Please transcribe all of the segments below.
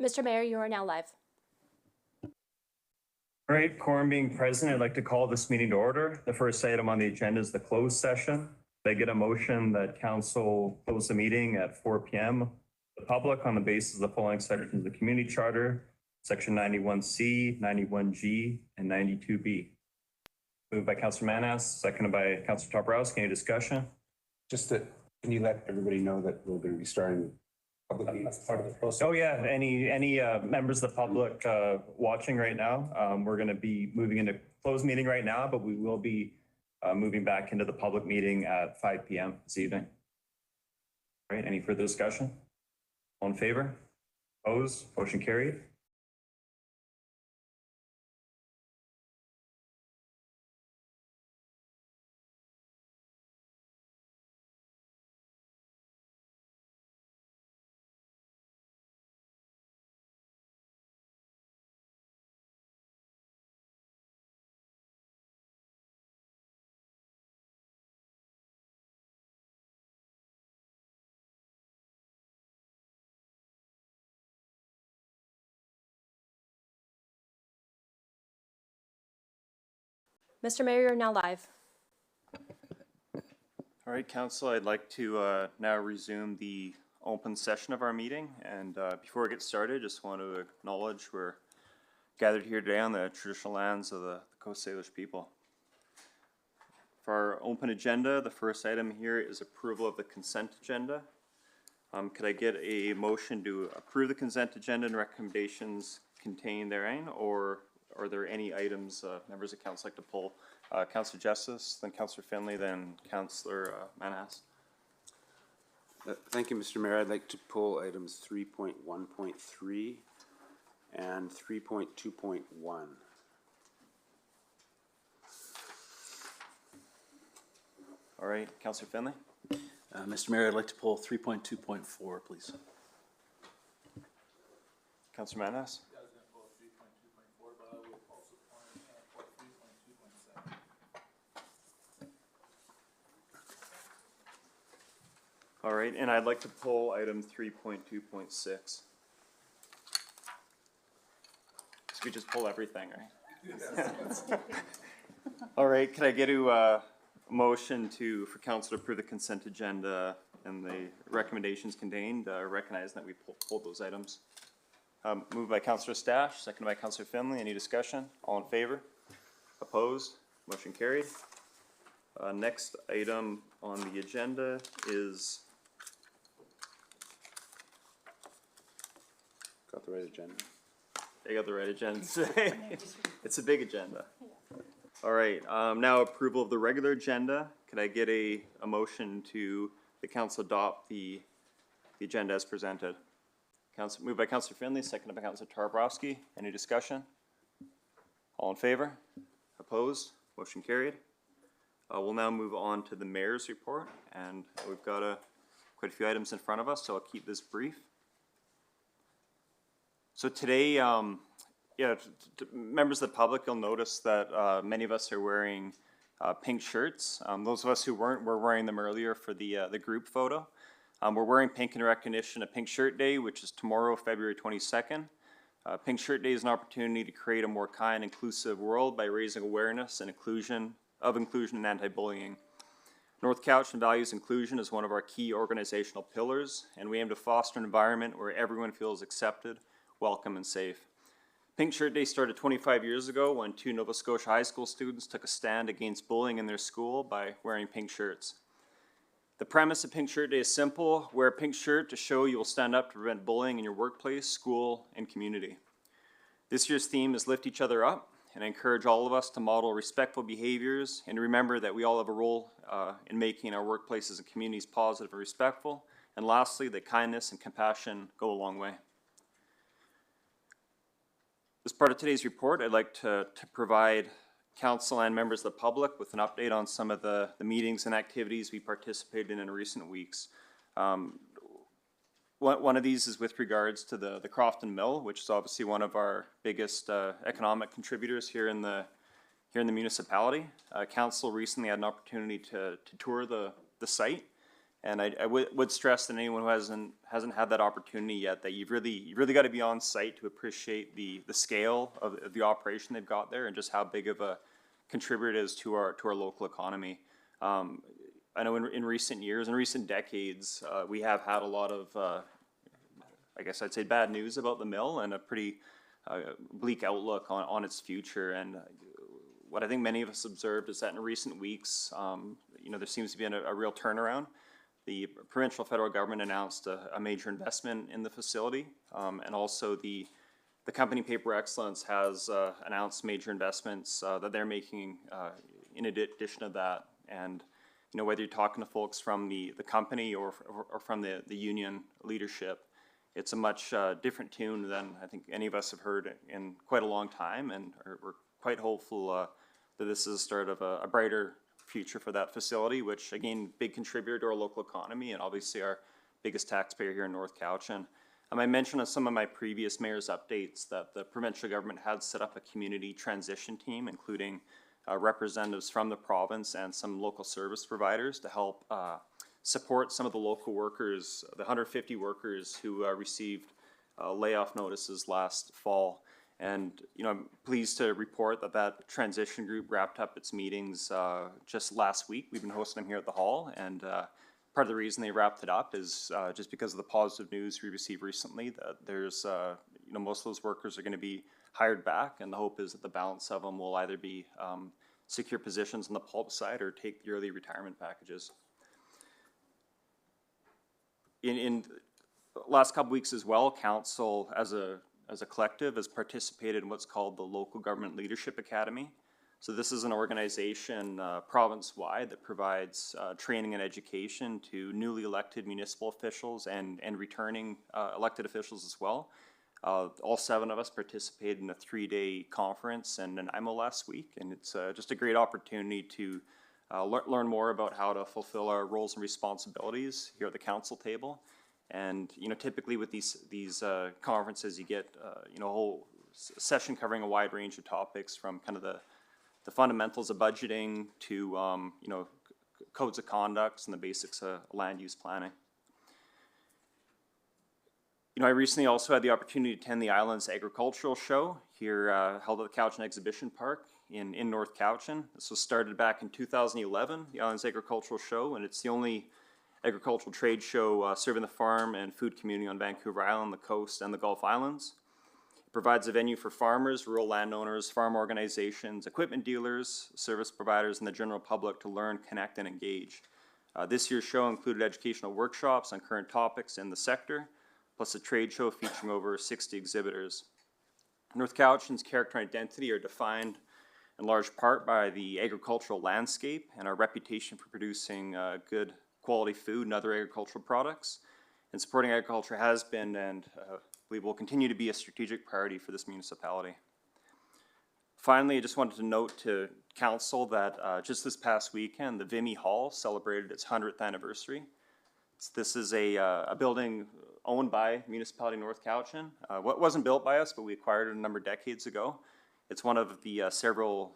Mr. Mayor, you are now live. All right, quorum being present, I'd like to call this meeting to order. The first item on the agenda is the closed session. They get a motion that council close the meeting at 4 p.m. The public on the basis of the following sections of the community charter, section 91C, 91G, and 92B. Moved by Councilor Manas, seconded by Councilor Toporowski. Any discussion? Just that, can you let everybody know that we're going to be starting public meeting as part of the process? Oh yeah, any members of the public watching right now, we're going to be moving into closed meeting right now, but we will be moving back into the public meeting at 5 p.m. this evening. All right, any further discussion? All in favor? Opposed? Motion carried. Mr. Mayor, you're now live. All right, Council, I'd like to now resume the open session of our meeting. And before we get started, just want to acknowledge we're gathered here today on the traditional lands of the Coast Salish people. For our open agenda, the first item here is approval of the consent agenda. Could I get a motion to approve the consent agenda and recommendations contained therein, or are there any items members of council like to pull? Councillor Justice, then Councillor Finley, then Councillor Manas. Thank you, Mr. Mayor. I'd like to pull items 3.1.3 and 3.2.1. All right, Councillor Finley. Mr. Mayor, I'd like to pull 3.2.4, please. Councillor Manas. I was going to pull 3.2.4, but I will also pull 3.2.7. All right, and I'd like to pull item 3.2.6. So we just pull everything, right? All right, can I get a motion for council to approve the consent agenda and the recommendations contained, recognizing that we pulled those items? Moved by Councillor Stash, seconded by Councillor Finley. Any discussion? All in favor? Opposed? Motion carried. Next item on the agenda is... Got the right agenda. They got the right agenda today. It's a big agenda. All right, now approval of the regular agenda. Could I get a motion to the council adopt the agenda as presented? Moved by Councillor Finley, seconded by Councillor Toporowski. Any discussion? All in favor? Opposed? Motion carried. We'll now move on to the mayor's report, and we've got quite a few items in front of us, so I'll keep this brief. So today, members of the public, you'll notice that many of us are wearing pink shirts. Those of us who weren't were wearing them earlier for the group photo. We're wearing pink in recognition of Pink Shirt Day, which is tomorrow, February 22nd. Pink Shirt Day is an opportunity to create a more kind, inclusive world by raising awareness and inclusion and anti-bullying. North Cowichan values inclusion as one of our key organizational pillars, and we aim to foster an environment where everyone feels accepted, welcome, and safe. Pink Shirt Day started 25 years ago when 2 Nova Scotia high school students took a stand against bullying in their school by wearing pink shirts. The premise of Pink Shirt Day is simple: wear a pink shirt to show you will stand up to prevent bullying in your workplace, school, and community. This year's theme is Lift Each Other Up, and I encourage all of us to model respectful behaviors and remember that we all have a role in making our workplaces and communities positive and respectful. And lastly, that kindness and compassion go a long way. As part of today's report, I'd like to provide council and members of the public with an update on some of the meetings and activities we participated in recent weeks. One of these is with regards to the Crofton Mill, which is obviously one of our biggest economic contributors here in the municipality. Council recently had an opportunity to tour the site And I would stress that anyone who hasn't had that opportunity yet, that you've really got to be on site to appreciate the scale of the operation they've got there and just how big of a contributor it is to our local economy. I know in recent years, in recent decades, we have had a lot of, I guess I'd say, bad news about the mill and a pretty bleak outlook on its future. And what I think many of us observed is that in recent weeks, there seems to be a real turnaround. The provincial federal government announced a major investment in the facility, and also the company Paper Excellence has announced major investments that they're making in addition to that. And whether you're talking to folks from the company or from the union leadership, it's a much different tune than I think any of us have heard in quite a long time, and we're quite hopeful that this is the start of a brighter future for that facility, which again, big contributor to our local economy and obviously our biggest taxpayer here in North Cowichan. I mentioned in some of my previous mayor's updates that the provincial government had set up a community transition team, including representatives from the province and some local service providers to help support some of the local workers, the 150 workers who received layoff notices last fall. And, I'm pleased to report that transition group wrapped up its meetings just last week. We've been hosting them here at the hall, and part of the reason they wrapped it up is just because of the positive news we received recently that there's, most of those workers are going to be hired back, and the hope is that the balance of them will either be secure positions on the pulp side or take the early retirement packages. In the last couple weeks as well, Council as a collective has participated in what's called the Local Government Leadership Academy. So this is an organization province-wide that provides training and education to newly elected municipal officials and returning elected officials as well. All 7 of us participated in a 3-day conference in Nanaimo last week, and it's just a great opportunity to learn more about how to fulfill our roles and responsibilities here at the council table. And typically with these conferences, you get a whole session covering a wide range of topics, from kind of the fundamentals of budgeting to codes of conduct and the basics of land use planning. I recently also had the opportunity to attend the Island's Agricultural Show here held at the Cowichan Exhibition Park in North Cowichan. This was started back in 2011, the Island's Agricultural Show, and it's the only agricultural trade show serving the farm and food community on Vancouver Island, the coast, and the Gulf Islands. It provides a venue for farmers, rural landowners, farm organizations, equipment dealers, service providers, and the general public to learn, connect, and engage. This year's show included educational workshops on current topics in the sector, plus a trade show featuring over 60 exhibitors. North Cowichan's character and identity are defined in large part by the agricultural landscape and our reputation for producing good quality food and other agricultural products. And supporting agriculture has been and we will continue to be a strategic priority for this municipality. Finally, I just wanted to note to Council that just this past weekend, the Vimy Hall celebrated its 100th anniversary. This is a building owned by Municipality of North Cowichan. What wasn't built by us, but we acquired it a number of decades ago. It's one of the several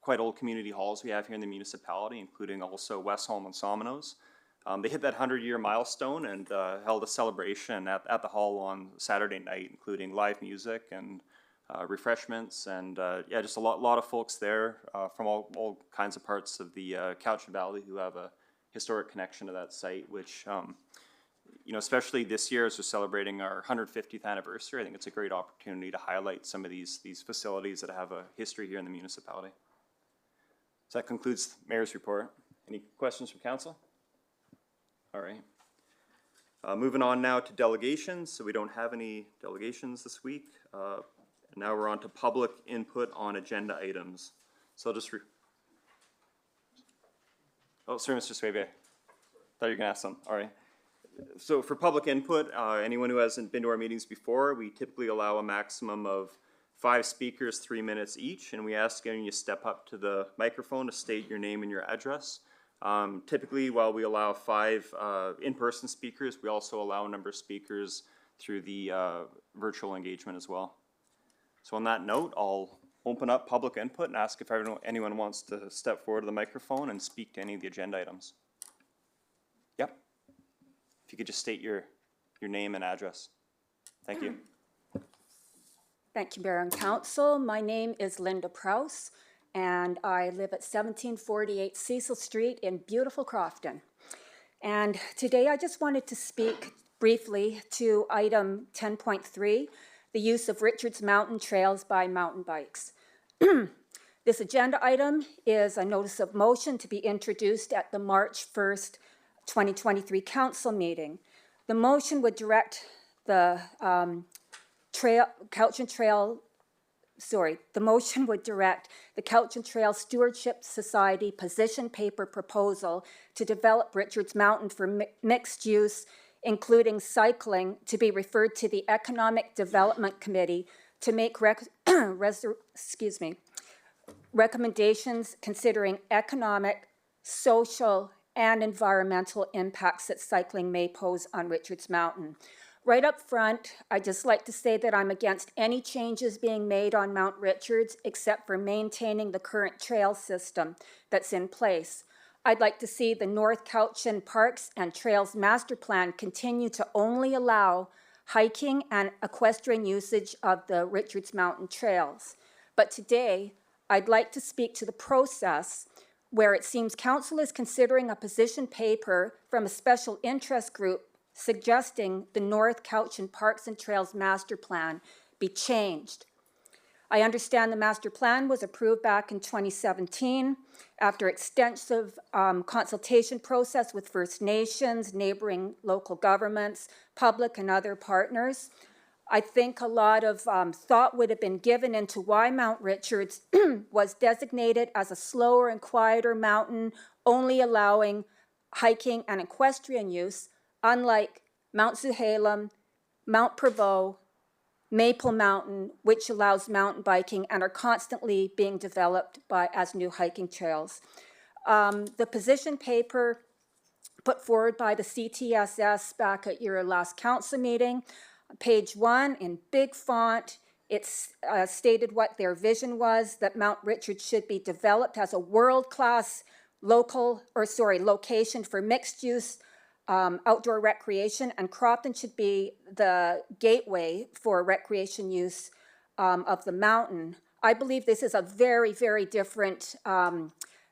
quite old community halls we have here in the municipality, including also Westholme and Somenos. They hit that 100-year milestone and held a celebration at the hall on Saturday night, including live music and refreshments, and yeah, just a lot of folks there from all kinds of parts of the Cowichan Valley who have a historic connection to that site, which especially this year as we're celebrating our 150th anniversary, I think it's a great opportunity to highlight some of these facilities that have a history here in the municipality. So that concludes the Mayor's report. Any questions from Council? All right. Moving on now to delegations. So we don't have any delegations this week. Now we're on to public input on agenda items. So I'll just oh, sorry, Mr. Swabe. Thought you were going to ask something. All right. So for public input, anyone who hasn't been to our meetings before, we typically allow a maximum of 5 speakers, 3 minutes each, and we ask you to step up to the microphone to state your name and your address. Typically, while we allow 5 in-person speakers, we also allow a number of speakers through the virtual engagement as well. So on that note, I'll open up public input and ask if anyone wants to step forward to the microphone and speak to any of the agenda items. Yep. If you could just state your name and address. Thank you. Thank you, Mayor and Council. My name is Linda Prowse, and I live at 1748 Cecil Street in beautiful Crofton. And today I just wanted to speak briefly to item 10.3, the use of Richards Mountain Trails by mountain bikes. This agenda item is a notice of motion to be introduced at the March 1st, 2023 council meeting. The motion would direct the Cowichan Trail Stewardship Society position paper proposal to develop Richards Mountain for mixed use, including cycling, to be referred to the Economic Development Committee to make recommendations considering economic, social, and environmental impacts that cycling may pose on Richards Mountain. Right up front, I'd just like to say that I'm against any changes being made on Mount Richards except for maintaining the current trail system that's in place. I'd like to see the North Cowichan Parks and Trails Master Plan continue to only allow hiking and equestrian usage of the Richards Mountain trails. But today, I'd like to speak to the process where it seems council is considering a position paper from a special interest group suggesting the North Cowichan Parks and Trails Master Plan be changed. I understand the master plan was approved back in 2017 after extensive consultation process with First Nations, neighboring local governments, public and other partners. I think a lot of thought would have been given into why Mount Richards was designated as a slower and quieter mountain, only allowing hiking and equestrian use, unlike Mount Zuhalem, Mount Prevost, Maple Mountain, which allows mountain biking and are constantly being developed as new hiking trails. The position paper put forward by the CTSS back at your last council meeting, page 1 in big font, it's stated what their vision was, that Mount Richards should be developed as a world-class location for mixed use outdoor recreation, and Crofton should be the gateway for recreation use of the mountain. I believe this is a very, very different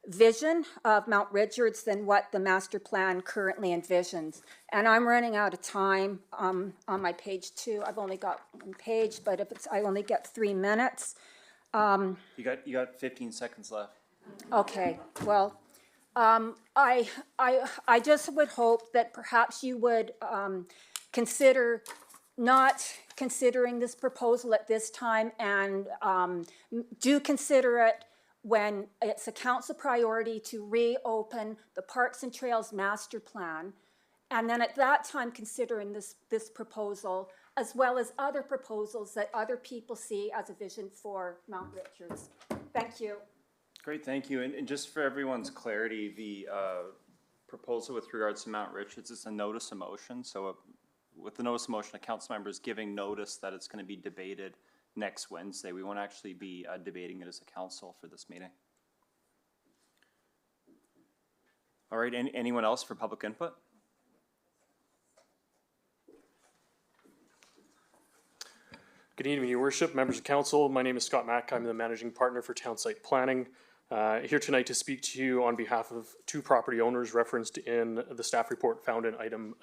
vision of Mount Richards than what the master plan currently envisions. And I'm running out of time on my page 2. I've only got one page, but I only get 3 minutes. You got 15 seconds left. Okay, well, I just would hope that perhaps you would consider not considering this proposal at this time, and do consider it when it's a council priority to reopen the Parks and Trails Master Plan, and then at that time considering this proposal, as well as other proposals that other people see as a vision for Mount Richards. Thank you. Great, thank you. And just for everyone's clarity, the proposal with regards to Mount Richards is a notice of motion. So with the notice of motion, a council member is giving notice that it's going to be debated next Wednesday. We won't actually be debating it as a council for this meeting. All right, anyone else for public input? Good evening, Your Worship, members of council. My name is Scott Mack. I'm the managing partner for Town Site Planning. Here tonight to speak to you on behalf of 2 property owners referenced in the staff report found in item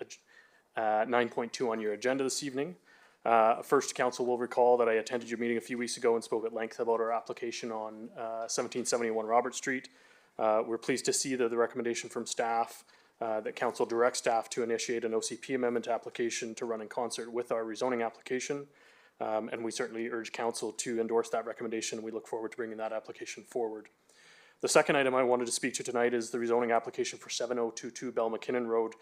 9.2 on your agenda this evening. First, council will recall that I attended your meeting a few weeks ago and spoke at length about our application on 1771 Robert Street. We're pleased to see that the recommendation from staff that council directs staff to initiate an OCP amendment application to run in concert with our rezoning application. And we certainly urge council to endorse that recommendation. We look forward to bringing that application forward. The second item I wanted to speak to tonight is the rezoning application for 7022 Bell McKinnon Road,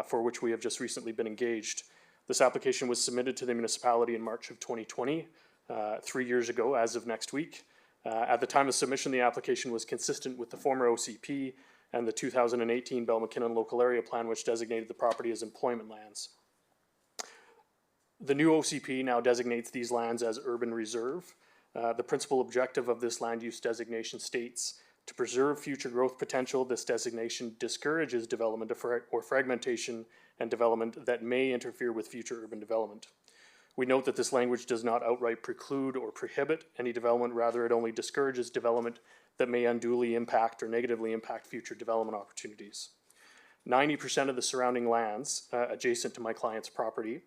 for which we have just recently been engaged. This application was submitted to the municipality in March of 2020, 3 years ago as of next week. At the time of submission, the application was consistent with the former OCP and the 2018 Bell McKinnon Local Area Plan, which designated the property as employment lands. The new OCP now designates these lands as urban reserve. The principal objective of this land use designation states To preserve future growth potential, this designation discourages development or fragmentation and development that may interfere with future urban development. We note that this language does not outright preclude or prohibit any development, rather it only discourages development that may unduly impact or negatively impact future development opportunities. 90% of the surrounding lands adjacent to my client's property,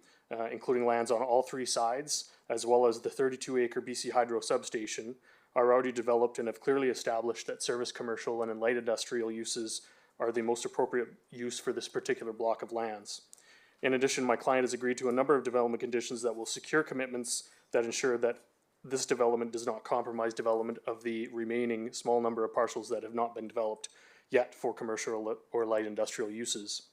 including lands on all three sides, as well as the 32-acre BC Hydro substation, are already developed and have clearly established that service, commercial, and light industrial uses are the most appropriate use for this particular block of lands. In addition, my client has agreed to a number of development conditions that will secure commitments that ensure that this development does not compromise development of the remaining small number of parcels that have not been developed yet for commercial or light industrial uses.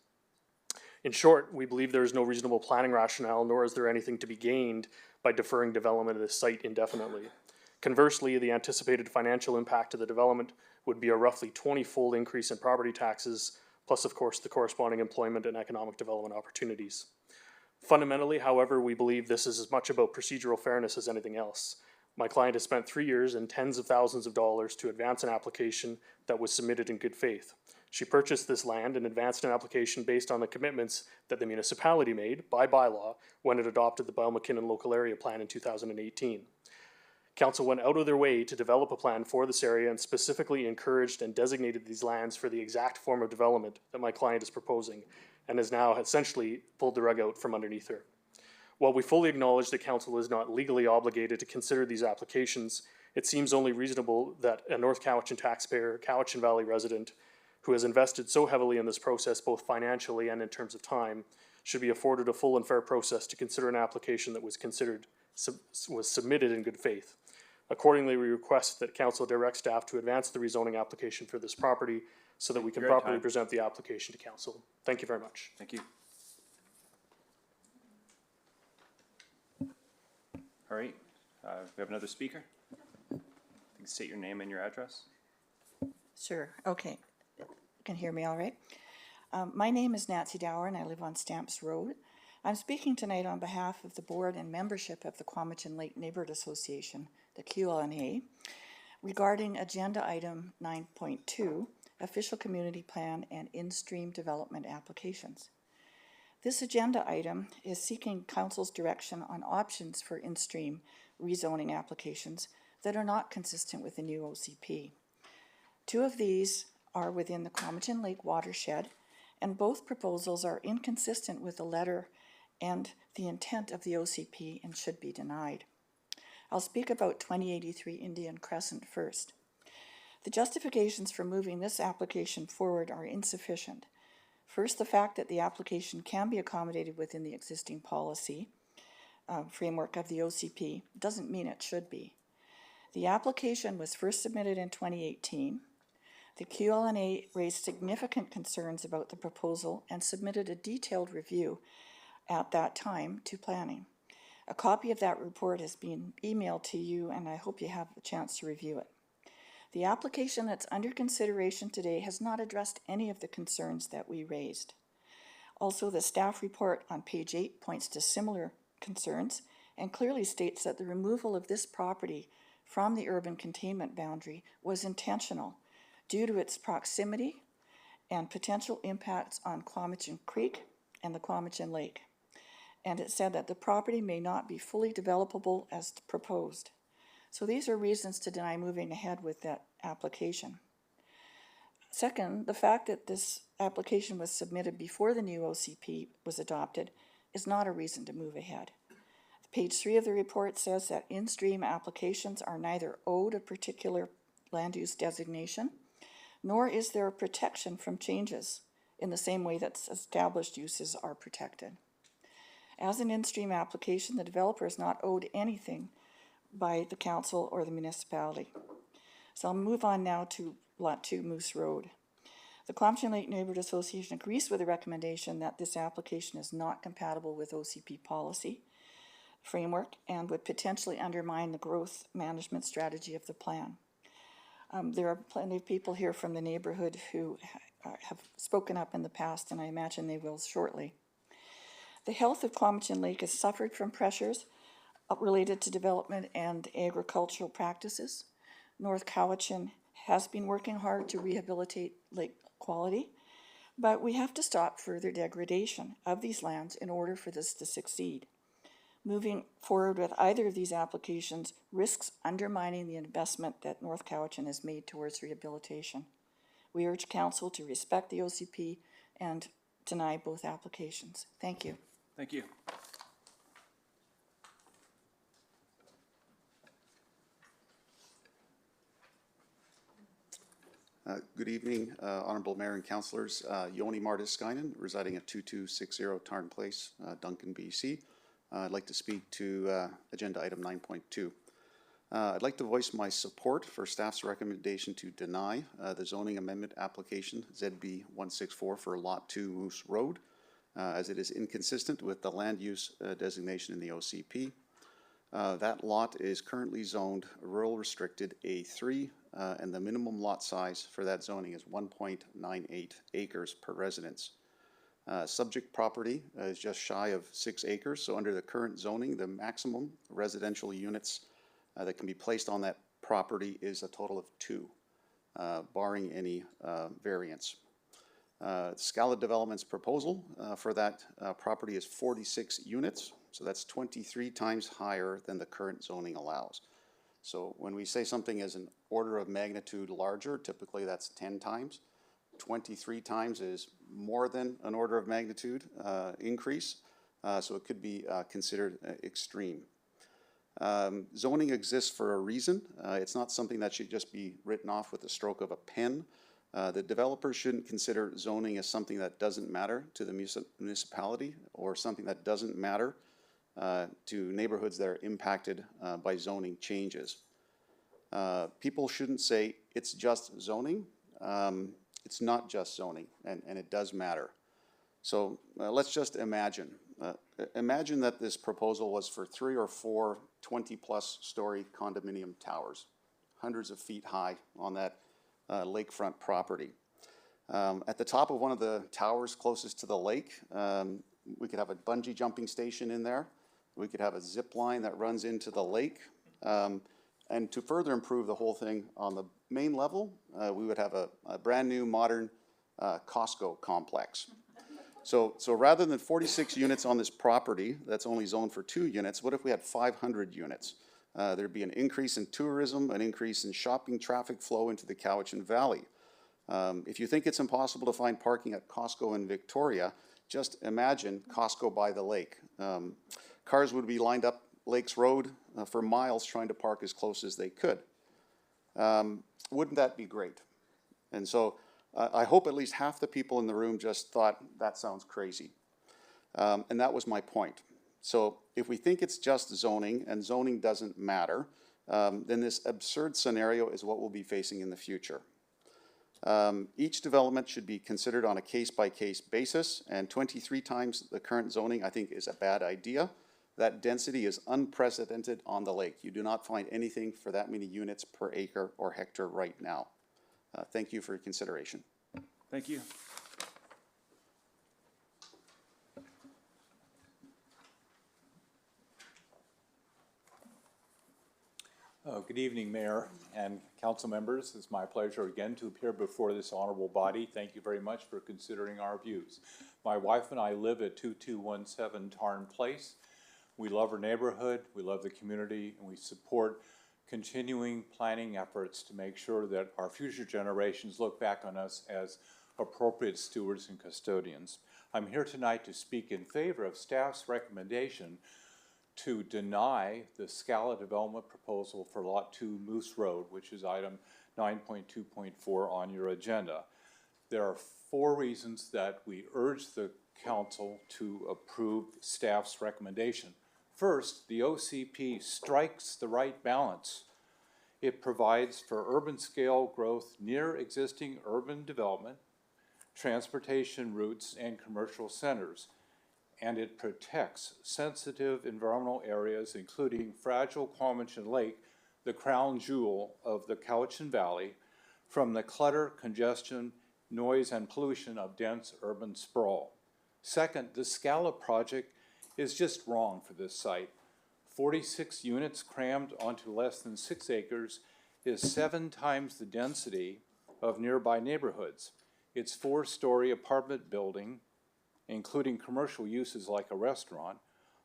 In short, we believe there is no reasonable planning rationale, nor is there anything to be gained by deferring development of this site indefinitely. Conversely, the anticipated financial impact of the development would be a roughly 20-fold increase in property taxes, plus of course the corresponding employment and economic development opportunities. Fundamentally, however, we believe this is as much about procedural fairness as anything else. My client has spent 3 years and tens of thousands of dollars to advance an application that was submitted in good faith. She purchased this land and advanced an application based on the commitments that the municipality made by bylaw when it adopted the Bell-McKinnon Local Area Plan in 2018. Council went out of their way to develop a plan for this area and specifically encouraged and designated these lands for the exact form of development that my client is proposing, and has now essentially pulled the rug out from underneath her. While we fully acknowledge that Council is not legally obligated to consider these applications, it seems only reasonable that a North Cowichan taxpayer, Cowichan Valley resident, who has invested so heavily in this process, both financially and in terms of time, should be afforded a full and fair process to consider an application that was submitted in good faith. Accordingly, we request that Council direct staff to advance the rezoning application for this property so that we can properly present the application to Council. Thank you very much. Thank you. All right, we have another speaker. You can state your name and your address. Sure, okay. You can hear me all right? My name is Nancy Dower and I live on Stamps Road. I'm speaking tonight on behalf of the board and membership of the Cowichan Lake Neighborhood Association, the QLNA, regarding agenda item 9.2, official community plan and in-stream development applications. This agenda item is seeking Council's direction on options for in-stream rezoning applications that are not consistent with the new OCP. 2 of these are within the Cowichan Lake watershed, and both proposals are inconsistent with the letter and the intent of the OCP and should be denied. I'll speak about 2083 Indian Crescent first. The justifications for moving this application forward are insufficient. First, the fact that the application can be accommodated within the existing policy framework of the OCP doesn't mean it should be. The application was first submitted in 2018. The QLNA raised significant concerns about the proposal and submitted a detailed review at that time to planning. A copy of that report has been emailed to you and I hope you have a chance to review it. The application that's under consideration today has not addressed any of the concerns that we raised. Also, the staff report on page 8 points to similar concerns and clearly states that the removal of this property from the urban containment boundary was intentional due to its proximity and potential impacts on Cowichan Creek and the Cowichan Lake. And it said that the property may not be fully developable as proposed. So these are reasons to deny moving ahead with that application. Second, the fact that this application was submitted before the new OCP was adopted is not a reason to move ahead. Page 3 of the report says that in-stream applications are neither owed a particular land use designation, nor is there a protection from changes in the same way that established uses are protected. As an in-stream application, the developer is not owed anything by the council or the municipality. So I'll move on now to Lot 2 Moose Road. The Cowichan Lake Neighborhood Association agrees with the recommendation that this application is not compatible with OCP policy framework and would potentially undermine the growth management strategy of the plan. There are plenty of people here from the neighborhood who have spoken up in the past, and I imagine they will shortly. The health of Cowichan Lake has suffered from pressures related to development and agricultural practices. North Cowichan has been working hard to rehabilitate lake quality, but we have to stop further degradation of these lands in order for this to succeed. Moving forward with either of these applications risks undermining the investment that North Cowichan has made towards rehabilitation. We urge Council to respect the OCP and deny both applications. Thank you. Thank you. Good evening, Honorable Mayor and Councillors. Yoni Martis-Skynen, residing at 2260 Tarn Place, Duncan, BC. I'd like to speak to agenda item 9.2. I'd like to voice my support for staff's recommendation to deny the zoning amendment application ZB 164 for Lot 2 Moose Road, as it is inconsistent with the land use designation in the OCP. That lot is currently zoned rural restricted A3, and the minimum lot size for that zoning is 1.98 acres per residence. Subject property is just shy of 6 acres, so under the current zoning, the maximum residential units that can be placed on that property is a total of 2, barring any variance. Scala Development's proposal for that property is 46 units, so that's 23 times higher than the current zoning allows. So when we say something is an order of magnitude larger, typically that's 10 times. 23 times is more than an order of magnitude increase, so it could be considered extreme. Zoning exists for a reason. It's not something that should just be written off with the stroke of a pen. The developer shouldn't consider zoning as something that doesn't matter to the municipality or something that doesn't matter to neighborhoods that are impacted by zoning changes. People shouldn't say it's just zoning. It's not just zoning, and it does matter. So let's just imagine. Imagine that this proposal was for 3 or 4 20-plus story condominium towers, hundreds of feet high on that lakefront property. At the top of one of the towers closest to the lake, we could have a bungee jumping station in there. We could have a zip line that runs into the lake. And to further improve the whole thing on the main level, we would have a brand new modern Costco complex. So rather than 46 units on this property that's only zoned for 2 units, what if we had 500 units? There'd be an increase in tourism, an increase in shopping traffic flow into the Cowichan Valley. If you think it's impossible to find parking at Costco in Victoria, just imagine Costco by the lake. Cars would be lined up Lakes Road for miles trying to park as close as they could. Wouldn't that be great? And so I hope at least half the people in the room just thought that sounds crazy. And that was my point. So if we think it's just zoning and zoning doesn't matter, then this absurd scenario is what we'll be facing in the future. Each development should be considered on a case-by-case basis, and 23 times the current zoning I think is a bad idea. That density is unprecedented on the lake. You do not find anything for that many units per acre or hectare right now. Thank you for your consideration. Thank you. Good evening, Mayor and council members. It's my pleasure again to appear before this honorable body. Thank you very much for considering our views. My wife and I live at 2217 Tarn Place. We love our neighborhood, we love the community, and we support continuing planning efforts to make sure that our future generations look back on us as appropriate stewards and custodians. I'm here tonight to speak in favor of staff's recommendation to deny the Scala development proposal for Lot 2 Moose Road, which is item 9.2.4 on your agenda. There are 4 reasons that we urge the council to approve staff's recommendation. First, the OCP strikes the right balance. It provides for urban scale growth near existing urban development, transportation routes, and commercial centers. And it protects sensitive environmental areas, including fragile Cowichan Lake, the crown jewel of the Cowichan Valley, from the clutter, congestion, noise, and pollution of dense urban sprawl. Second, the Scala project is just wrong for this site. 46 units crammed onto less than 6 acres is 7 times the density of nearby neighborhoods. Its 4-story apartment building, including commercial uses like a restaurant,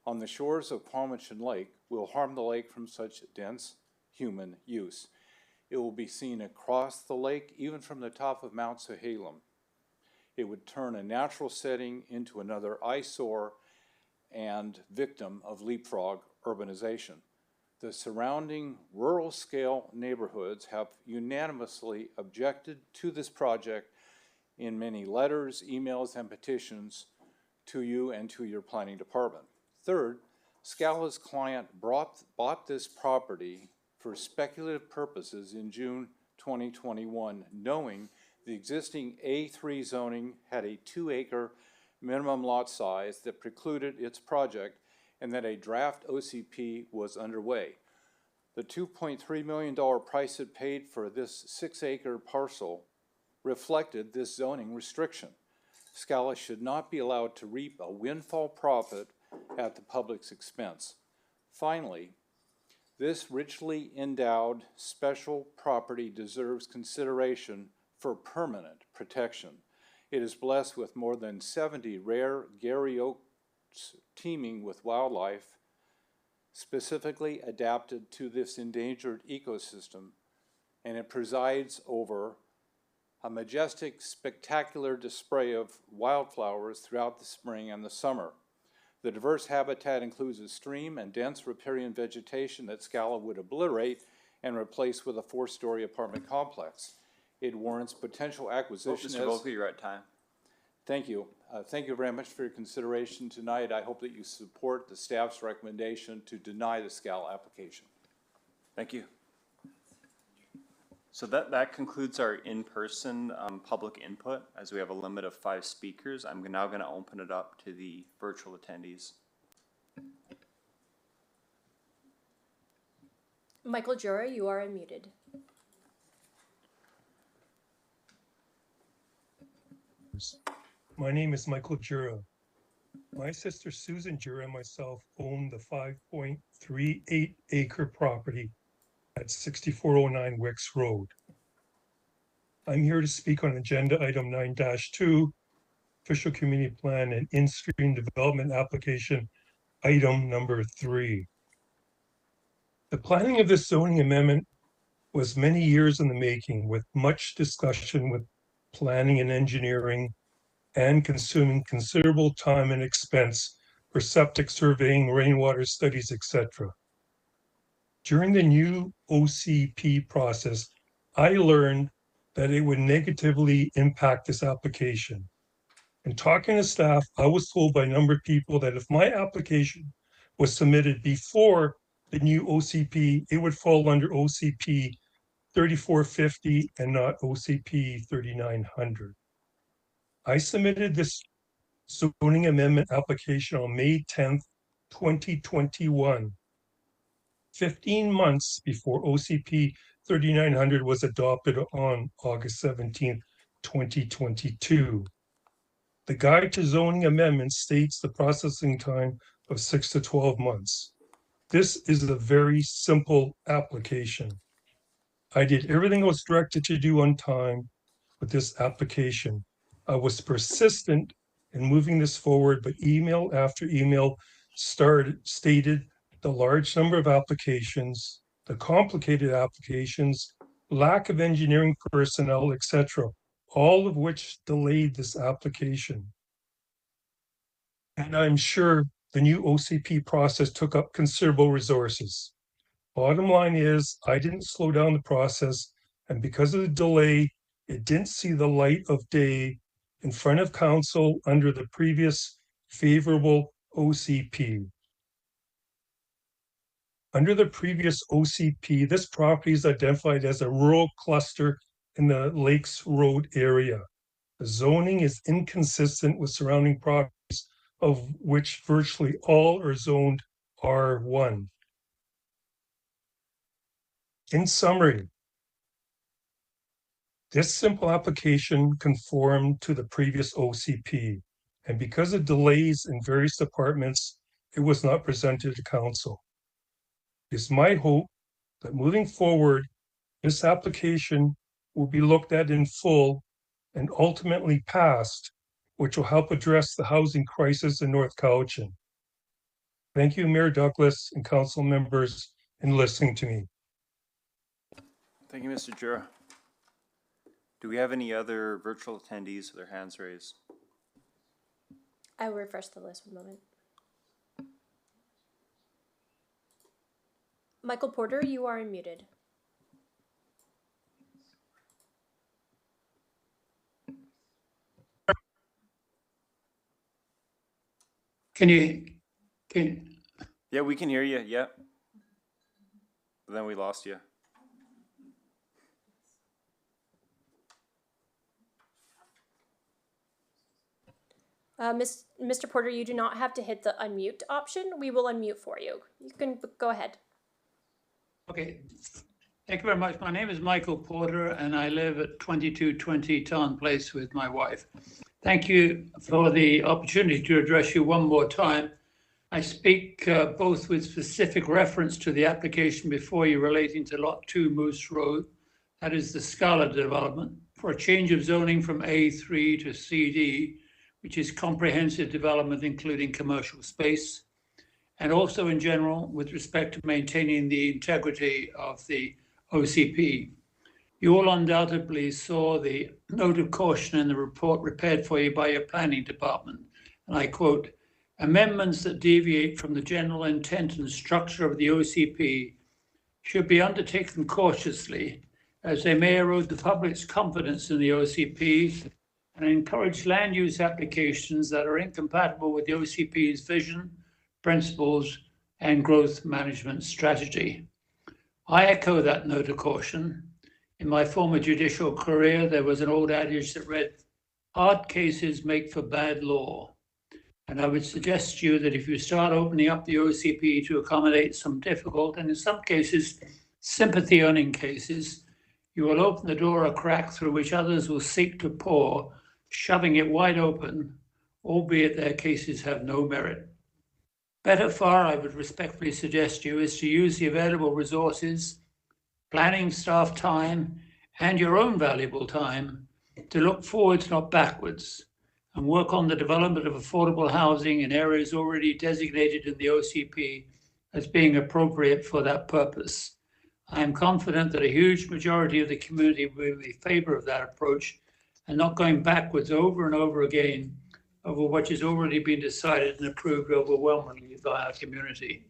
on the shores of Cowichan Lake will harm the lake from such dense human use. It will be seen across the lake, even from the top of Mount Sahalem. It would turn a natural setting into another eyesore and victim of leapfrog urbanization. The surrounding rural-scale neighborhoods have unanimously objected to this project in many letters, emails, and petitions to you and to your planning department. Third, Scala's client bought this property for speculative purposes in June 2021, knowing the existing A3 zoning had a 2-acre minimum lot size that precluded its project and that a draft OCP was underway. The $2.3 million price it paid for this 6-acre parcel reflected this zoning restriction. Scala should not be allowed to reap a windfall profit at the public's expense. Finally, this richly endowed special property deserves consideration for permanent protection. It is blessed with more than 70 rare Gary oaks teeming with wildlife specifically adapted to this endangered ecosystem, and it presides over a majestic, spectacular display of wildflowers throughout the spring and the summer. The diverse habitat includes a stream and dense riparian vegetation that Scala would obliterate and replace with a 4-story apartment complex. It warrants potential acquisition. Mr. Volker, you're at time. Thank you. Thank you very much for your consideration tonight. I hope that you support the staff's recommendation to deny the Scala application. Thank you. So that concludes our in-person public input, as we have a limit of 5 speakers. I'm now going to open it up to the virtual attendees. Michael Jura, you are unmuted. My name is Michael Jura. My sister Susan Jura and myself own the 5.38 acre property at 6409 Wicks Road. I'm here to speak on agenda item 9-2, official community plan and in-stream development application, item number 3. The planning of this zoning amendment was many years in the making, with much discussion with planning and engineering, and consuming considerable time and expense for septic surveying, rainwater studies, etc. During the new OCP process, I learned that it would negatively impact this application. In talking to staff, I was told by a number of people that if my application was submitted before the new OCP, it would fall under OCP 3450 and not OCP 3900. I submitted this zoning amendment application on May 10th, 2021, 15 months before OCP 3900 was adopted on August 17th, 2022. The guide to zoning amendments states the processing time of 6 to 12 months. This is a very simple application. I did everything I was directed to do on time with this application. I was persistent in moving this forward, but email after email stated the large number of applications, the complicated applications, lack of engineering personnel, etc., all of which delayed this application. And I'm sure the new OCP process took up considerable resources. Bottom line is, I didn't slow down the process, and because of the delay, it didn't see the light of day in front of council under the previous favorable OCP. Under the previous OCP, this property is identified as a rural cluster in the Lakes Road area. The zoning is inconsistent with surrounding properties, of which virtually all are zoned R1. In summary, this simple application conformed to the previous OCP, and because of delays in various departments, it was not presented to council. It's my hope that moving forward, This application will be looked at in full and ultimately passed, which will help address the housing crisis in North Cowichan. Thank you, Mayor Douglas and council members, in listening to me. Thank you, Mr. Jura. Do we have any other virtual attendees with their hands raised? I will refresh the list 1 moment. Michael Porter, you are unmuted. Can Yeah, we can hear you, yeah. Then we lost you. Mr. Porter, you do not have to hit the unmute option. We will unmute for you. You can go ahead. Okay, thank you very much. My name is Michael Porter and I live at 2220 Tarn Place with my wife. Thank you for the opportunity to address you one more time. I speak both with specific reference to the application before you relating to Lot 2 Moose Road, that is the Scala development, for a change of zoning from A3 to CD, which is comprehensive development including commercial space, and also in general with respect to maintaining the integrity of the OCP. You all undoubtedly saw the note of caution in the report prepared for you by your planning department, and I quote, "Amendments that deviate from the general intent and structure of the OCP should be undertaken cautiously, as they may erode the public's confidence in the OCP and encourage land use applications that are incompatible with the OCP's vision, principles, and growth management strategy." I echo that note of caution. In my former judicial career, there was an old adage that read, "Hard cases make for bad law." And I would suggest to you that if you start opening up the OCP to accommodate some difficult and in some cases sympathy-earning cases, you will open the door a crack through which others will seek to pour, shoving it wide open, albeit their cases have no merit. Better far, I would respectfully suggest to you, is to use the available resources, planning staff time, and your own valuable time to look forwards, not backwards, and work on the development of affordable housing in areas already designated in the OCP as being appropriate for that purpose. I am confident that a huge majority of the community will be in favor of that approach and not going backwards over and over again over what has already been decided and approved overwhelmingly by our community.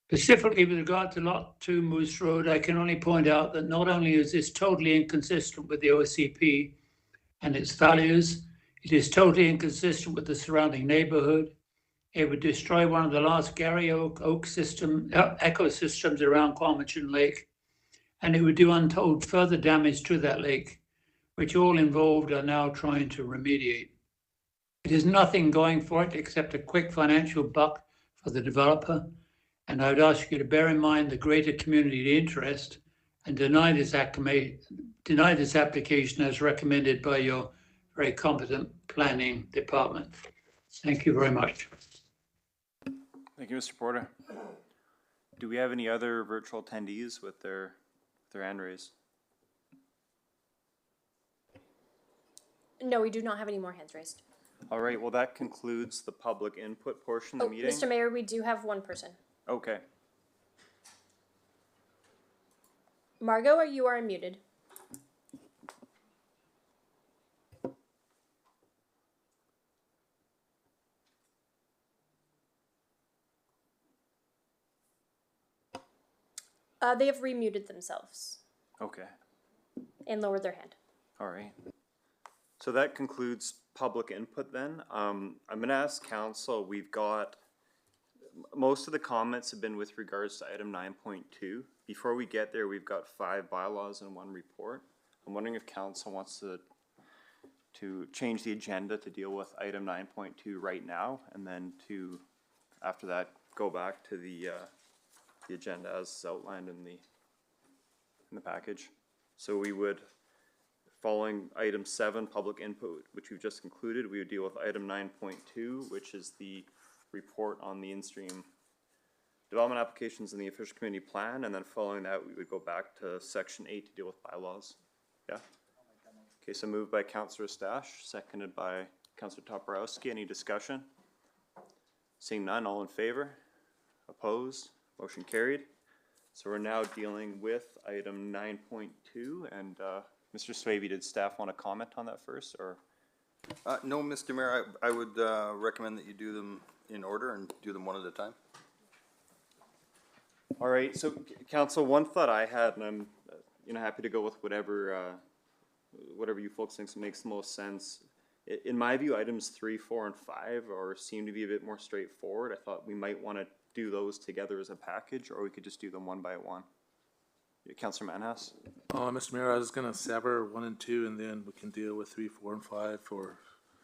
Specifically with regard to Lot 2 Moose Road, I can only point out that not only is this totally inconsistent with the OCP and its values, it is totally inconsistent with the surrounding neighborhood. It would destroy one of the last Gary Oak ecosystems around Cowichan Lake, and it would do untold further damage to that lake, which all involved are now trying to remediate. It has nothing going for it except a quick financial buck for the developer, and I would ask you to bear in mind the greater community interest and deny this application as recommended by your very competent planning department. Thank you very much. Thank you, Mr. Porter. Do we have any other virtual attendees with their hand raised? No, we do not have any more hands raised. All right, well, that concludes the public input portion of the meeting. Mr. Mayor, we do have one person. Okay. Margot, you are unmuted. They have remuted themselves Okay. and lowered their hand. All right. So that concludes public input then. I'm going to ask council, we've got, most of the comments have been with regards to item 9.2. Before we get there, we've got 5 bylaws and 1 report. I'm wondering if council wants to change the agenda to deal with item 9.2 right now, and then to, after that, go back to the agenda as outlined in the package. So we would, following item 7, public input, which we've just concluded, we would deal with item 9.2, which is the report on the in-stream development applications in the official community plan, and then following that, we would go back to section 8 to deal with bylaws. Yeah? Okay, so moved by Councillor Stash, seconded by Councillor Toporowski. Any discussion? Seeing none, all in favor? Opposed? Motion carried. So we're now dealing with item 9.2, and Mr. Swaby, did staff want to comment on that first, or? No, Mr. Mayor, I would recommend that you do them in order and do them one at a time. All right, so council, one thought I had, and I'm, happy to go with whatever you folks think makes the most sense. In my view, items 3, 4, and 5 seem to be a bit more straightforward. I thought we might want to do those together as a package, or we could just do them one by one. Councillor Manhas? Mr. Mayor, I was gonna sever 1 and 2, and then we can deal with 3, 4, and 5 for.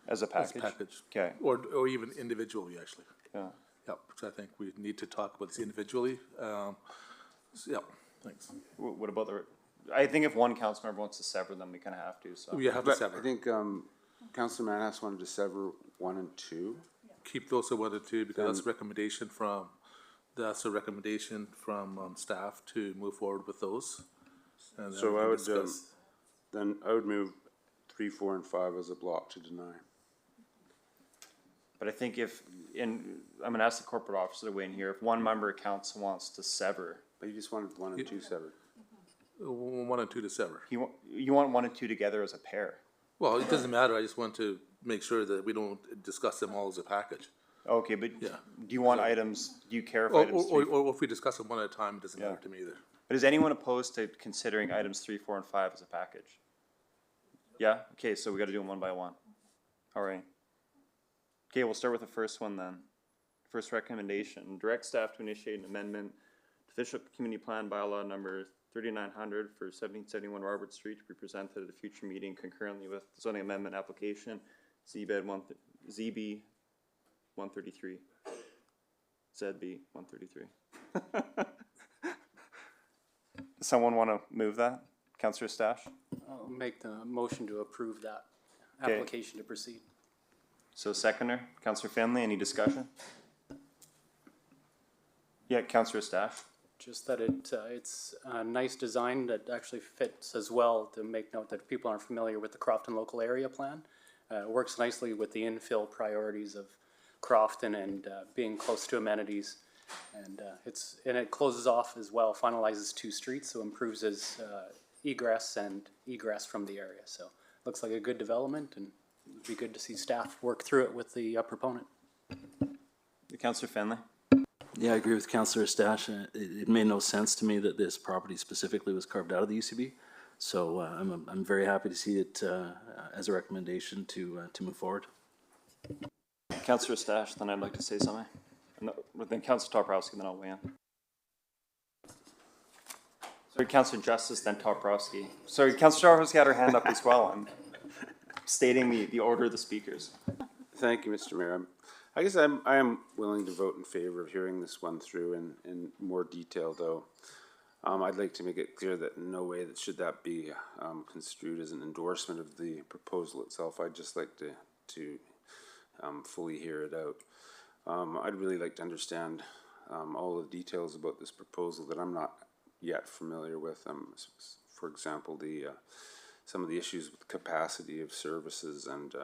As a package? Okay. Or even individually, actually. Yeah. Yep, because I think we need to talk about this individually. Yep, thanks. What about I think if one council member wants to sever them, we kind of have to, so. We have to sever. I think Councillor Manhas wanted to sever 1 and 2. Keep those at 1 and 2 because that's a recommendation from staff to move forward with those. And So I would then I would move 3, 4, and 5 as a block to deny. But I think I'm gonna ask the corporate officer to weigh in here, if one member of council wants to sever. But you just wanted 1 and 2 severed. 1 and 2 to sever. You want 1 and 2 together as a pair? Well, it doesn't matter. I just want to make sure that we don't discuss them all as a package. Okay, but Yeah. do you want items, do you care if Or, items or, 3? or if we discuss them one at a time, it doesn't Yeah. matter to me either. But is anyone opposed to considering items 3, 4, and 5 as a package? Yeah? Okay, so we gotta do them one by one. All right. Okay, we'll start with the first one then. First recommendation, direct staff to initiate an amendment to official community plan bylaw number 3900 for 1771 Robert Street to be presented at a future meeting concurrently with zoning amendment application ZB 133. ZB 133. Does someone want to move that? Councillor Stash? I'll make the motion to approve that Okay. application to proceed. So seconder, Councillor Finley, any discussion? Yeah, Councillor Stash. Just that it's a nice design that actually fits as well, to make note that people aren't familiar with the Crofton local area plan. It works nicely with the infill priorities of Crofton and being close to amenities. And it closes off as well, finalizes 2 streets, so improves his egress and egress from the area. So looks like a good development, and it'd be good to see staff work through it with the proponent. Councillor Finley. Yeah, I agree with Councillor Stash. It made no sense to me that this property specifically was carved out of the UCB. So I'm very happy to see it as a recommendation to move forward. Councillor Stash, then I'd like to say something. No, then Councillor Toporowski, then I'll weigh in. Sorry, Councillor Justice, then Toporowski. Sorry, Councillor Toporowski had her hand up as well. I'm stating the order of the speakers. Thank you, Mr. Mayor. I guess I am willing to vote in favor of hearing this one through in more detail, though. I'd like to make it clear that in no way should that be construed as an endorsement of the proposal itself. I'd just like to fully hear it out. I'd really like to understand all the details about this proposal that I'm not yet familiar with. For example, some of the issues with capacity of services and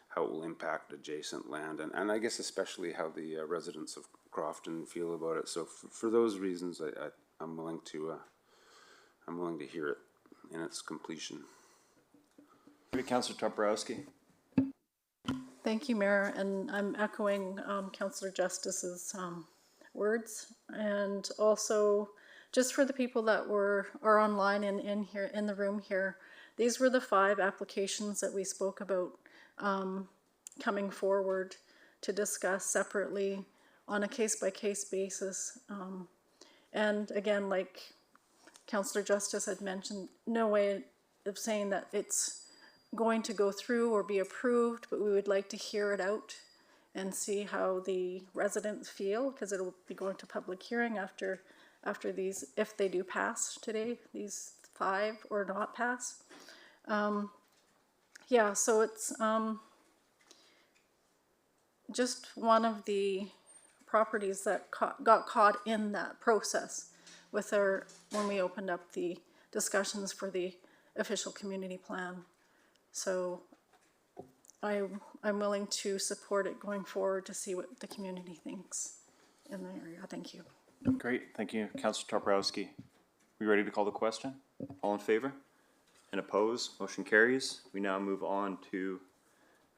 how it will impact adjacent land, and I guess especially how the residents of Crofton feel about it. So for those reasons, I'm willing to hear it in its completion. Councillor Toporowski. Thank you, Mayor, and I'm echoing Councillor Justice's words, and also just for the people that are online and in here in the room here, these were the 5 applications that we spoke about coming forward to discuss separately on a case-by-case basis. And again, like Councillor Justice had mentioned, no way of saying that it's going to go through or be approved, but we would like to hear it out and see how the residents feel, because it'll be going to public hearing after these, if they do pass today, these 5 or not pass. Yeah, so it's just one of the properties that got caught in that process with when we opened up the discussions for the official community plan. So I'm willing to support it going forward to see what the community thinks in the area. Thank you. Great, thank you. Councillor Toporowski. We ready to call the question? All in favor? And opposed? Motion carries. We now move on to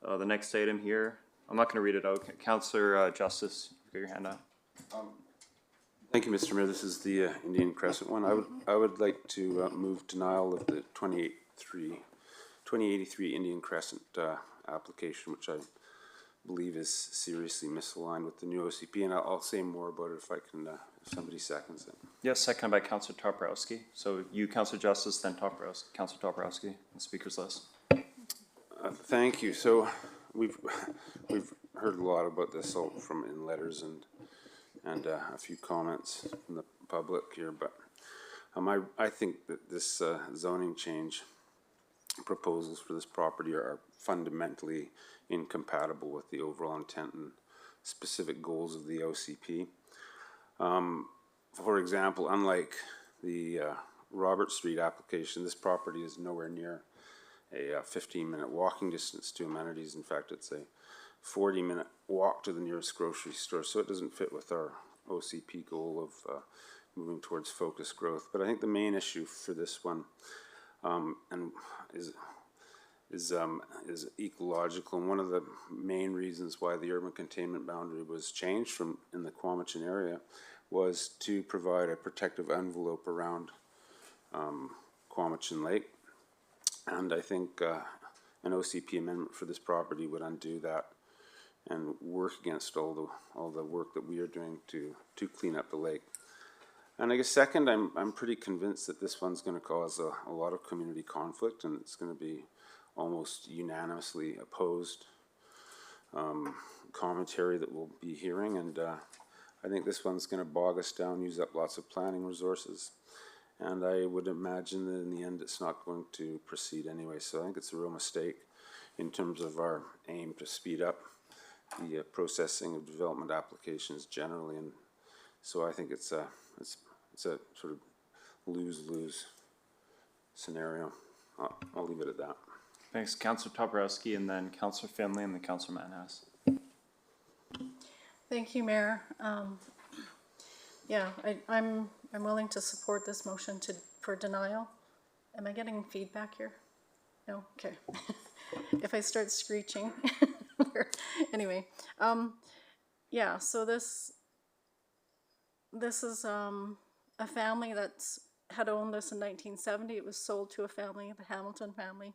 the next item here. I'm not going to read it out. Councillor Justice, you've got your hand up. Thank you, Mr. Mayor. This is the Indian Crescent one. I would like to move denial of the 2083 Indian Crescent application, which I believe is seriously misaligned with the new OCP, and I'll say more about it if I can, if somebody seconds it. Yes, second by Councillor Toporowski. So you, Councillor Justice, then Toporowski, Councillor Toporowski, the speaker's list. Thank you. So we've heard a lot about this from in letters and a few comments from the public here, but I think that this zoning change proposals for this property are fundamentally incompatible with the overall intent and specific goals of the OCP. For example, unlike the Robert Street application, this property is nowhere near a 15-minute walking distance to amenities. In fact, it's a 40-minute walk to the nearest grocery store, so it doesn't fit with our OCP goal of moving towards focused growth. But I think the main issue for this one is ecological, and one of the main reasons why the urban containment boundary was changed from in the Cowichan area was to provide a protective envelope around Cowichan Lake, and I think an OCP amendment for this property would undo that and work against all the work that we are doing to clean up the lake. And I guess second, I'm pretty convinced that this one's going to cause a lot of community conflict, and it's going to be almost unanimously opposed commentary that we'll be hearing, and I think this one's going to bog us down, use up lots of planning resources, and I would imagine that in the end it's not going to proceed anyway. So I think it's a real mistake in terms of our aim to speed up the processing of development applications generally, and so I think it's a sort of lose-lose scenario. I'll leave it at that. Thanks, Councillor Toporowski, and then Councillor Finley, and then Councillor Manhas. Thank you, Mayor. Yeah, I'm willing to support this motion for denial. Am I getting feedback here? No? Okay. If I start screeching. Anyway, yeah, so this is a family that's had owned this in 1970. It was sold to a family, the Hamilton family.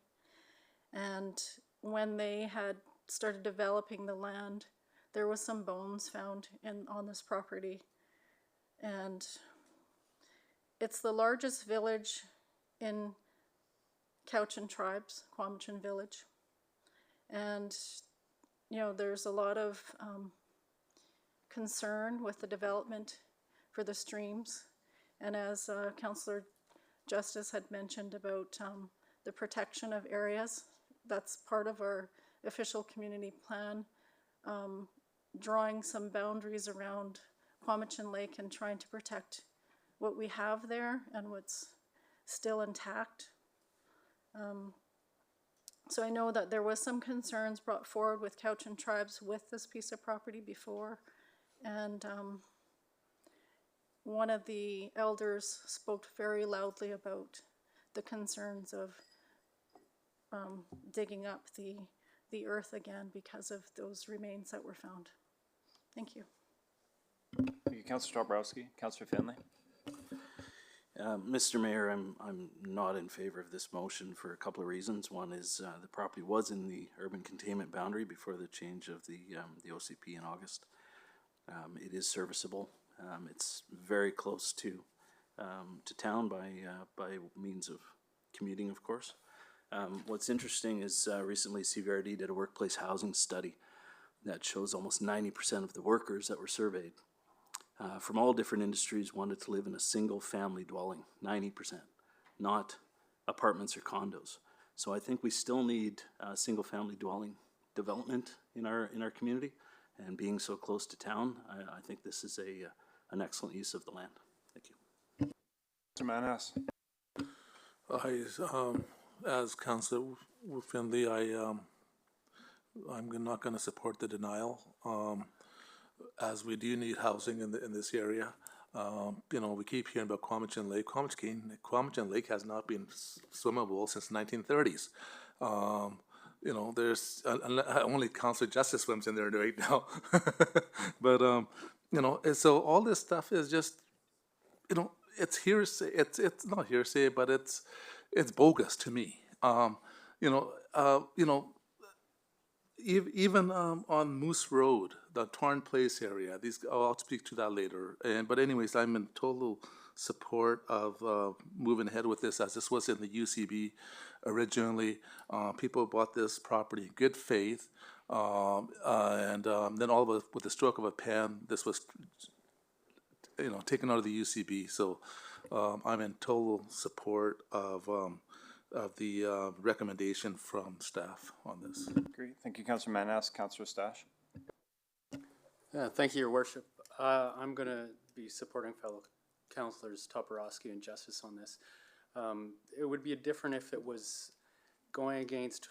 And when they had started developing the land, there was some bones found on this property. And it's the largest village in Cowichan tribes, Cowichan village. And, you know, there's a lot of concern with the development for the streams. And as Councillor Justice had mentioned about the protection of areas, that's part of our official community plan, drawing some boundaries around Cowichan Lake and trying to protect what we have there and what's still intact. So I know that there was some concerns brought forward with Cowichan tribes with this piece of property before, and one of the elders spoke very loudly about the concerns of digging up the earth again because of those remains that were found. Thank you. Thank you, Councillor Toporowski. Councillor Finley. Mr. Mayor, I'm not in favor of this motion for a couple of reasons. One is the property was in the urban containment boundary before the change of the OCP in August. It is serviceable. It's very close to town by means of commuting, of course. What's interesting is recently CVRD did a workplace housing study that shows almost 90% of the workers that were surveyed from all different industries wanted to live in a single family dwelling, 90%, not apartments or condos. So I think we still need single family dwelling development in our community. And being so close to town, I think this is an excellent use of the land. Thank you. Mr. Manas. As Councillor Finley, I'm not going to support the denial, as we do need housing in this area. We keep hearing about Cowichan Lake. Cowichan Lake has not been swimmable since the 1930s. There's only Councillor Justice swims in there right now. But so all this stuff is just, it's hearsay. It's not hearsay, but it's bogus to me. Even on Moose Road, the Torn Place area, I'll speak to that later. But anyways, I'm in total support of moving ahead with this, as this was in the UCB originally. People bought this property in good faith, and then all of a, with the stroke of a pen, this was taken out of the UCB. So I'm in total support of the recommendation from staff on this. Great. Thank you, Councillor Manas. Councillor Stash. Thank you, Your Worship. I'm going to be supporting fellow councillors Toporowski and Justice on this. It would be different if it was going against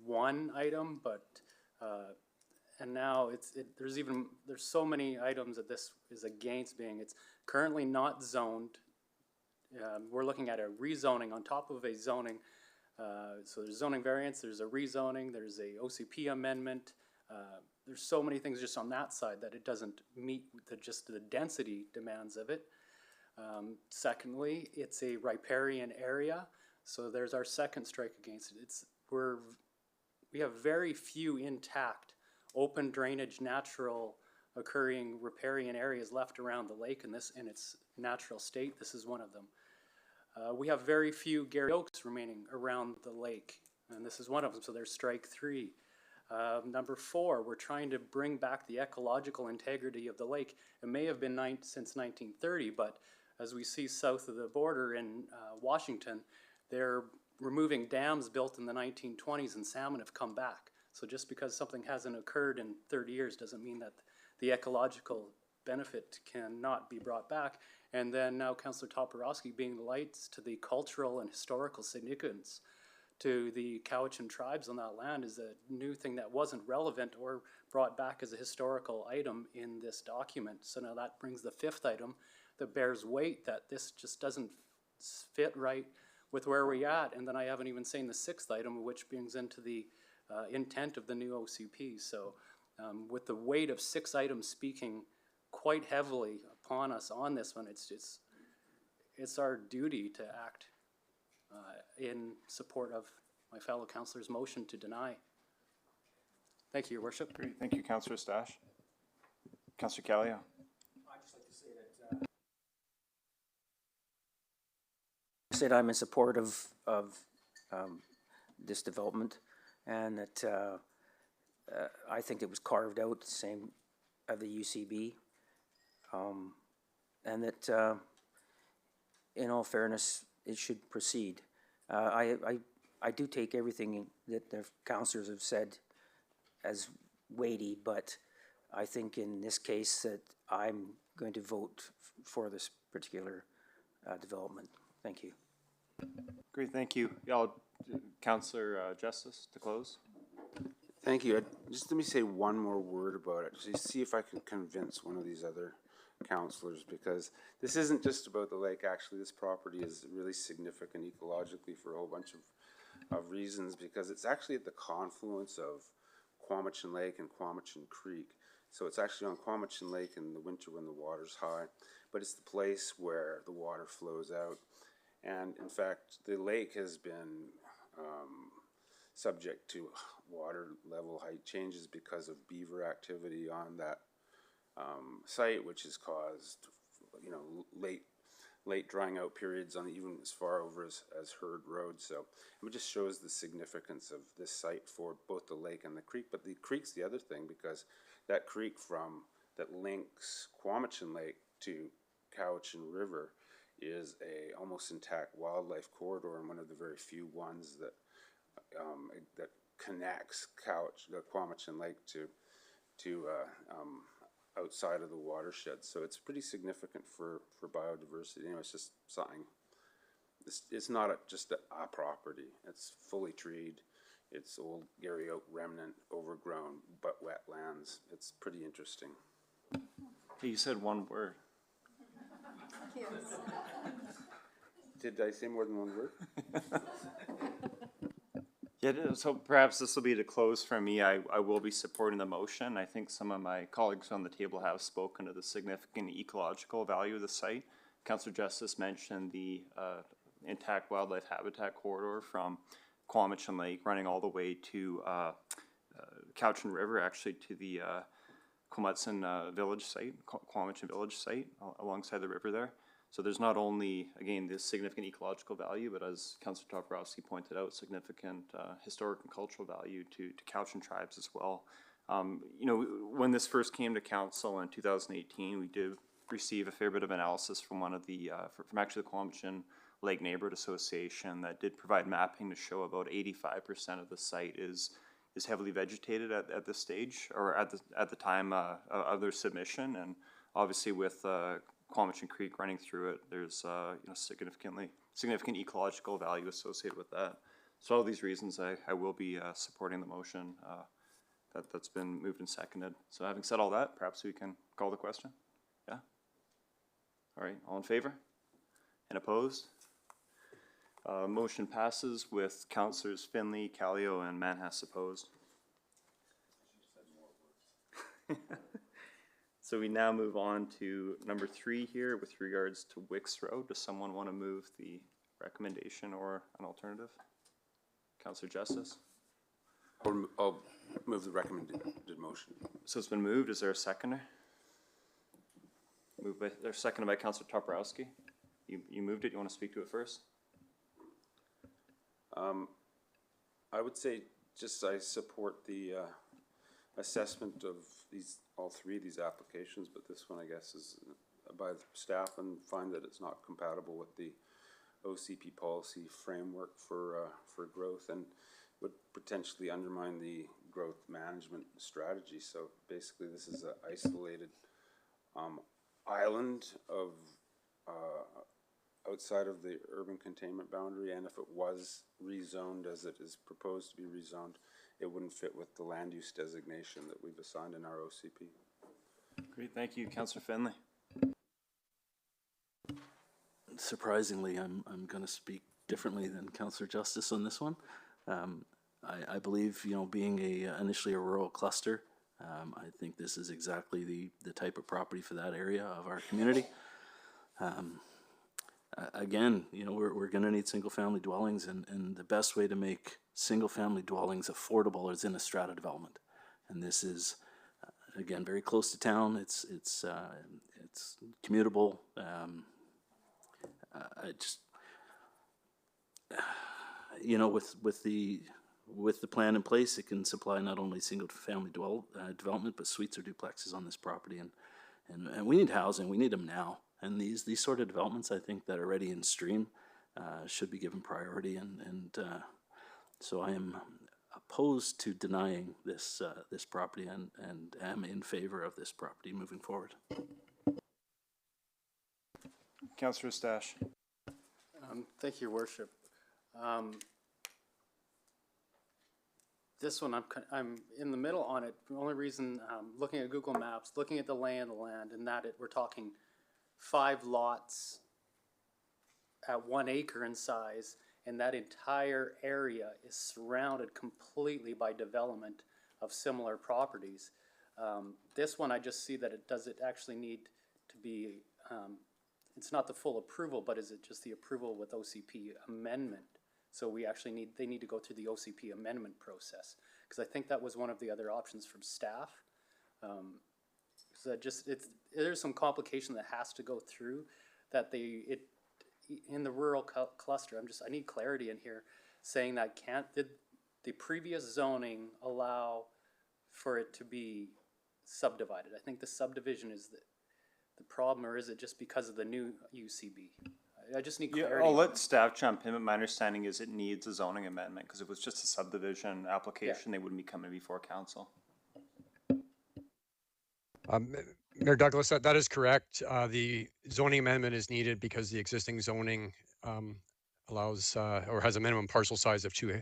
one item, but and now there's so many items that this is against being. It's currently not zoned. We're looking at a rezoning on top of a zoning. So there's zoning variance, there's a rezoning, there's a OCP amendment. There's so many things just on that side that it doesn't meet just the density demands of it. Secondly, it's a riparian area, so there's our second strike against it. We have very few intact, open drainage, natural occurring riparian areas left around the lake in its natural state. This is one of them. We have very few Gary Oaks remaining around the lake, and this is one of them, so there's strike 3. Number 4, we're trying to bring back the ecological integrity of the lake. It may have been since 1930, but as we see south of the border in Washington, they're removing dams built in the 1920s and salmon have come back. So just because something hasn't occurred in 30 years doesn't mean that the ecological benefit cannot be brought back. And then now Councillor Toporowski being the lights to the cultural and historical significance to the Cowichan tribes on that land is a new thing that wasn't relevant or brought back as a historical item in this document. So now that brings the 5th item that bears weight, that this just doesn't fit right with where we're at. And then I haven't even seen the 6th item, which brings into the intent of the new OCP. So with the weight of 6 items speaking quite heavily upon us on this one, it's our duty to act in support of my fellow councillors' motion to deny. Thank you, Your Worship. Great. Thank you, Councillor Stash. Councillor Calio. I'd just like to say that I'm in support of this development, and that I think it was carved out the same of the UCB, and that in all fairness it should proceed. I do take everything that the councillors have said as weighty, but I think in this case that I'm going to vote for this particular development. Thank you. Great, thank you. Councillor Justice to close. Thank you. Just let me say one more word about it. Just see if I can convince one of these other councillors, because this isn't just about the lake. Actually, this property is really significant ecologically for a whole bunch of reasons, because it's actually at the confluence of Cowichan Lake and Cowichan Creek. So it's actually on Cowichan Lake in the winter when the water's high, but it's the place where the water flows out. And in fact, the lake has been subject to water level height changes because of beaver activity on that site, which has caused, late drying out periods on even as far over as Herd Road. So it just shows the significance of this site for both the lake and the creek. But the creek's the other thing, because that creek that links Cowichan Lake to Cowichan River is a almost intact wildlife corridor, and one of the very few ones that that connects the Cowichan Lake to to outside of the watershed. So it's pretty significant for biodiversity. You know, it's just something. It's not just a property. It's fully treed. It's old Gary Oak remnant, overgrown, but wetlands. It's pretty interesting. You said one word. Did I say more than one word? Yeah, so perhaps this will be to close for me. I will be supporting the motion. I think some of my colleagues on the table have spoken to the significant ecological value of the site. Councillor Justice mentioned the intact wildlife habitat corridor from Cowichan Lake running all the way to Cowichan River, actually to the Cowichan village site, Cowichan village site alongside the river there. So there's not only, again, this significant ecological value, but as Councillor Toporowski pointed out, significant historic and cultural value to Cowichan tribes as well. You know, when this first came to council in 2018, we did receive a fair bit of analysis from one of the, from actually the Cowichan Lake Neighborhood Association that did provide mapping to show about 85% of the site is heavily vegetated at this stage, or at the time of their submission. And obviously with Cowichan Creek running through it, there's you know, significant ecological value associated with that. So all these reasons, I will be supporting the motion that's been moved and seconded. So having said all that, perhaps we can call the question. Yeah. All right. All in favor? And opposed? Motion passes with Councillors Finley, Callio, and Manhas opposed. So we now move on to number 3 here with regards to Wicks Road. Does someone want to move the recommendation or an alternative? Councillor Justice? I'll move the recommended motion. So it's been moved. Is there a seconder? Moved by, there's seconded by Councillor Toporowski. You moved it. You want to speak to it first? I would say just I support the assessment of all 3 of these applications, but this one I guess is by the staff, and find that it's not compatible with the OCP policy framework for growth, and would potentially undermine the growth management strategy. So basically this is an isolated island of outside of the urban containment boundary, and if it was rezoned as it is proposed to be rezoned, it wouldn't fit with the land use designation that we've assigned in our OCP. Great, thank you. Councillor Finley. Surprisingly, I'm going to speak differently than Councillor Justice on this one. I believe, you know, being initially a rural cluster, I think this is exactly the type of property for that area of our community. Again, you know, we're going to need single-family dwellings, and the best way to make single-family dwellings affordable is in a strata development. And this is, again, very close to town. It's commutable. I just, you know, with the plan in place, it can supply not only single-family development, but suites or duplexes on this property. And we need housing. We need them now. And these sort of developments, I think, that are already in stream should be given priority. And so I am opposed to denying this property, and am in favor of this property moving forward. Councillor Stash. Thank you, Your Worship. This one, I'm in the middle on it. The only reason, looking at Google Maps, looking at the lay of the land, and that we're talking 5 lots at 1 acre in size, and that entire area is surrounded completely by development of similar properties. This one, I just see that does it actually need to be, it's not the full approval, but is it just the approval with OCP amendment? So we actually they need to go through the OCP amendment process, because I think that was one of the other options from staff. So there's some complication that has to go through that in the rural cluster. I need clarity in here saying that did the previous zoning allow for it to be subdivided? I think the subdivision is the problem, or is it just because of the new UCB? I just need clarity. Yeah, I'll let staff jump in, but my understanding is it needs a zoning amendment, because if it was just a subdivision application, they wouldn't be coming before council. Mayor Douglas, that is correct. The zoning amendment is needed because the existing zoning allows or has a minimum parcel size of 2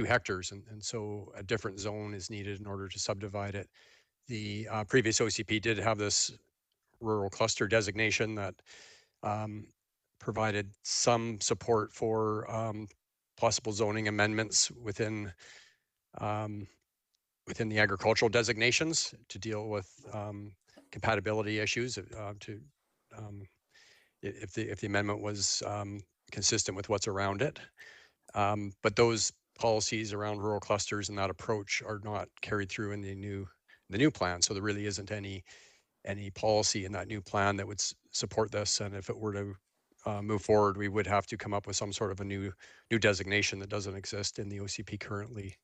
hectares, and so a different zone is needed in order to subdivide it. The previous OCP did have this rural cluster designation that provided some support for possible zoning amendments within within the agricultural designations to deal with compatibility issues if the amendment was consistent with what's around it. But those policies around rural clusters and that approach are not carried through in the new plan. So there really isn't any policy in that new plan that would support this. And if it were to move forward, we would have to come up with some sort of a new designation that doesn't exist in the OCP currently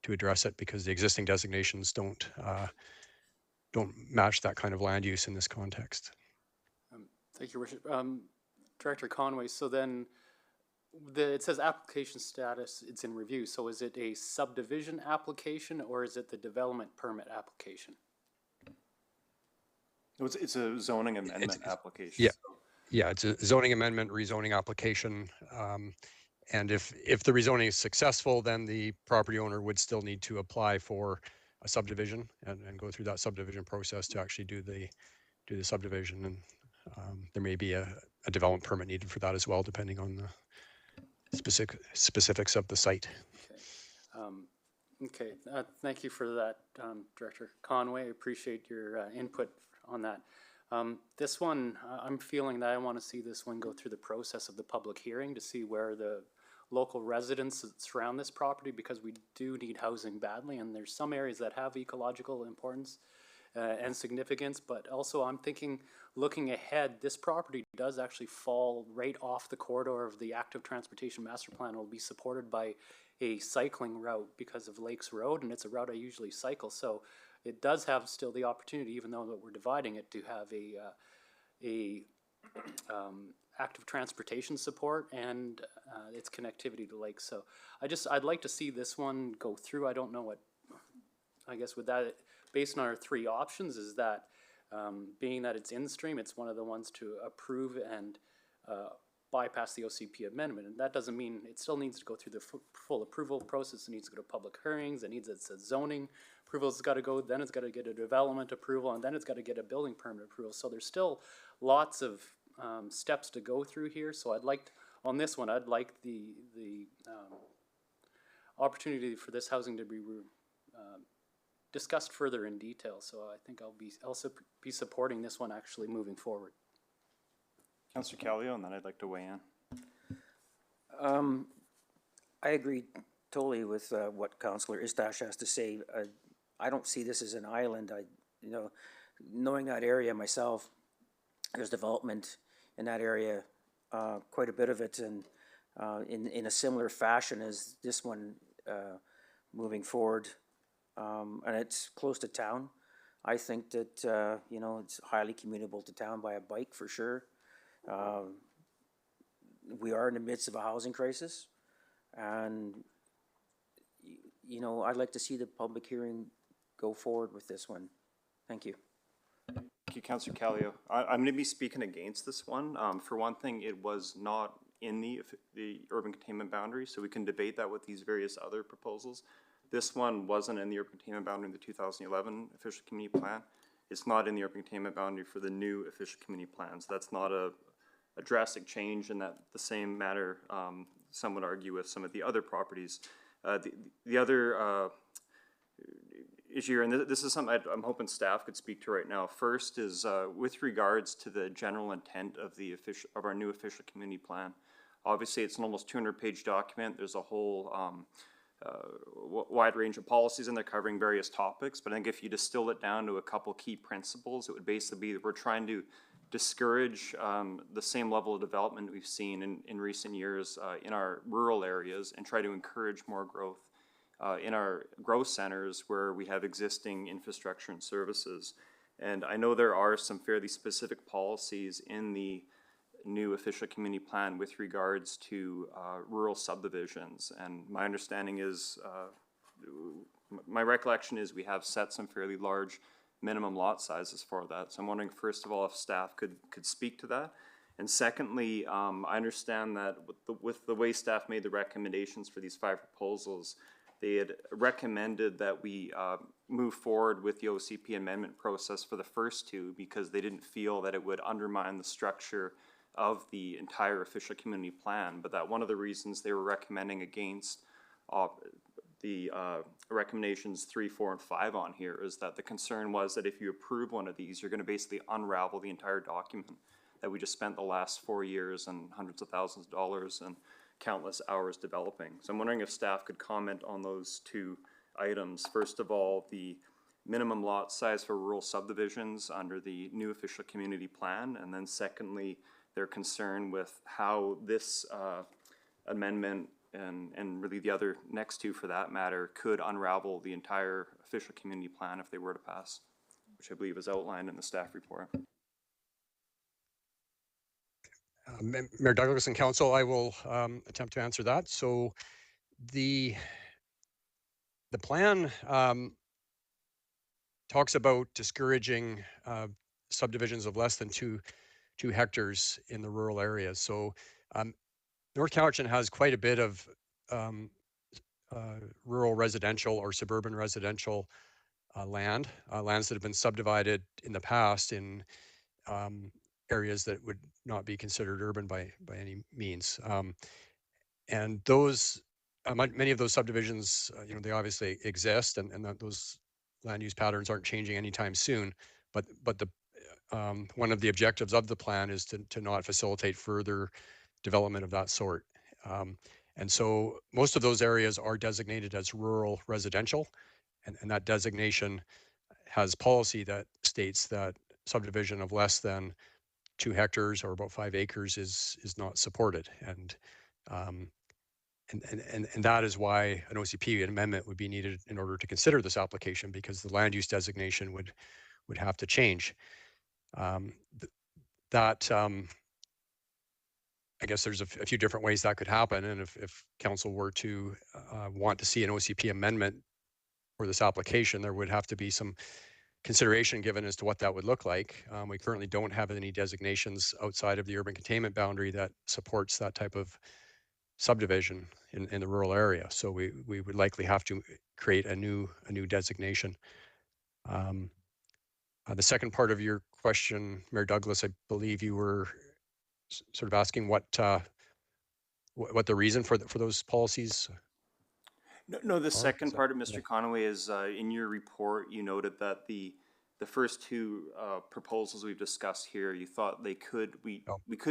to address it, because the existing designations don't match that kind of land use in this context. Thank you, Worship. Director Conway, so then it says application status, it's in review. So is it a subdivision application or is it the development permit application? It's a zoning amendment application. Yeah, yeah, it's a zoning amendment, rezoning application. And if the rezoning is successful, then the property owner would still need to apply for a subdivision and go through that subdivision process to actually do the subdivision. And there may be a development permit needed for that as well, depending on the specifics of the site. Okay, thank you for that, Director Conway. I appreciate your input on that. This one, I'm feeling that I want to see this one go through the process of the public hearing to see where the local residents that surround this property, because we do need housing badly, and there's some areas that have ecological importance and significance, but also I'm thinking, looking ahead, this property does actually fall right off the corridor of the active transportation master plan. Will be supported by a cycling route because of Lakes Road, and it's a route I usually cycle, so it does have still the opportunity, even though we're dividing it, to have a active transportation support and its connectivity to lakes. So I'd like to see this one go through. I don't know what, I guess with that, based on our 3 options, is that being that it's in stream, it's one of the ones to approve and bypass the OCP amendment. And that doesn't mean it still needs to go through the full approval process. It needs to go to public hearings. It's a zoning approval. It's got to go, then it's got to get a development approval, and then it's got to get a building permit approval. So there's still lots of steps to go through here. So on this one, I'd like the opportunity for this housing to be discussed further in detail. So I think I'll also be supporting this one actually moving forward. Councillor Callio, and then I'd like to weigh in. I agree totally with what Councillor Istash has to say. I don't see this as an island. Knowing that area myself, there's development in that area, quite a bit of it, and in a similar fashion as this one moving forward. And it's close to town. I think that, it's highly commutable to town by a bike for sure. We are in the midst of a housing crisis, and I'd like to see the public hearing go forward with this one. Thank you. Thank you, Councillor Callio. I'm going to be speaking against this one. For one thing, it was not in the urban containment boundary, so we can debate that with these various other proposals. This one wasn't in the urban containment boundary in the 2011 official community plan. It's not in the urban containment boundary for the new official community plans. That's not a drastic change in that the same matter, some would argue, with some of the other properties. The other issue here, and this is something I'm hoping staff could speak to right now. First is with regards to the general intent of our new official community plan. Obviously, it's an almost 200-page document. There's a whole wide range of policies in there covering various topics, but I think if you distill it down to a couple key principles, it would basically be that we're trying to discourage the same level of development we've seen in recent years in our rural areas, and try to encourage more growth in our growth centers where we have existing infrastructure and services. And I know there are some fairly specific policies in the new official community plan with regards to rural subdivisions, and my understanding is, my recollection is we have set some fairly large minimum lot sizes for that. So I'm wondering, first of all, if staff could speak to that. And secondly, I understand that with the way staff made the recommendations for these 5 proposals, they had recommended that we move forward with the OCP amendment process for the first 2 because they didn't feel that it would undermine the structure of the entire official community plan, but that one of the reasons they were recommending against the recommendations 3, 4, and 5 on here is that the concern was that if you approve one of these, you're going to basically unravel the entire document that we just spent the last 4 years and hundreds of thousands of dollars and countless hours developing. So I'm wondering if staff could comment on those 2 items. First of all, the minimum lot size for rural subdivisions under the new official community plan, and then secondly, their concern with how this amendment and really the other next 2 for that matter could unravel the entire official community plan if they were to pass, which I believe is outlined in the staff report. Mayor Douglas and Council, I will attempt to answer that. So the plan talks about discouraging subdivisions of less than 2 hectares in the rural areas. So North Cowichan has quite a bit of rural residential or suburban residential lands that have been subdivided in the past in areas that would not be considered urban by any means. And those, many of those subdivisions, they obviously exist, and those land use patterns aren't changing anytime soon. But the one of the objectives of the plan is to not facilitate further development of that sort. And so most of those areas are designated as rural residential, and that designation has policy that states that subdivision of less than 2 hectares or about 5 acres is not supported. And that is why an OCP amendment would be needed in order to consider this application, because the land use designation would have to change. I guess there's a few different ways that could happen, and if council were to want to see an OCP amendment for this application, there would have to be some consideration given as to what that would look like. We currently don't have any designations outside of the urban containment boundary that supports that type of subdivision in the rural area. So we would likely have to create a new designation. The second part of your question, Mayor Douglas, I believe you were sort of asking what the reason for those policies. No, the second part of Mr. Conaway is in your report, you noted that the first 2 proposals we've discussed here, you thought we could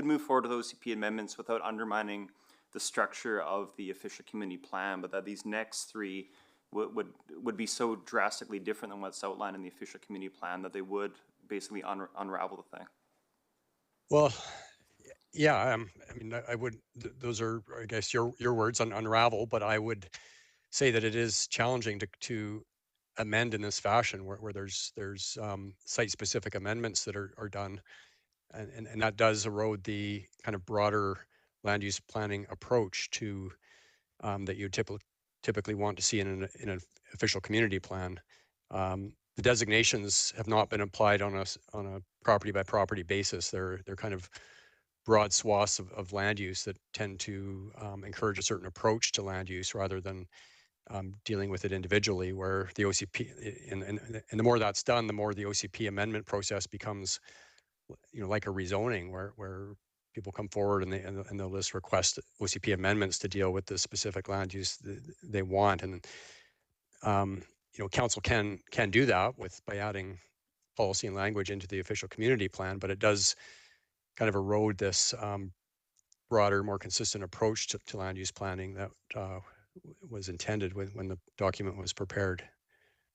move forward with OCP amendments without undermining the structure of the official community plan, but that these next 3 would be so drastically different than what's outlined in the official community plan that they would basically unravel the thing. Well, yeah, I mean, I would. Those are, I guess, your words on unravel, but I would say that it is challenging to amend in this fashion, where there's site-specific amendments that are done, and that does erode the kind of broader land use planning approach to that you typically want to see in an official community plan. The designations have not been applied on a property by property basis. They're kind of broad swaths of land use that tend to encourage a certain approach to land use rather than dealing with it individually, where the OCP, and the more that's done, the more the OCP amendment process becomes, like a rezoning, where people come forward and they'll just request OCP amendments to deal with the specific land use they want. And, council can do that by adding policy and language into the official community plan, but it does kind of erode this broader, more consistent approach to land use planning that was intended when the document was prepared.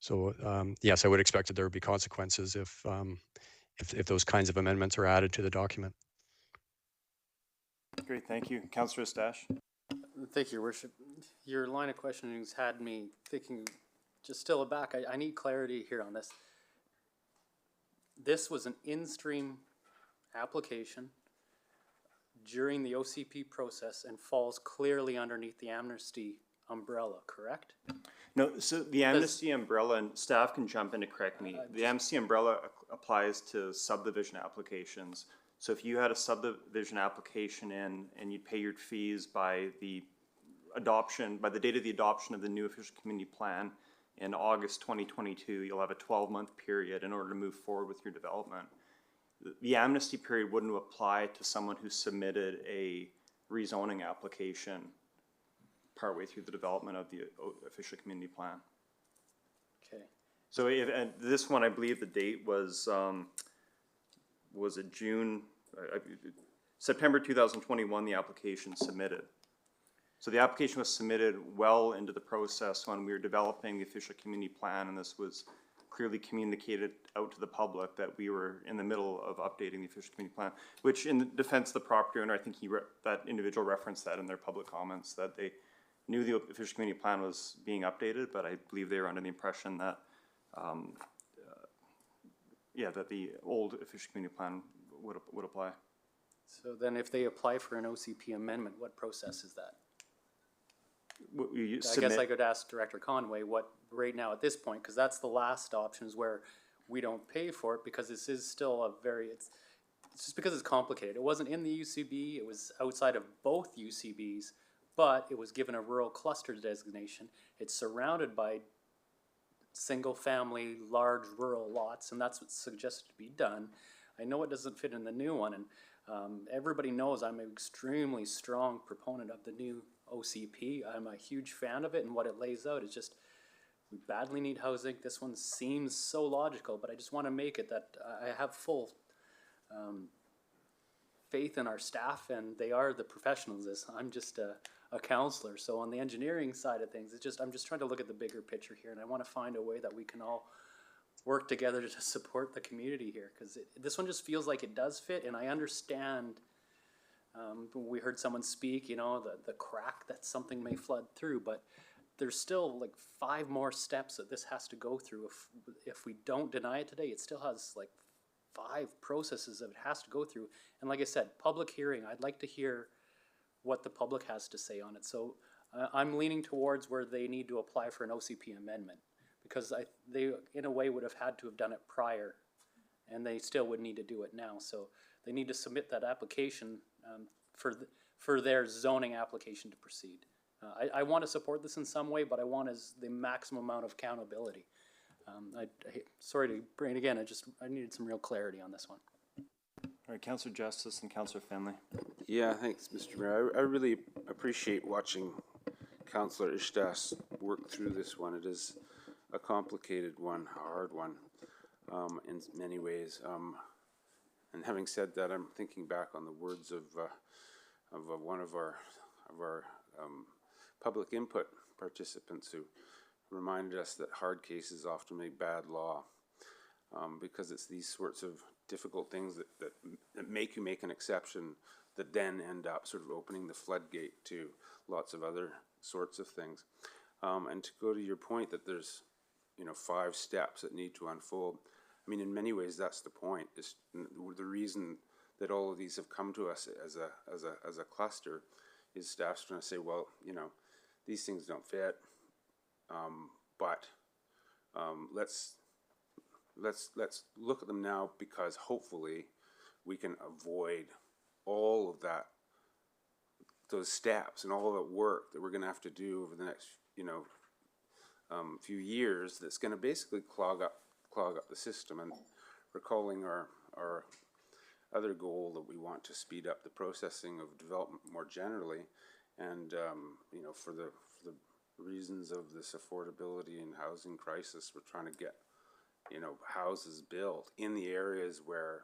So yes, I would expect that there would be consequences if those kinds of amendments are added to the document. Great, thank you. Councillor Stash. Thank you, Your Worship. Your line of questioning's had me thinking, just still aback. I need clarity here on this. This was an in-stream application during the OCP process and falls clearly underneath the amnesty umbrella, correct? No, so the amnesty umbrella, and staff can jump in to correct me, the amnesty umbrella applies to subdivision applications. So if you had a subdivision application in and you pay your fees by the date of the adoption of the new official community plan in August 2022, you'll have a 12-month period in order to move forward with your development. The amnesty period wouldn't apply to someone who submitted a rezoning application partway through the development of the official community plan. Okay. So and this one, I believe the date was it June, September 2021, the application submitted. So the application was submitted well into the process when we were developing the official community plan, and this was clearly communicated out to the public that we were in the middle of updating the official community plan, which in the defense of the property owner, I think that individual referenced that in their public comments, that they knew the official community plan was being updated, but I believe they were under the impression that, that the old official community plan would apply. So then if they apply for an OCP amendment, what process is that? I guess I could ask Director Conway what right now at this point, because that's the last option is where we don't pay for it because this is still it's just because it's complicated. It wasn't in the UCB, it was outside of both UCBs, but it was given a rural cluster designation. It's surrounded by single family, large rural lots, and that's what's suggested to be done. I know it doesn't fit in the new one, and everybody knows I'm an extremely strong proponent of the new OCP. I'm a huge fan of it, and what it lays out is just, we badly need housing. This one seems so logical, but I just want to make it that I have full faith in our staff, and they are the professionals. I'm just a counselor. So on the engineering side of things, I'm just trying to look at the bigger picture here, and I want to find a way that we can all work together to support the community here, because this one just feels like it does fit, and I understand. We heard someone speak, the crack that something may flood through, but there's still like 5 more steps that this has to go through. If we don't deny it today, it still has like 5 processes that it has to go through. And like I said, public hearing, I'd like to hear what the public has to say on it. So I'm leaning towards where they need to apply for an OCP amendment, because they in a way would have had to have done it prior, and they still would need to do it now. So they need to submit that application for their zoning application to proceed. I want to support this in some way, but I want the maximum amount of accountability. Sorry to bring it again, I needed some real clarity on this one. All right, Councillor Justice and Councillor Finlay. Yeah, thanks, Mr. Mayor. I really appreciate watching Councillor Ishtas work through this one. It is a complicated one, a hard one, in many ways. And having said that, I'm thinking back on the words of one of our public input participants who reminded us that hard cases often make bad law, because it's these sorts of difficult things that make you make an exception that then end up sort of opening the floodgate to lots of other sorts of things. And to go to your point that there's 5 steps that need to unfold. I mean, in many ways, that's the point. Is the reason that all of these have come to us as a cluster is staff's trying to say, well, these things don't fit, but let's look at them now, because hopefully we can avoid all of those steps and all of that work that we're going to have to do over the next few years. That's going to basically clog up the system. And recalling our other goal that we want to speed up the processing of development more generally, and for the reasons of this affordability and housing crisis, we're trying to get houses built in the areas where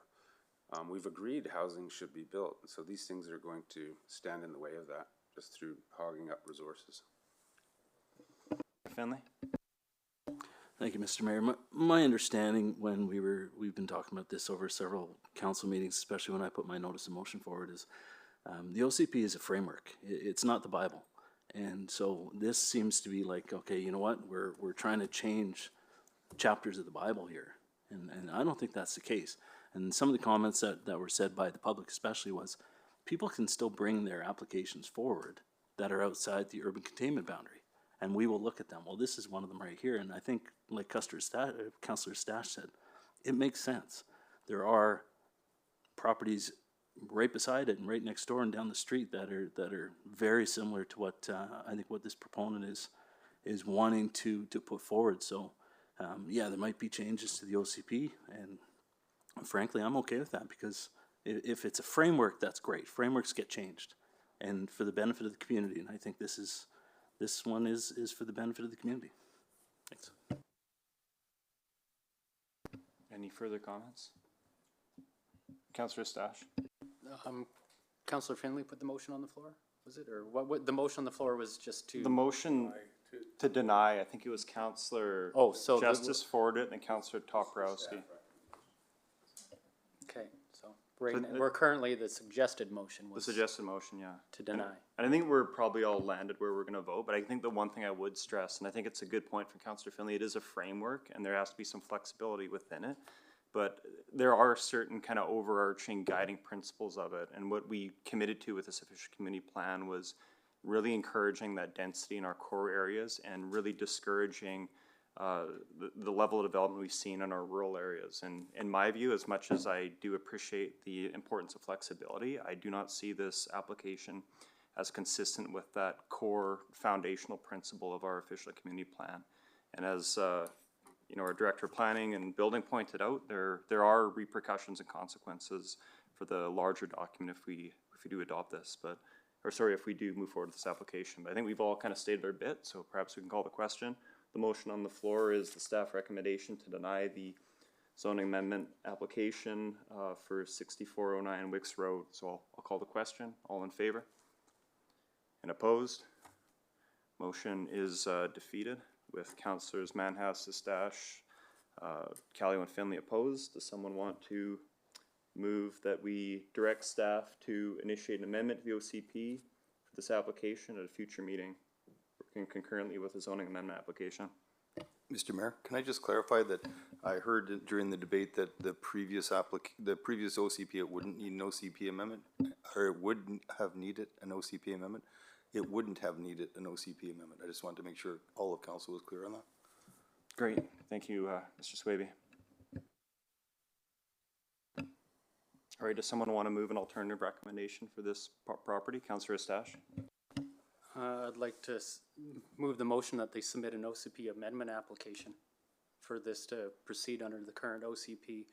we've agreed housing should be built. And so these things are going to stand in the way of that, just through hogging up resources. Finlay? Thank you, Mr. Mayor. My understanding when we've been talking about this over several council meetings, especially when I put my notice of motion forward, is the OCP is a framework. It's not the Bible. And so this seems to be like, okay, you know what? We're trying to change chapters of the Bible here. And I don't think that's the case. And some of the comments that were said by the public especially was, people can still bring their applications forward that are outside the urban containment boundary. and we will look at them. Well, this is one of them right here, and I think, like Councillor Stash said, it makes sense. There are properties right beside it and right next door and down the street that are very similar to what I think what this proponent is wanting to put forward. So yeah, there might be changes to the OCP, and frankly, I'm okay with that, because if it's a framework, that's great. Frameworks get changed, and for the benefit of the community. And I think this one is for the benefit of the community. Thanks. Any further comments? Councillor Stash? Councillor Finley put the motion on the floor, was it? Or what the motion on the floor was just to? The motion to deny, I think it was Councillor Justice forwarded and Councillor Toporowski. Okay, so we're currently, the suggested motion was. The suggested motion, yeah. To deny. And I think we're probably all landed where we're gonna vote, but I think the one thing I would stress, and I think it's a good point from Councillor Finley, it is a framework and there has to be some flexibility within it. But there are certain kind of overarching guiding principles of it. And what we committed to with this official community plan was really encouraging that density in our core areas and really discouraging the level of development we've seen in our rural areas. And in my view, as much as I do appreciate the importance of flexibility, I do not see this application as consistent with that core foundational principle of our official community plan. And as you know, our Director of Planning and Building pointed out, there are repercussions and consequences for the larger document if we do adopt this, if we do move forward with this application. But I think we've all kind of stated our bit, so perhaps we can call the question. The motion on the floor is the staff recommendation to deny the zoning amendment application for 6409 Wicks Road. So I'll call the question. All in favor? And opposed? Motion is defeated with Councillors Manhas, Stash, Callio and Finley opposed. Does someone want to move that we direct staff to initiate an amendment to the OCP for this application at a future meeting, working concurrently with the zoning amendment application? Mr. Mayor, can I just clarify that I heard during the debate that the previous OCP, it wouldn't need an OCP amendment, or it wouldn't have needed an OCP amendment? It wouldn't have needed an OCP amendment. I just wanted to make sure all of council was clear on that. Great, thank you, Mr. Swaby. All right, does someone want to move an alternative recommendation for this property? Councillor Stash? I'd like to move the motion that they submit an OCP amendment application for this to proceed under the current OCP,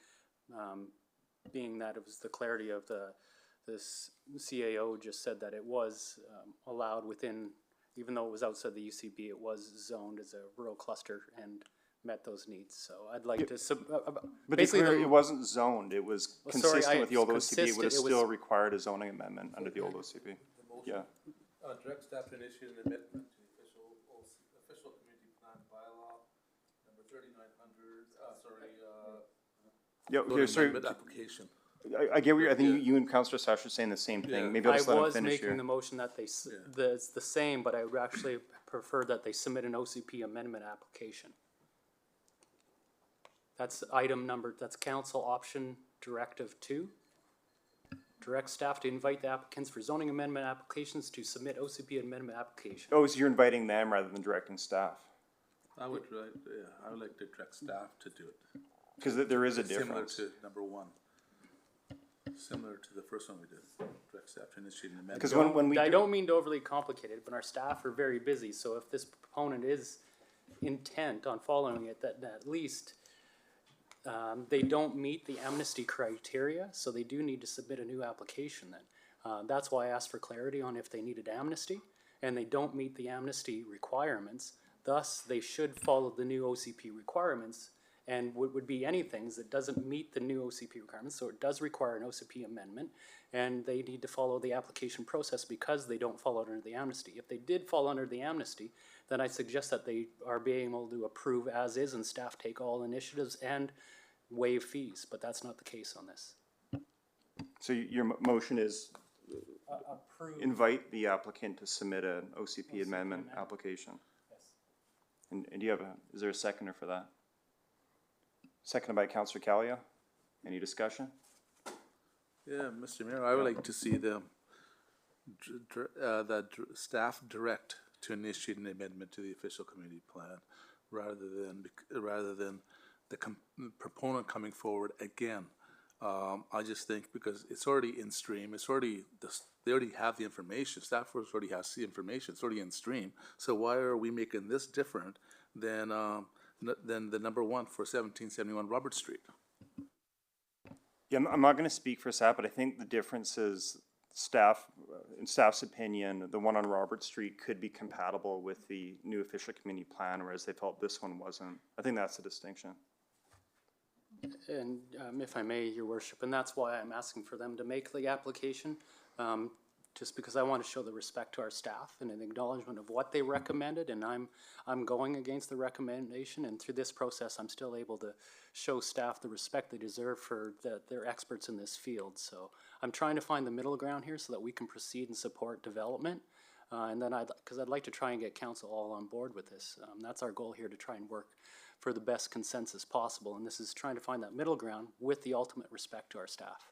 being that it was the clarity of this CAO just said that it was allowed within, even though it was outside the UCB, it was zoned as a rural cluster and met those needs. So I'd like to but basically it wasn't zoned. It was consistent with the old OCP. It would have still required a zoning amendment under the old OCP. Yeah. Direct staff to initiate an amendment to the official community plan bylaw number 3900. Application. I get what I think you and Councillor Stash are saying the same thing. Yeah. Maybe I'll just let him finish I was making here. the motion that it's the same, but I would actually prefer that they submit an OCP amendment application. That's item number, that's council option directive 2. Direct staff to invite the applicants for zoning amendment applications to submit OCP amendment application. Oh, so you're inviting them rather than directing staff? I would like to direct staff to do it. Because there is a difference. Similar to number 1. Similar to the first one we did. Direct staff to initiate an amendment. Because when we I don't mean to overly complicate it, but our staff are very busy. So if this proponent is intent on following it, that at least they don't meet the amnesty criteria, so they do need to submit a new application then. That's why I asked for clarity on if they needed amnesty, and they don't meet the amnesty requirements. Thus, they should follow the new OCP requirements, and would be anything that doesn't meet the new OCP requirements, so it does require an OCP amendment, and they need to follow the application process because they don't fall under the amnesty. If they did fall under the amnesty, then I suggest that they are being able to approve as is and staff take all initiatives and waive fees, but that's not the case on this. So your motion is approve. Invite the applicant to submit an OCP amendment application. Yes. And do you have is there a seconder for that? Seconded by Councillor Callio. Any discussion? Yeah, Mr. Mayor, I would like to see the staff direct to initiate an amendment to the official community plan, rather than the proponent coming forward again. I just think because it's already in stream, they already have the information. Staff already has the information. It's already in stream. So why are we making this different than the number one for 1771 Robert Street? Yeah, I'm not going to speak for staff, but I think the difference is staff, in staff's opinion, the one on Robert Street could be compatible with the new official community plan, whereas they felt this one wasn't. I think that's the distinction. And if I may, Your Worship, and that's why I'm asking for them to make the application, just because I want to show the respect to our staff and an acknowledgement of what they recommended, and I'm going against the recommendation, and through this process, I'm still able to show staff the respect they deserve for they're experts in this field. So I'm trying to find the middle ground here so that we can proceed and support development. And then because I'd like to try and get council all on board with this. That's our goal here, to try and work for the best consensus possible. And this is trying to find that middle ground with the ultimate respect to our staff.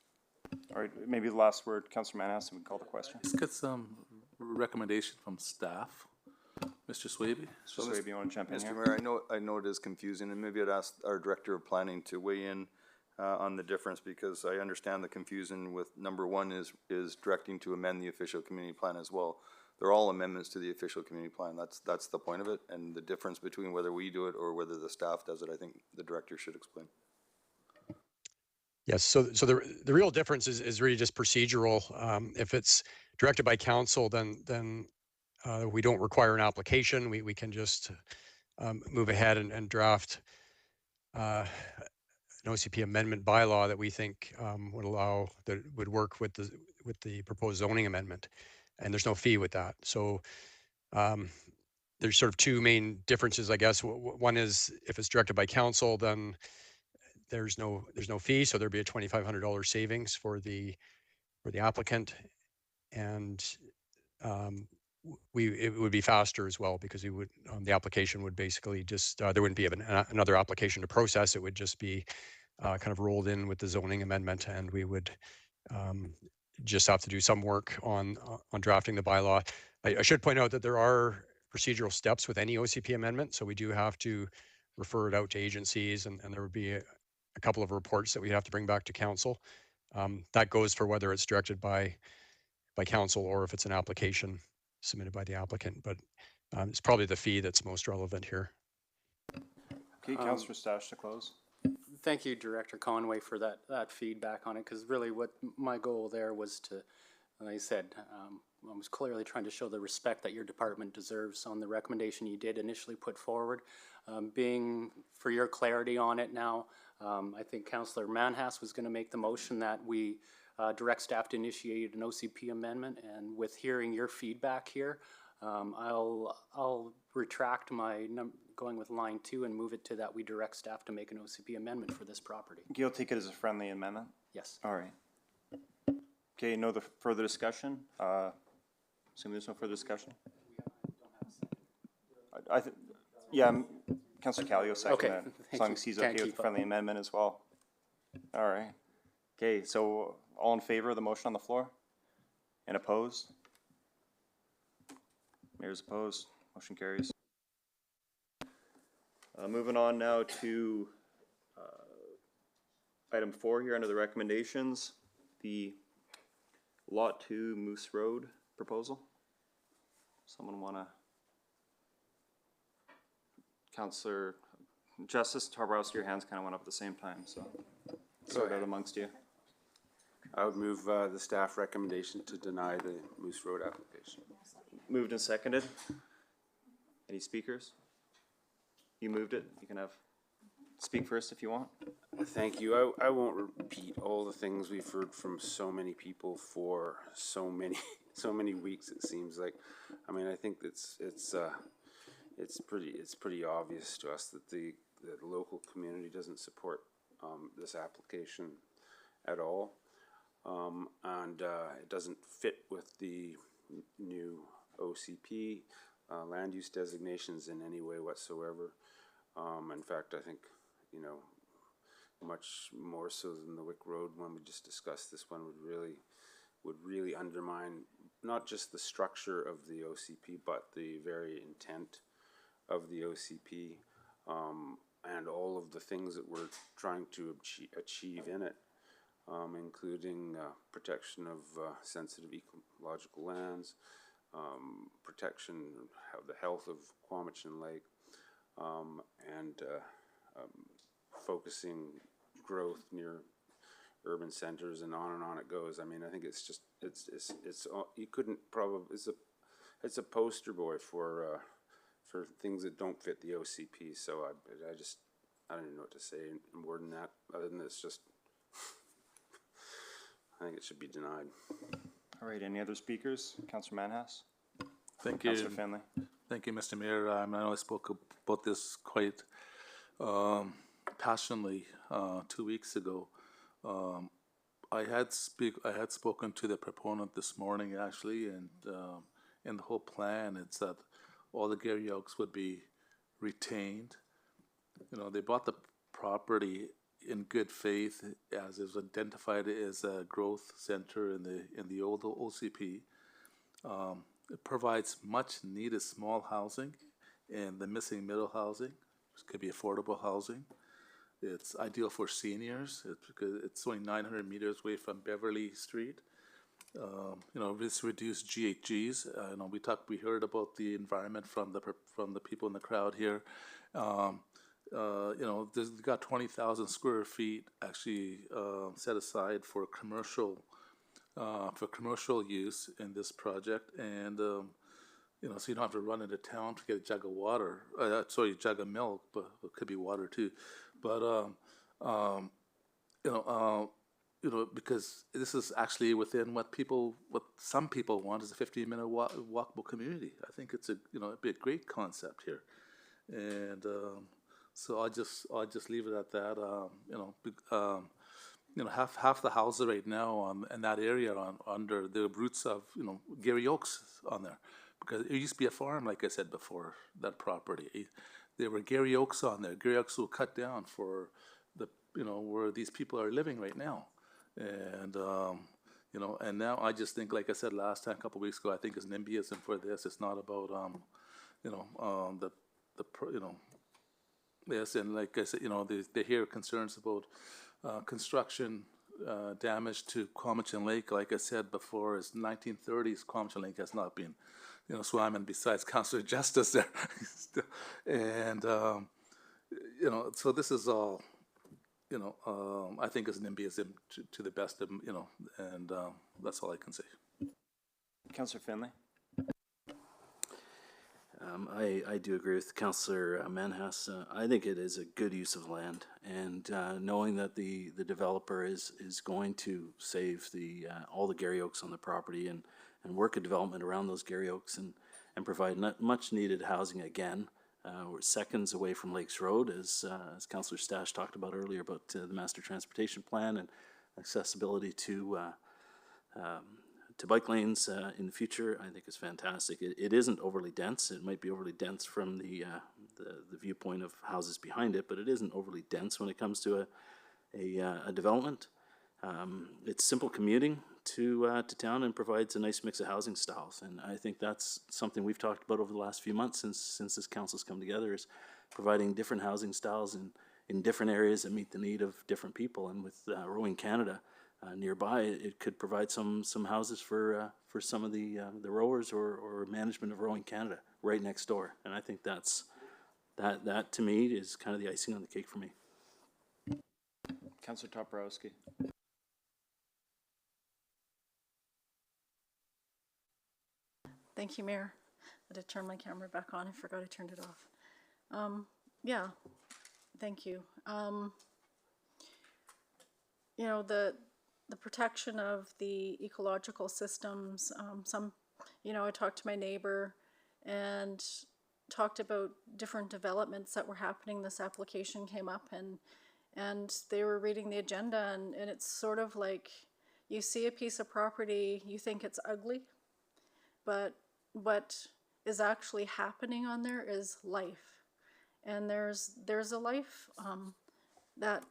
All right, maybe the last word, Councillor Manhas, and we call the question. Let's get some recommendation from staff. Mr. Swaby? Mr. Swaby, you want to jump in here? Mr. Mayor, I know it is confusing, and maybe I'd ask our Director of Planning to weigh in on the difference, because I understand the confusion with number one is directing to amend the official community plan as well. They're all amendments to the official community plan. That's the point of it, and the difference between whether we do it or whether the staff does it, I think the director should explain. Yes, so the real difference is really just procedural. If it's directed by council, then we don't require an application. We can just move ahead and draft an OCP amendment bylaw that we think would work with the proposed zoning amendment, and there's no fee with that. So there's sort of two main differences, I guess. One is if it's directed by council, then there's no fee, so there'd be a $2,500 savings for the applicant, and it would be faster as well, because we would the application would basically just there wouldn't be another application to process. It would just be kind of rolled in with the zoning amendment, and we would just have to do some work on drafting the bylaw. I should point out that there are procedural steps with any OCP amendment, so we do have to refer it out to agencies, and there would be a couple of reports that we have to bring back to council. That goes for whether it's directed by council or if it's an application submitted by the applicant, but it's probably the fee that's most relevant here. Okay, Councillor Stash to close. Thank you, Director Conway, for that feedback on it, because really what my goal there was to, like I said, I was clearly trying to show the respect that your department deserves on the recommendation you did initially put forward. Being for your clarity on it now, I think Councillor Manhas was going to make the motion that we direct staff to initiate an OCP amendment, and with hearing your feedback here, I'll retract my going with line 2 and move it to that we direct staff to make an OCP amendment for this property. You'll take it as a friendly amendment? Yes. All right. Okay, no further discussion? Assuming there's no further discussion? Yeah, Councillor Callio second that, as long as he's okay with the friendly amendment as well. All right. Okay, so all in favor of the motion on the floor? And opposed? Mayor's opposed. Motion carries. Moving on now to item 4 here under the recommendations, the Lot 2 Moose Road proposal. Someone want to? Councillor Justice Tarbrowski, your hands kind of went up at the same time, so sort out amongst you. I would move the staff recommendation to deny the Moose Road application. Moved and seconded. Any speakers? You moved it. You can speak first if you want. Thank you. I won't repeat all the things we've heard from so many people for so many weeks. It seems like. I mean, I think it's pretty obvious to us that the local community doesn't support this application at all, and it doesn't fit with the new OCP land use designations in any way whatsoever. In fact, I think, you know, much more so than the Wick Road one we just discussed, this one would really undermine not just the structure of the OCP, but the very intent of the OCP, and all of the things that we're trying to achieve in it, including protection of sensitive ecological lands, protection of the health of Cowichan Lake, and focusing growth near urban centers, and on it goes. I mean, I think it's just it's you couldn't probably it's a poster boy for things that don't fit the OCP. So I don't even know what to say more than that. Other than it's just I think it should be denied. All right, any other speakers? Councillor Manhas? Thank you. Councillor Finley? Thank you, Mr. Mayor. I know I spoke about this quite passionately 2 weeks ago. I had spoken to the proponent this morning actually, and in the whole plan, it's that all the Gary Oaks would be retained. You know, they bought the property in good faith, as it was identified as a growth center in the old OCP. It provides much needed small housing and the missing middle housing, which could be affordable housing. It's ideal for seniors because it's only 900 meters away from Beverly Street. You know, this reduced GHGs. You know, we heard about the environment from the people in the crowd here. You know, there's got 20,000 square feet actually set aside for commercial use in this project, and you know, so you don't have to run into town to get a jug of water. Sorry, a jug of milk, but it could be water too. But you know, because this is actually within what some people want is a 15-minute walkable community. I think it's it'd be a great concept here, and so I'll just leave it at that. You know, half the houses right now in that area are under the roots of Gary Oaks on there, because it used to be a farm, like I said before. That property, there were Gary Oaks on there. Gary Oaks will cut down for where these people are living right now, and and now I just think, like I said last time, a couple of weeks ago, I think it's NIMBYism for this. It's not about yes, and like I said, they hear concerns about construction damage to Cowichan Lake. Like I said before, it's 1930s. Cowichan Lake has not been, swimming besides Councillor Justice there, and so this is all, I think is NIMBYism to the best of and that's all I can say. Councillor Finley. I do agree with Councillor Manhas. I think it is a good use of land, and knowing that the developer is going to save all the Gary Oaks on the property and work a development around those Gary Oaks and provide much needed housing again. We're seconds away from Lakes Road, as Councillor Stash talked about earlier, about the master transportation plan and accessibility to bike lanes in the future. I think is fantastic. It isn't overly dense. It might be overly dense from the viewpoint of houses behind it, but it isn't overly dense when it comes to a development. It's simple commuting to town and provides a nice mix of housing styles. And I think that's something we've talked about over the last few months since this council's come together, is providing different housing styles in different areas that meet the need of different people. And with Rowing Canada nearby, it could provide some houses for some of the rowers or management of Rowing Canada right next door. And I think that to me is kind of the icing on the cake for me. Councillor Toporowski. Thank you, Mayor. I had to turn my camera back on. I forgot I turned it off. Yeah, thank you. The protection of the ecological systems. I talked to my neighbor and talked about different developments that were happening. This application came up, and they were reading the agenda, and it's sort of like you see a piece of property, you think it's ugly, but what is actually happening on there is life. And there's a life that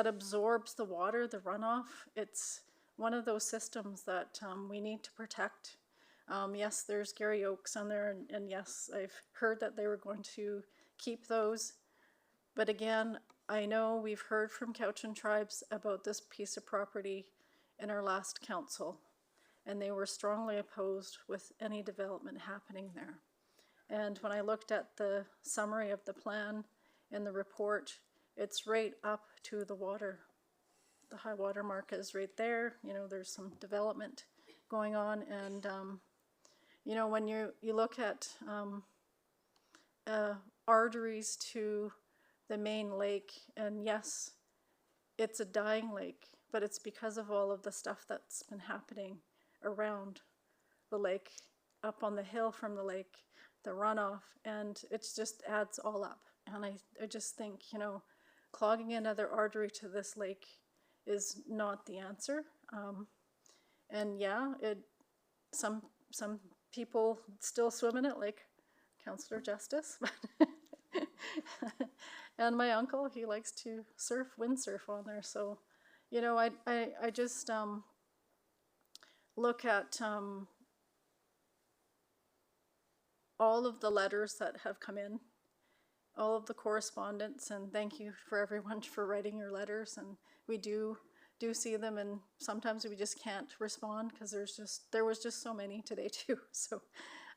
absorbs the water, the runoff. It's one of those systems that we need to protect. Yes, there's Gary Oaks on there, and yes, I've heard that they were going to keep those. But again, I know we've heard from Cowichan tribes about this piece of property in our last council, and they were strongly opposed with any development happening there. And when I looked at the summary of the plan in the report, it's right up to the water. The high water mark is right there. You know, there's some development going on, and you know, when you look at arteries to the main lake, and yes, it's a dying lake, but it's because of all of the stuff that's been happening around the lake, up on the hill from the lake, the runoff, and it just adds all up. And I just think, you know, clogging another artery to this lake is not the answer. And yeah, some people still swim in it, like Councillor Justice. And my uncle, he likes to windsurf on there. So, you know, I just look at all of the letters that have come in, all of the correspondence, and thank you for everyone for writing your letters. And we do see them, and sometimes we just can't respond because there was just so many today too. So,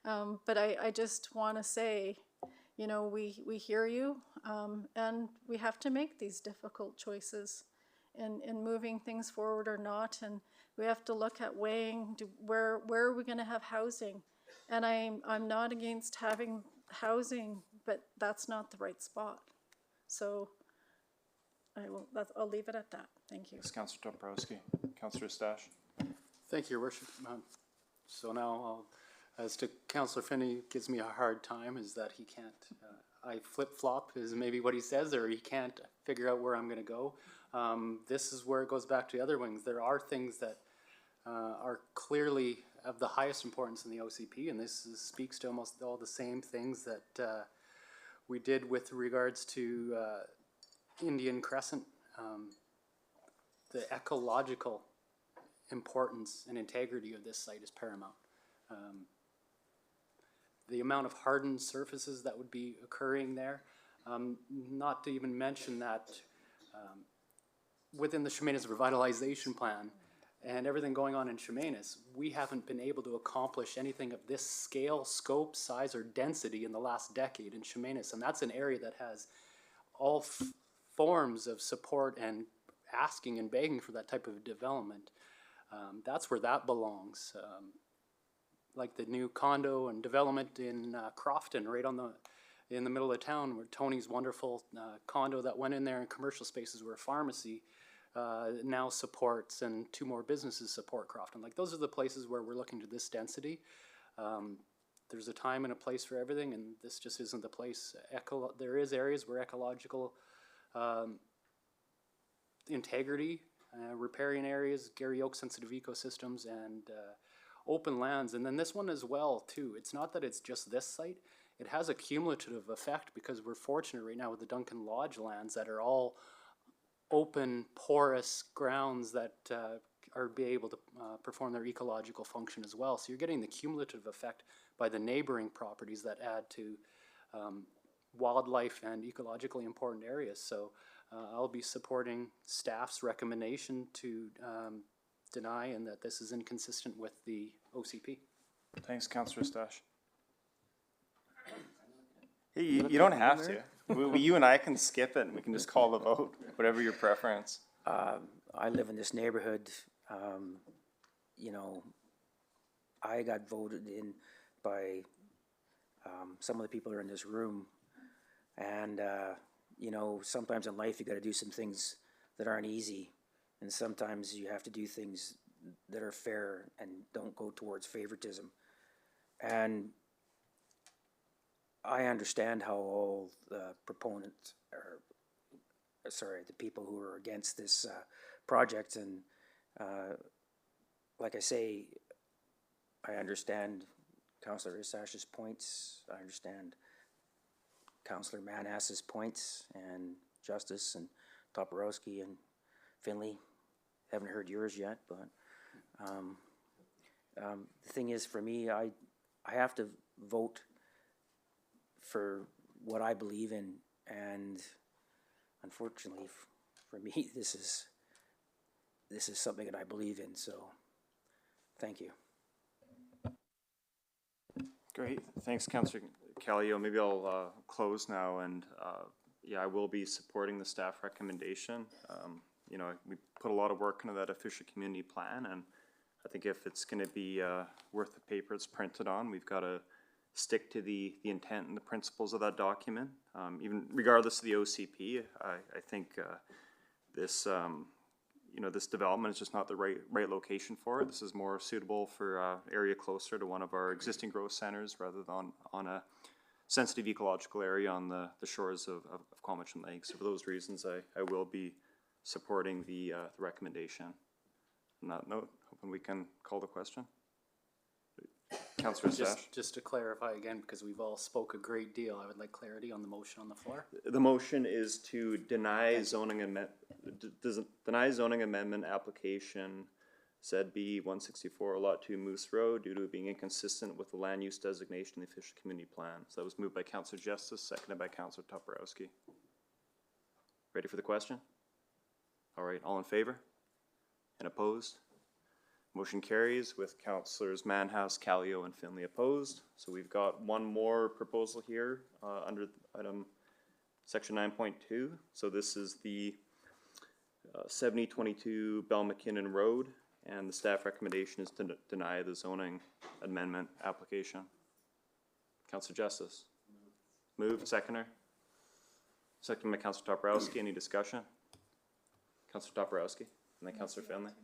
but I just want to say, you know, we hear you, and we have to make these difficult choices in moving things forward or not, and we have to look at weighing where are we going to have housing. And I'm not against having housing, but that's not the right spot. So I'll leave it at that. Thank you. Thanks, Councillor Toporowski. Councillor Stash. Thank you, Your Worship. So now, as to Councillor Finney gives me a hard time, is that he can't, I flip-flop is maybe what he says, or he can't figure out where I'm going to go. This is where it goes back to the other wings. There are things that are clearly of the highest importance in the OCP, and this speaks to almost all the same things that we did with regards to Indian Crescent. The ecological importance and integrity of this site is paramount. The amount of hardened surfaces that would be occurring there, not to even mention that within the Chemainus Revitalization Plan and everything going on in Chemainus, we haven't been able to accomplish anything of this scale, scope, size, or density in the last decade in Chemainus, and that's an area that has all forms of support and asking and begging for that type of development. That's where that belongs. Like the new condo and development in Crofton, right in the middle of town, where Tony's wonderful condo that went in there and commercial spaces where a pharmacy now supports, and 2 more businesses support Crofton. Like, those are the places where we're looking to this density. There's a time and a place for everything, and this just isn't the place. There is areas where ecological integrity, riparian areas, Gary Oak sensitive ecosystems, and open lands. And then this one as well too. It's not that it's just this site. It has a cumulative effect because we're fortunate right now with the Duncan Lodge lands that are all open, porous grounds that are be able to perform their ecological function as well. So you're getting the cumulative effect by the neighboring properties that add to wildlife and ecologically important areas. So I'll be supporting staff's recommendation to deny, and that this is inconsistent with the OCP. Thanks, Councillor Stash. Hey, you don't have to. You and I can skip it and we can just call the vote, whatever your preference. I live in this neighborhood. You know, I got voted in by some of the people that are in this room. And, you know, sometimes in life you got to do some things that aren't easy. And sometimes you have to do things that are fair and don't go towards favoritism. And I understand how all the proponents, or sorry, the people who are against this project, and like I say, I understand Councillor Isash's points. I understand Councillor Manas's points, and Justice and Toporowski and Finley. Haven't heard yours yet, but The thing is, for me, I have to vote for what I believe in, and unfortunately, for me, this is something that I believe in. So, thank you. Great, thanks, Councillor Callio. Maybe I'll close now, and yeah, I will be supporting the staff recommendation. You know, we put a lot of work into that official community plan, and I think if it's going to be worth the paper it's printed on, we've got to stick to the intent and the principles of that document. Even regardless of the OCP, I think this you know, this development is just not the right location for it. This is more suitable for area closer to one of our existing growth centers rather than on a sensitive ecological area on the shores of Cowichan Lake. So for those reasons, I will be supporting the recommendation. On that note, hoping we can call the question. Councillor Sash. Just to clarify again, because we've all spoke a great deal, I would like clarity on the motion on the floor. The motion is to deny zoning amendment application said B 164 Lot 2 Moose Road due to it being inconsistent with the land use designation in the official community plan. So that was moved by Councillor Justice, seconded by Councillor Toporowski. Ready for the question? All right, all in favor? And opposed? Motion carries with Councillors Manhouse, Callio, and Finley opposed. So we've got one more proposal here under item section 9.2. So this is the 7022 Bell McKinnon Road, and the staff recommendation is to deny the zoning amendment application. Councillor Justice. Moved. Seconder. Second by Councillor Toporowski. Any discussion? Councillor Toporowski, and then Councillor Finley.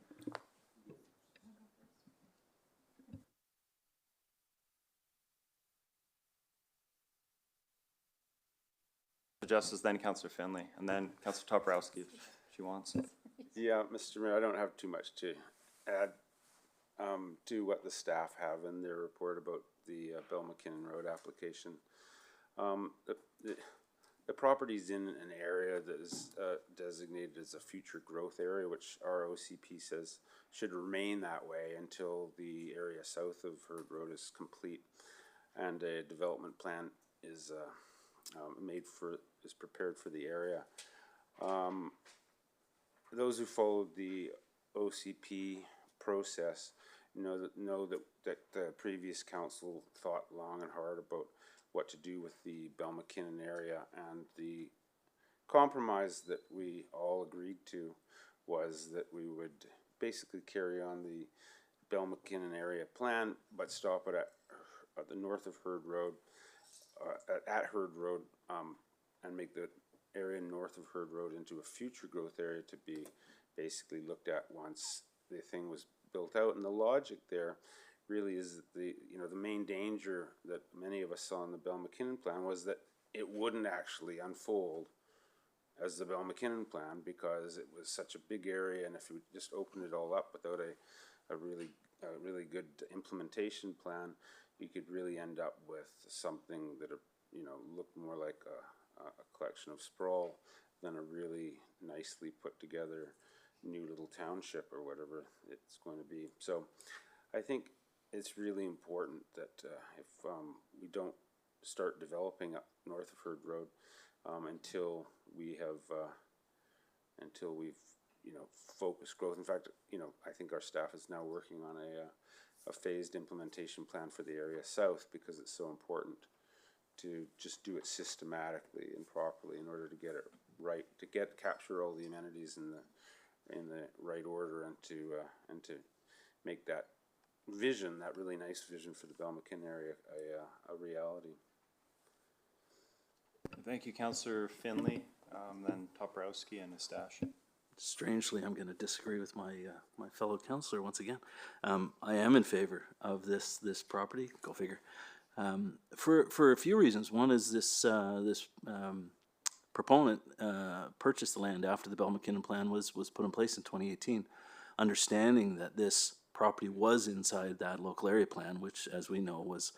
Justice, then Councillor Finley, and then Councillor Toporowski if she wants. Yeah, Mr. Mayor, I don't have too much to add to what the staff have in their report about the Bell McKinnon Road application. The property's in an area that is designated as a future growth area, which our OCP says should remain that way until the area south of Herd Road is complete and a development plan is prepared for the area. Those who followed the OCP process know that the previous council thought long and hard about what to do with the Bell McKinnon area, and the compromise that we all agreed to was that we would basically carry on the Bell McKinnon area plan, but stop it at the north of Herd Road, at Herd Road, and make the area north of Herd Road into a future growth area to be basically looked at once the thing was built out. And the logic there really is that the main danger that many of us saw in the Bell McKinnon plan was that it wouldn't actually unfold as the Bell McKinnon plan, because it was such a big area, and if you just opened it all up without a really good implementation plan, you could really end up with something that looked more like a collection of sprawl than a really nicely put together new little township or whatever it's going to be. So I think it's really important that if we don't start developing up north of Herd Road until we've focused growth. In fact, I think our staff is now working on a phased implementation plan for the area south, because it's so important to just do it systematically and properly in order to get it right, to capture all the amenities in the right order, and to make that vision, that really nice vision for the Bell McKinnon area, a reality. Thank you, Councillor Finley, then Toporowski and Eustache. Strangely, I'm going to disagree with my my fellow councillor once again. I am in favor of this property. Go figure. For a few reasons. One is this proponent purchased the land after the Bell McKinnon plan was put in place in 2018, understanding that this property was inside that local area plan, which, as we know, was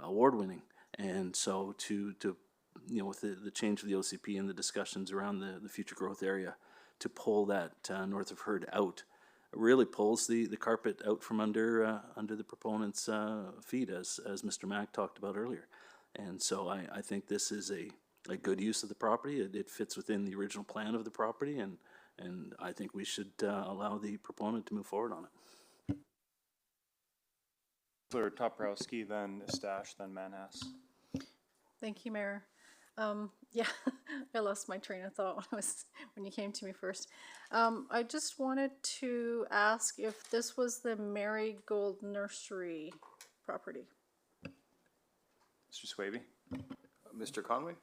award-winning. And so with the change of the OCP and the discussions around the future growth area, to pull that north of Herd out really pulls the carpet out from under the proponent's feet, as Mr. Mack talked about earlier. And so I think this is a good use of the property. It fits within the original plan of the property, and I think we should allow the proponent to move forward on it. Councillor Toporowski, then Estache, then Manhas. Thank you, Mayor. Yeah, I lost my train of thought when you came to me first. I just wanted to ask if this was the Marigold Nursery property. Mr. Swaby. Mr. Conway?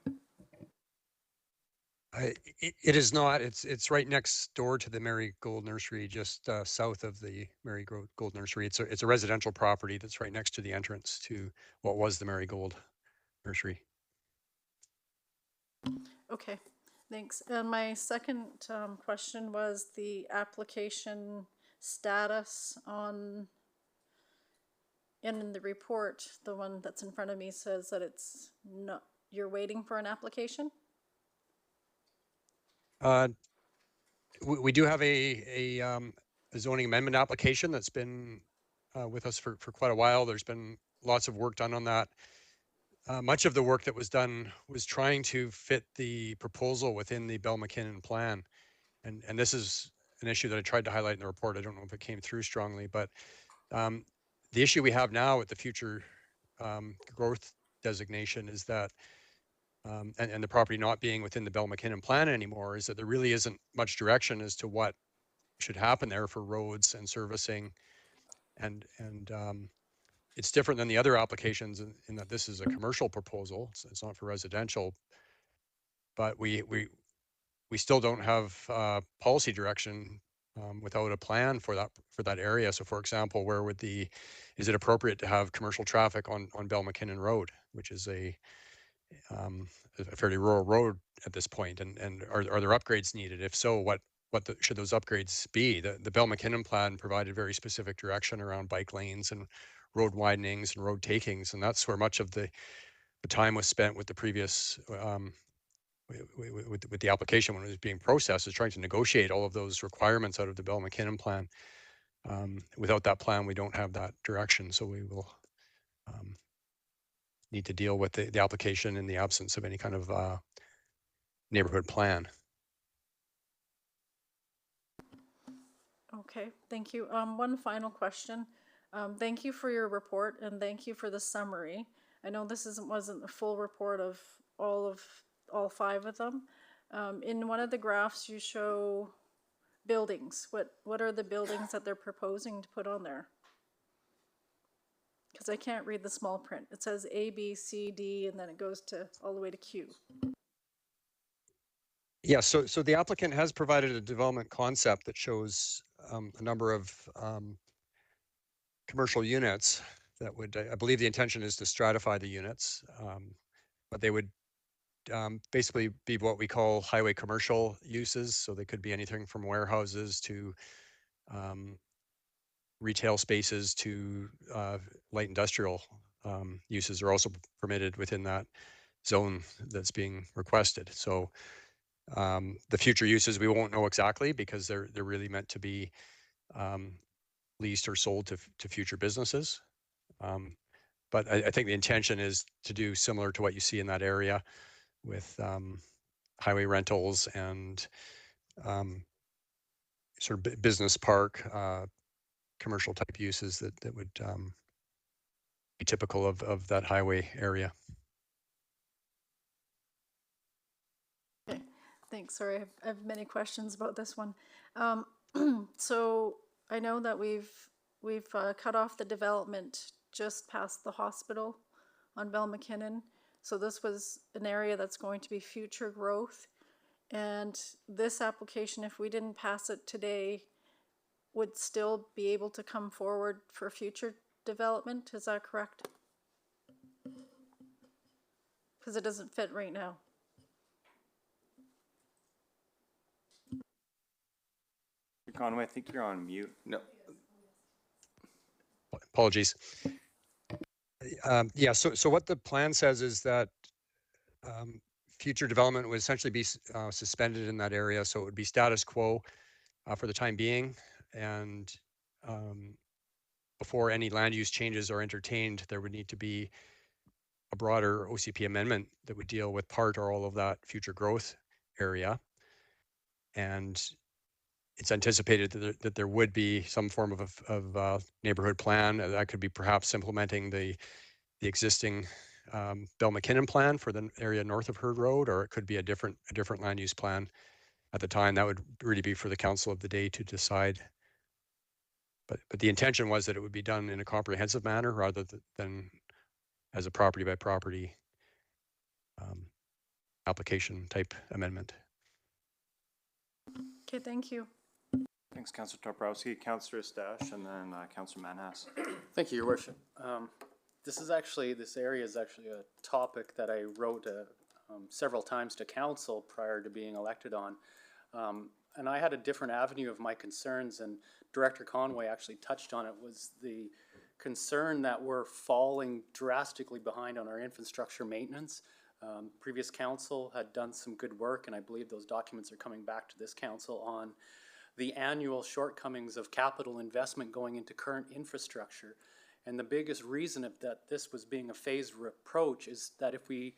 It is not. It's right next door to the Marigold Nursery, just south of the Marigold Nursery. It's a residential property that's right next to the entrance to what was the Marigold Nursery. Okay, thanks. And my second question was the application status on, and in the report, the one that's in front of me says that it's not, you're waiting for an application? We do have a zoning amendment application that's been with us for quite a while. There's been lots of work done on that. Much of the work that was done was trying to fit the proposal within the Bell McKinnon plan. And this is an issue that I tried to highlight in the report. I don't know if it came through strongly, but the issue we have now with the future growth designation is that, and the property not being within the Bell McKinnon plan anymore, is that there really isn't much direction as to what should happen there for roads and servicing. And it's different than the other applications in that this is a commercial proposal. It's not for residential, but we still don't have policy direction without a plan for that area. So, for example, where would is it appropriate to have commercial traffic on Bell McKinnon Road, which is a fairly rural road at this point, and are there upgrades needed? If so, what should those upgrades be? The Bell McKinnon plan provided very specific direction around bike lanes and road widenings and road takings, and that's where much of the time was spent with the previous with the application when it was being processed, is trying to negotiate all of those requirements out of the Bell McKinnon plan. Without that plan, we don't have that direction, so we will need to deal with the application in the absence of any kind of neighborhood plan. Okay, thank you. One final question. Thank you for your report and thank you for the summary. I know this wasn't the full report of all 5 of them. In one of the graphs you show buildings. What are the buildings that they're proposing to put on there? Because I can't read the small print. It says A, B, C, D, and then it goes all the way to Q. Yeah, so the applicant has provided a development concept that shows a number of commercial units that would, I believe the intention is to stratify the units, but they would basically be what we call highway commercial uses. So they could be anything from warehouses to retail spaces to light industrial uses are also permitted within that zone that's being requested. So the future uses we won't know exactly because they're really meant to be leased or sold to future businesses. But I think the intention is to do similar to what you see in that area with highway rentals and sort of business park, commercial type uses that would be typical of that highway area. Okay, thanks. Sorry, I have many questions about this one. So I know that we've cut off the development just past the hospital on Bell McKinnon. So this was an area that's going to be future growth. And this application, if we didn't pass it today, would still be able to come forward for future development. Is that correct? Because it doesn't fit right now. Conway, I think you're on mute. No. Apologies. Yeah, so what the plan says is that future development would essentially be suspended in that area. So it would be status quo for the time being. and before any land use changes are entertained, there would need to be a broader OCP amendment that would deal with part or all of that future growth area. And it's anticipated that there would be some form of neighborhood plan that could be perhaps implementing the existing Bell McKinnon plan for the area north of Herd Road, or it could be a different land use plan at the time. That would really be for the council of the day to decide. But the intention was that it would be done in a comprehensive manner rather than as a property by property application type amendment. Okay, thank you. Thanks, Councillor Toporowski. Councillor Stash, and then Councillor Manhas. Thank you, Your Worship. This area is actually a topic that I wrote several times to council prior to being elected on. And I had a different avenue of my concerns, and Director Conway actually touched on it, was the concern that we're falling drastically behind on our infrastructure maintenance. Previous council had done some good work, and I believe those documents are coming back to this council on the annual shortcomings of capital investment going into current infrastructure. And the biggest reason that this was being a phased approach is that if we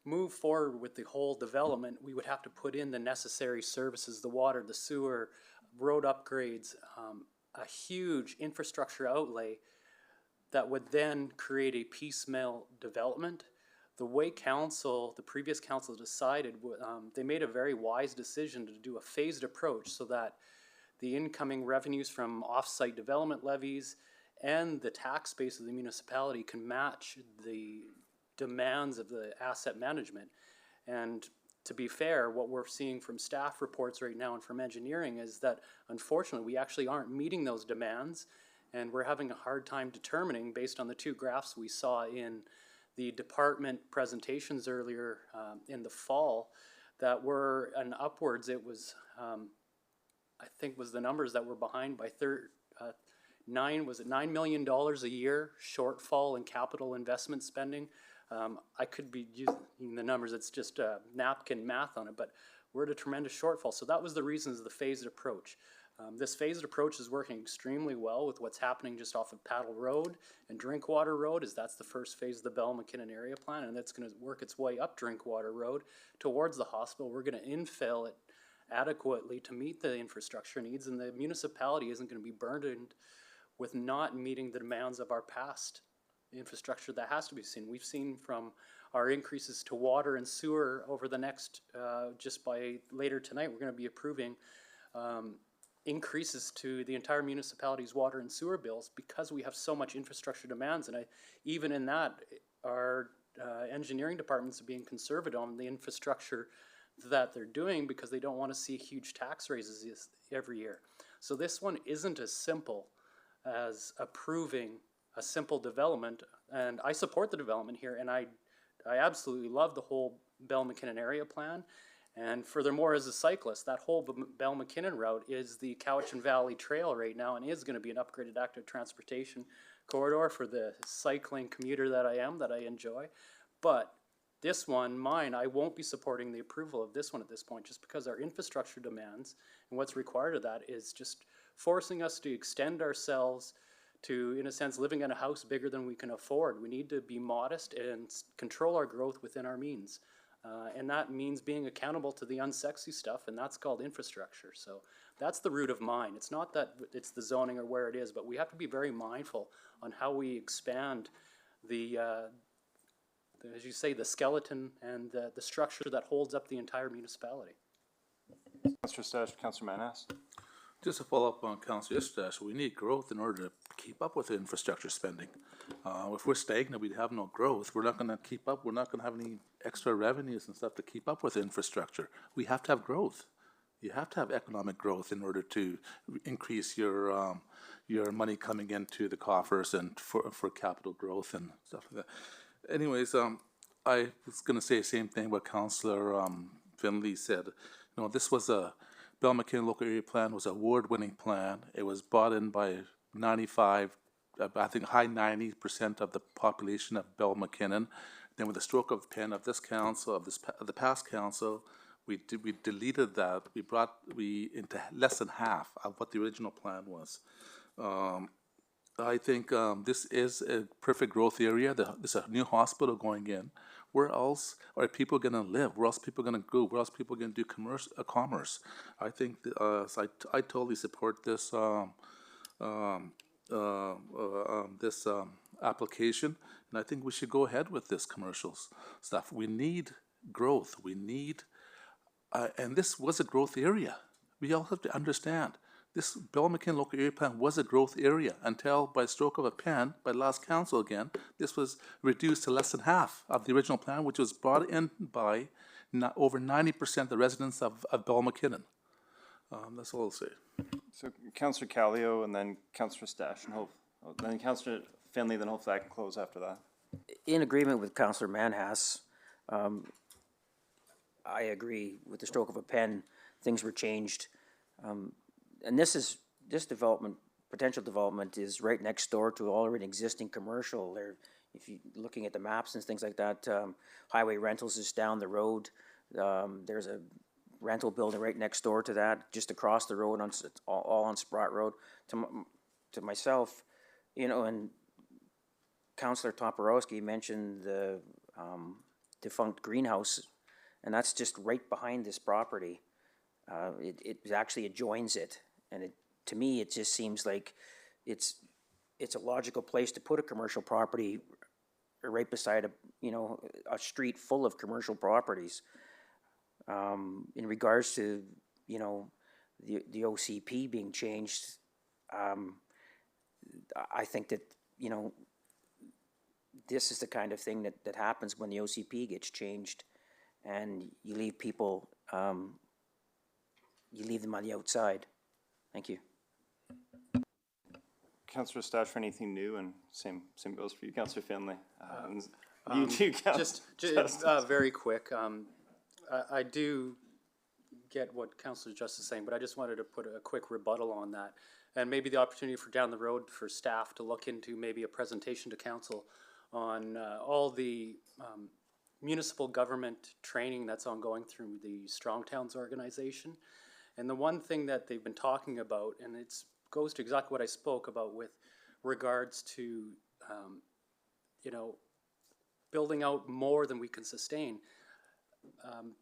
move forward with the whole development, we would have to put in the necessary services, the water, the sewer, road upgrades, a huge infrastructure outlay that would then create a piecemeal development. The way the previous council decided, they made a very wise decision to do a phased approach so that the incoming revenues from off-site development levies and the tax base of the municipality can match the demands of the asset management. And to be fair, what we're seeing from staff reports right now and from engineering is that unfortunately we actually aren't meeting those demands, and we're having a hard time determining, based on the two graphs we saw in the department presentations earlier in the fall, that we're upwards. It was I think was the numbers that were behind by $9 million a year shortfall in capital investment spending. I could be using the numbers, it's just napkin math on it, but we're at a tremendous shortfall. So that was the reasons of the phased approach. This phased approach is working extremely well with what's happening just off of Paddle Road and Drinkwater Road, as that's the first phase of the Bell McKinnon area plan, and that's going to work its way up Drinkwater Road towards the hospital. We're going to infill it adequately to meet the infrastructure needs, and the municipality isn't going to be burdened with not meeting the demands of our past infrastructure that has to be seen. We've seen from our increases to water and sewer over the next, just by later tonight, we're going to be approving increases to the entire municipality's water and sewer bills because we have so much infrastructure demands. And even in that, our engineering departments are being conservative on the infrastructure that they're doing because they don't want to see huge tax raises every year. So this one isn't as simple as approving a simple development, and I support the development here, and I absolutely love the whole Bell McKinnon area plan. And furthermore, as a cyclist, that whole Bell McKinnon route is the Cowichan Valley Trail right now, and is going to be an upgraded active transportation corridor for the cycling commuter that I am, that I enjoy. But this one, I won't be supporting the approval of this one at this point, just because our infrastructure demands and what's required of that is just forcing us to extend ourselves to, in a sense, living in a house bigger than we can afford. We need to be modest and control our growth within our means. And that means being accountable to the unsexy stuff, and that's called infrastructure. So that's the root of mine. It's not that it's the zoning or where it is, but we have to be very mindful on how we expand the as you say, the skeleton and the structure that holds up the entire municipality. Councillor Stash, Councillor Manhas. Just to follow up on Councillor Stash, we need growth in order to keep up with the infrastructure spending. If we're stagnant, we have no growth. We're not going to keep up. We're not going to have any extra revenues and stuff to keep up with infrastructure. We have to have growth. You have to have economic growth in order to increase your money coming into the coffers and for capital growth and stuff like that. Anyways, I was going to say the same thing what Councillor Finley said. You know, this was Bell McKinnon Local Area Plan was an award-winning plan. It was bought in by 95, I think high 90% of the population of Bell McKinnon. Then with the stroke of the pen of this council, of the past council, We deleted that. We into less than half of what the original plan was. I think this is a perfect growth area. There's a new hospital going in. Where else are people going to live? Where else are people going to go? Where else are people going to do commerce? I think so I totally support this this application, and I think we should go ahead with this commercial stuff. We need growth. We need, and this was a growth area. We all have to understand. This Bell McKinnon local area plan was a growth area until, by stroke of a pen, by last council again, this was reduced to less than half of the original plan, which was brought in by over 90% of the residents of Bell McKinnon. That's all I'll say. So Councillor Callio and then Councillor Stash, and then Councillor Finley, then hopefully I can close after that. In agreement with Councillor Manhas, I agree with the stroke of a pen, things were changed. And this potential development is right next door to already existing commercial. There, if you're looking at the maps and things like that, Highway Rentals is down the road. There's a rental building right next door to that, just across the road, all on Sprott Road. To myself, you know, and Councillor Toporowski mentioned the defunct greenhouse, and that's just right behind this property. It actually adjoins it, and to me it just seems like it's a logical place to put a commercial property right beside a street full of commercial properties. In regards to the OCP being changed, I think that this is the kind of thing that happens when the OCP gets changed, and you leave people. You leave them on the outside. Thank you. Councillor Stash for anything new, and same goes for you, Councillor Finley. You too, just very quick. I do get what Councillor Just is saying, but I just wanted to put a quick rebuttal on that, and maybe the opportunity for down the road for staff to look into maybe a presentation to council on all the municipal government training that's ongoing through the Strong Towns organization. And the one thing that they've been talking about, and it goes to exactly what I spoke about with regards to, building out more than we can sustain.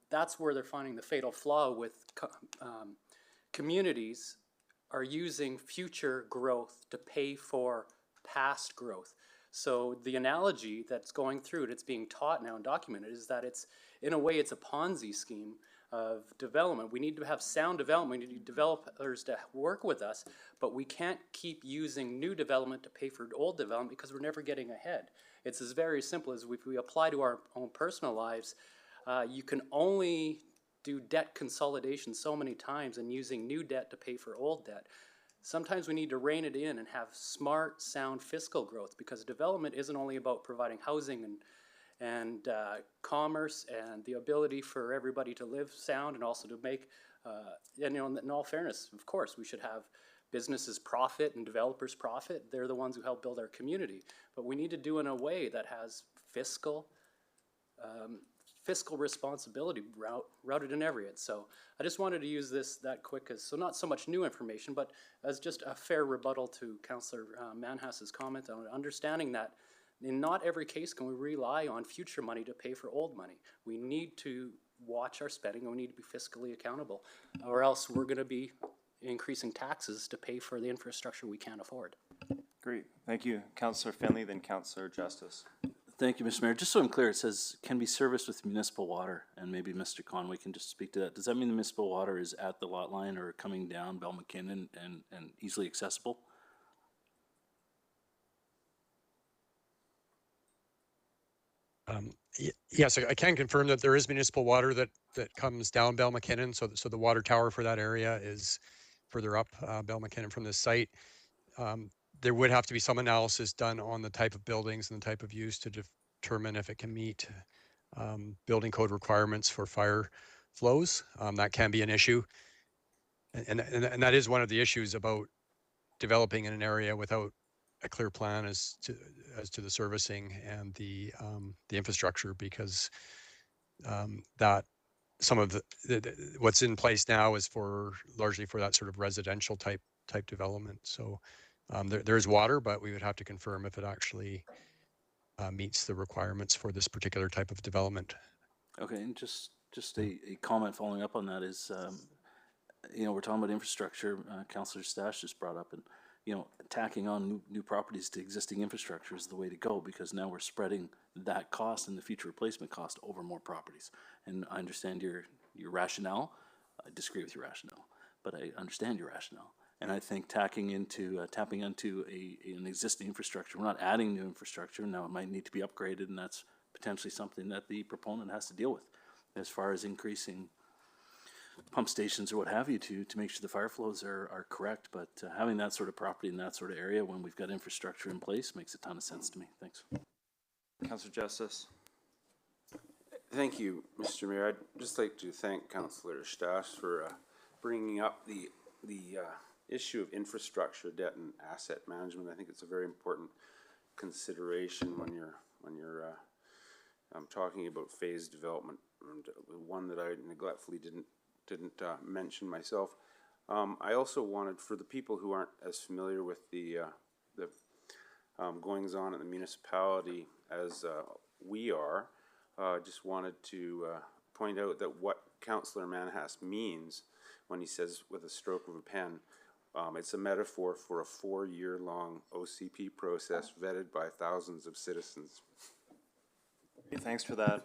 That's where they're finding the fatal flaw with communities are using future growth to pay for past growth. So the analogy that's going through, and it's being taught now and documented, is that it's, in a way, it's a Ponzi scheme of development. We need to have sound development. We need developers to work with us, but we can't keep using new development to pay for old development because we're never getting ahead. It's as very simple as if we apply to our own personal lives, you can only do debt consolidation so many times and using new debt to pay for old debt. Sometimes we need to rein it in and have smart, sound fiscal growth, because development isn't only about providing housing and commerce and the ability for everybody to live sound, and also to make, in all fairness, of course, we should have businesses profit and developers profit. They're the ones who help build our community. But we need to do it in a way that has fiscal responsibility routed in every it. So I just wanted to use that quick, so not so much new information, but as just a fair rebuttal to Councillor Manhas's comment on understanding that in not every case can we rely on future money to pay for old money. We need to watch our spending, and we need to be fiscally accountable, or else we're going to be increasing taxes to pay for the infrastructure we can't afford. Great, thank you. Councillor Finley, then Councillor Justice. Thank you, Mr. Mayor. Just so I'm clear, it says can be serviced with municipal water, and maybe Mr. Conway can just speak to that. Does that mean the municipal water is at the lot line or coming down Bell McKinnon and easily accessible? Yes, I can confirm that there is municipal water that comes down Bell McKinnon. So the water tower for that area is further up Bell McKinnon from this site. There would have to be some analysis done on the type of buildings and the type of use to determine if it can meet building code requirements for fire flows. That can be an issue. And that is one of the issues about developing in an area without a clear plan as to the servicing and the infrastructure, because that some of what's in place now is largely for that sort of residential type development. So there's water, but we would have to confirm if it actually meets the requirements for this particular type of development. Okay, and just a comment following up on that is, we're talking about infrastructure. Councillor Stash just brought up, and tacking on new properties to existing infrastructure is the way to go, because now we're spreading that cost and the future replacement cost over more properties. And I understand your rationale. I disagree with your rationale, but I understand your rationale. And I think tapping into an existing infrastructure, we're not adding new infrastructure. Now it might need to be upgraded, and that's potentially something that the proponent has to deal with, as far as increasing pump stations or what have you to make sure the fire flows are correct. But having that sort of property in that sort of area when we've got infrastructure in place makes a ton of sense to me. Thanks. Councillor Justice. Thank you, Mr. Mayor. I'd just like to thank Councillor Stash for bringing up the issue of infrastructure, debt, and asset management. I think it's a very important consideration when you're talking about phased development, and one that I neglectfully didn't mention myself. I also wanted, for the people who aren't as familiar with the goings on at the municipality as we are, just wanted to point out that what Councillor Manhas means when he says with a stroke of a pen, it's a metaphor for a 4-year-long OCP process vetted by thousands of citizens. Okay, thanks for that.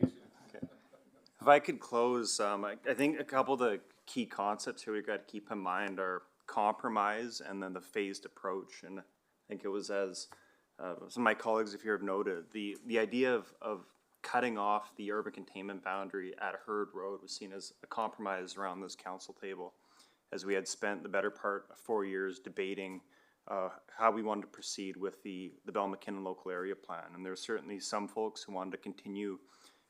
Okay. If I could close, I think a couple of the key concepts here we've got to keep in mind are compromise and then the phased approach. And I think it was, as some of my colleagues here have noted, the idea of cutting off the urban containment boundary at Herd Road was seen as a compromise around this council table, as we had spent the better part of 4 years debating how we wanted to proceed with the Bell McKinnon local area plan. And there were certainly some folks who wanted to continue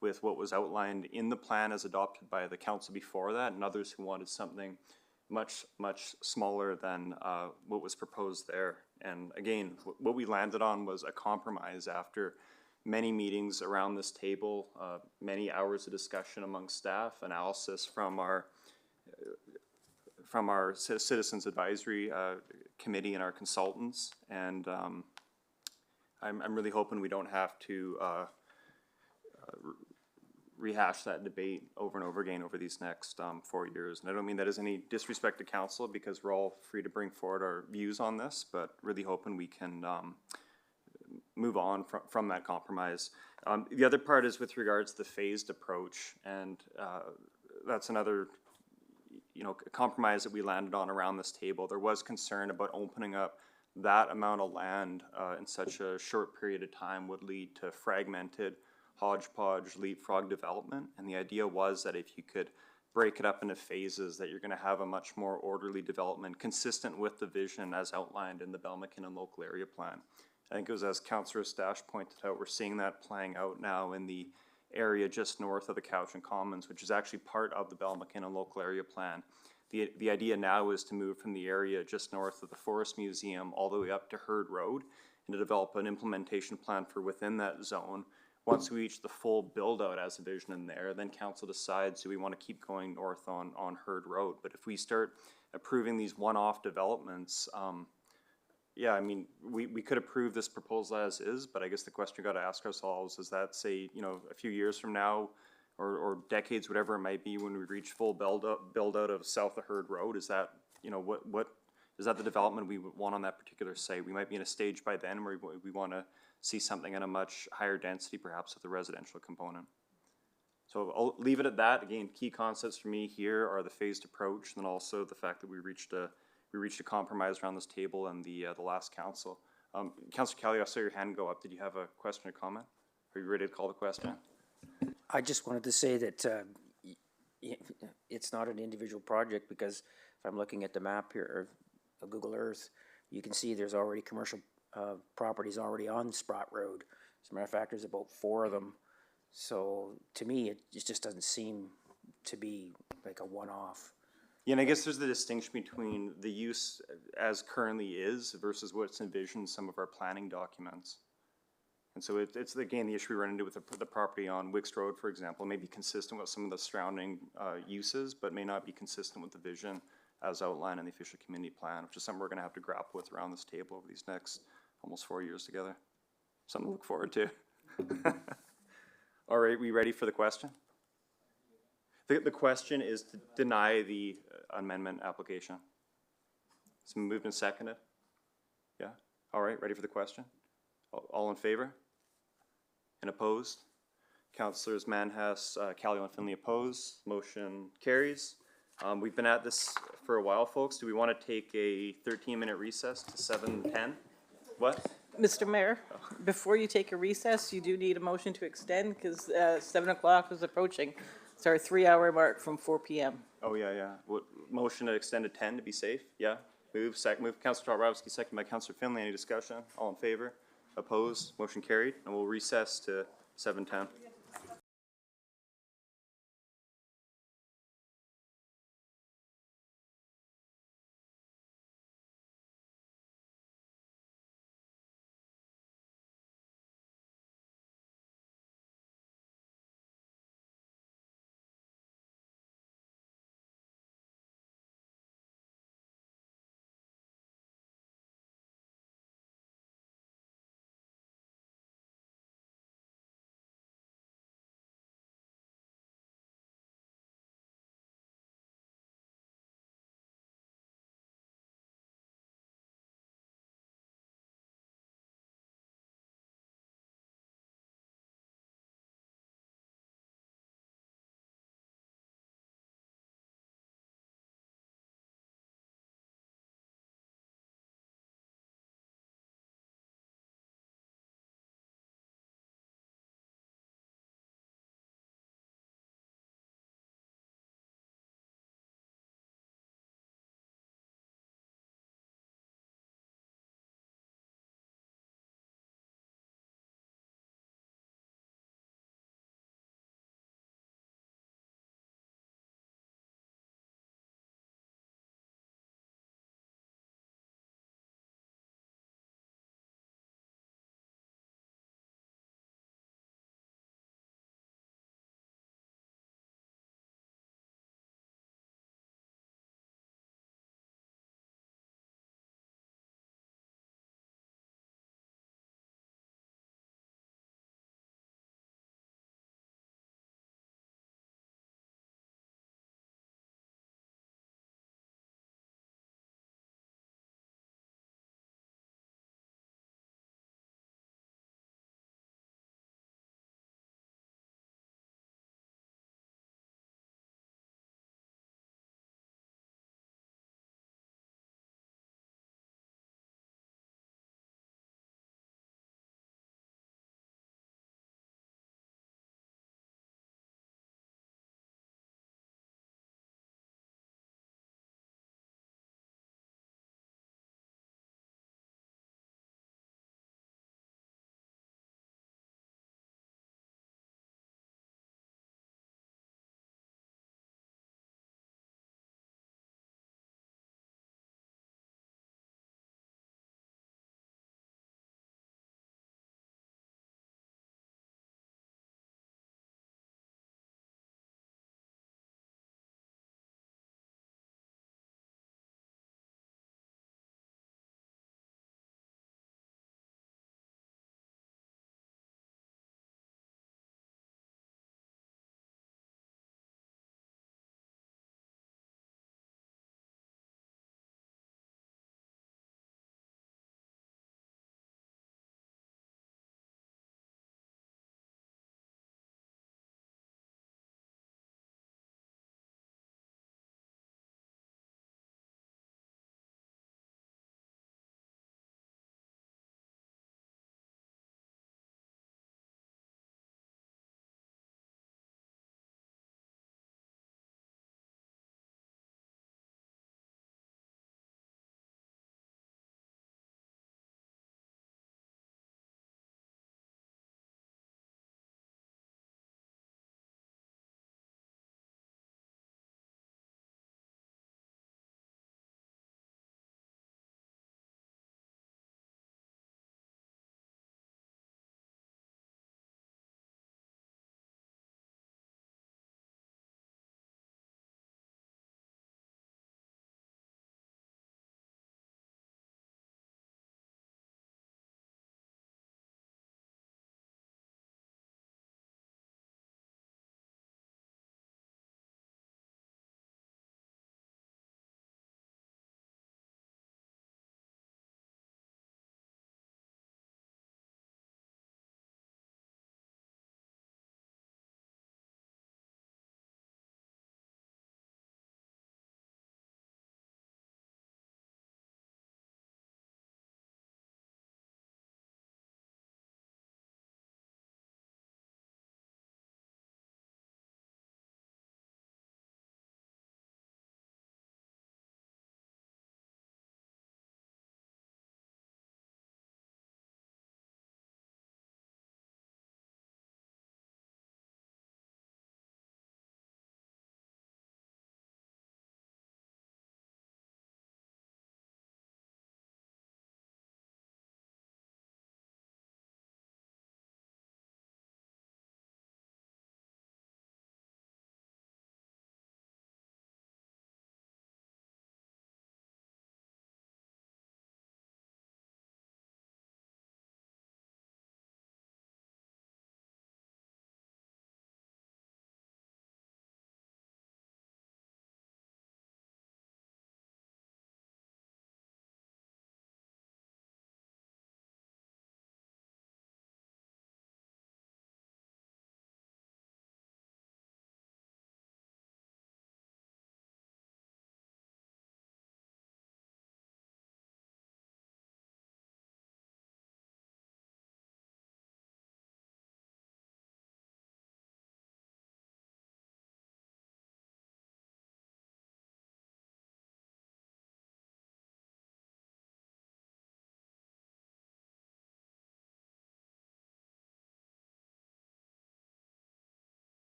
with what was outlined in the plan as adopted by the council before that, and others who wanted something much, much smaller than what was proposed there. And again, what we landed on was a compromise after many meetings around this table, many hours of discussion among staff, analysis from our Citizens Advisory Committee and our consultants. And I'm really hoping we don't have to rehash that debate over and over again over these next 4 years. And I don't mean that as any disrespect to council, because we're all free to bring forward our views on this, but really hoping we can move on from that compromise. The other part is with regards to the phased approach, and that's another compromise that we landed on around this table. There was concern about opening up that amount of land in such a short period of time would lead to fragmented, hodgepodge, leapfrog development. And the idea was that if you could break it up into phases, that you're going to have a much more orderly development consistent with the vision as outlined in the Bell McKinnon local area plan. I think it was, as Councillor Stash pointed out, we're seeing that playing out now in the area just north of the Cowichan Commons, which is actually part of the Bell McKinnon local area plan. The idea now is to move from the area just north of the Forest Museum all the way up to Herd Road and to develop an implementation plan for within that zone. Once we reach the full build out as a vision in there, then council decides, do we want to keep going north on Herd Road? But if we start approving these one-off developments, yeah, I mean, we could approve this proposal as is, but I guess the question we got to ask ourselves is that, say, a few years from now, or decades, whatever it might be, when we reach full build out of south of Herd Road, is that, what is that the development we would want on that particular site? We might be in a stage by then where we want to see something at a much higher density, perhaps with a residential component. So I'll leave it at that. Again, key concepts for me here are the phased approach, and then also the fact that we reached a compromise around this table and the last council. Councillor Kelly, I saw your hand go up. Did you have a question or comment? Are you ready to call the question? I just wanted to say that it's not an individual project, because if I'm looking at the map here of Google Earth, you can see there's already commercial properties already on Sprott Road. As a matter of fact, there's about 4 of them. So to me, it just doesn't seem to be like a one-off. Yeah, and I guess there's the distinction between the use as currently is versus what's envisioned in some of our planning documents. And so it's again, the issue we run into with the property on Wicks Road, for example, may be consistent with some of the surrounding uses, but may not be consistent with the vision as outlined in the official community plan, which is something we're gonna have to grapple with around this table over these next almost 4 years together. Something to look forward to. All right, we ready for the question? The question is to deny the amendment application. It's been moved and seconded. Yeah, all right, ready for the question? All in favor? And opposed? Councillors Manhas, Callio and Finley opposed. Motion carries. We've been at this for a while, folks. Do we want to take a 13-minute recess to 7:10? What? Mr. Mayor, before you take a recess, you do need a motion to extend because 7 o'clock is approaching. It's our 3-hour mark from 4 p.m. Oh, yeah. What, motion to extend to 10 to be safe? Yeah. Move Councillor Towarowski, second by Councillor Finley. Any discussion? All in favor? Opposed? Motion carried. And we'll recess to 7:10.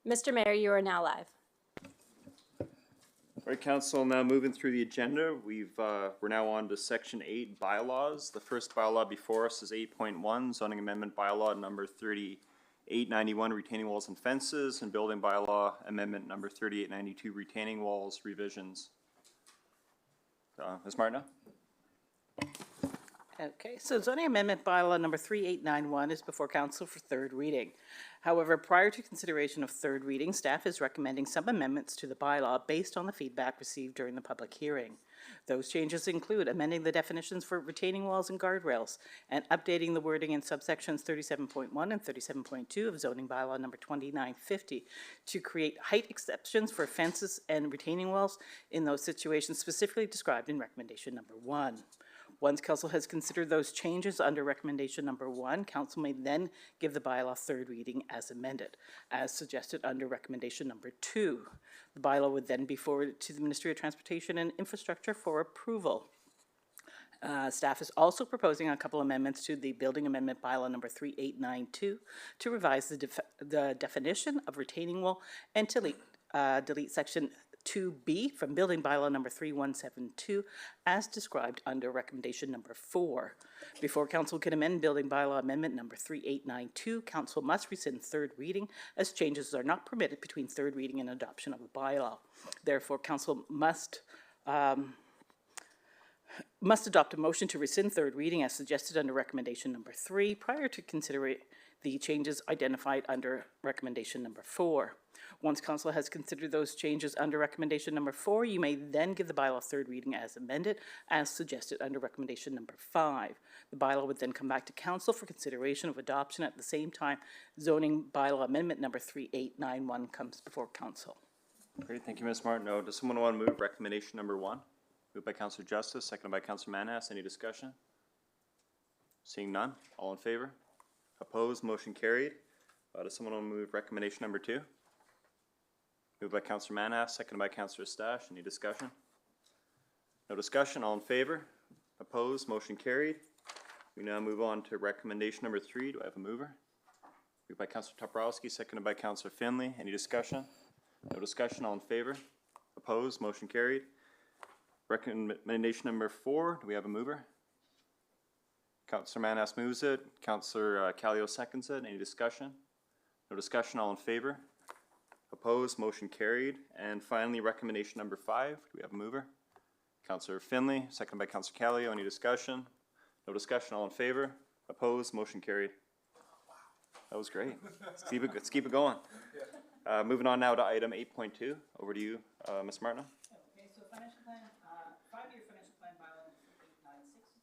Mr. Mayor, you are now live. All right, council, now moving through the agenda, we're now on to section 8, bylaws. The first bylaw before us is 8.1, zoning amendment bylaw number 3891, retaining walls and fences, and building bylaw amendment number 3892, retaining walls revisions. Ms. Martineau? Okay, so zoning amendment bylaw number 3891 is before council for third reading. However, prior to consideration of third reading, staff is recommending some amendments to the bylaw based on the feedback received during the public hearing. Those changes include amending the definitions for retaining walls and guardrails and updating the wording in subsections 37.1 and 37.2 of zoning bylaw number 2950 to create height exceptions for fences and retaining walls in those situations specifically described in recommendation number 1. Once council has considered those changes under recommendation number 1, council may then give the bylaw third reading as amended, as suggested under recommendation number 2. The bylaw would then be forwarded to the Ministry of Transportation and Infrastructure for approval. Staff is also proposing a couple amendments to the building amendment bylaw number 3892 to revise the definition of retaining wall and to delete section 2B from building bylaw number 3172 as described under recommendation number 4. Before council can amend building bylaw amendment number 3892, council must rescind third reading as changes are not permitted between third reading and adoption of a bylaw. Therefore, council must adopt a motion to rescind third reading as suggested under recommendation number 3 prior to considering the changes identified under recommendation number 4. Once council has considered those changes under recommendation number 4, you may then give the bylaw third reading as amended, as suggested under recommendation number 5. The bylaw would then come back to council for consideration of adoption at the same time zoning bylaw amendment number 3891 comes before council. Great, thank you, Ms. Martineau. Does someone want to move recommendation number 1? Moved by Councillor Justice, seconded by Councillor Manas. Any discussion? Seeing none, all in favor? Opposed, motion carried. Does someone want to move recommendation number 2? Moved by Councillor Manas, seconded by Councillor Stash. Any discussion? No discussion, all in favor? Opposed, motion carried. We now move on to recommendation number 3. Do I have a mover? Moved by Councillor Toporowski, seconded by Councillor Finley. Any discussion? No discussion, all in favor? Opposed, motion carried. Recommendation number 4, do we have a mover? Councillor Manas moves it. Councillor Callio seconds it. Any discussion? No discussion, all in favor? Opposed, motion carried. And finally, recommendation number 5, do we have a mover? Councillor Finley, seconded by Councillor Callio. Any discussion? No discussion, all in favor? Opposed, motion carried. That was great. Let's keep it going. Moving on now to item 8.2. Over to you, Ms. Martineau. Okay, so financial plan, 5-year financial plan bylaw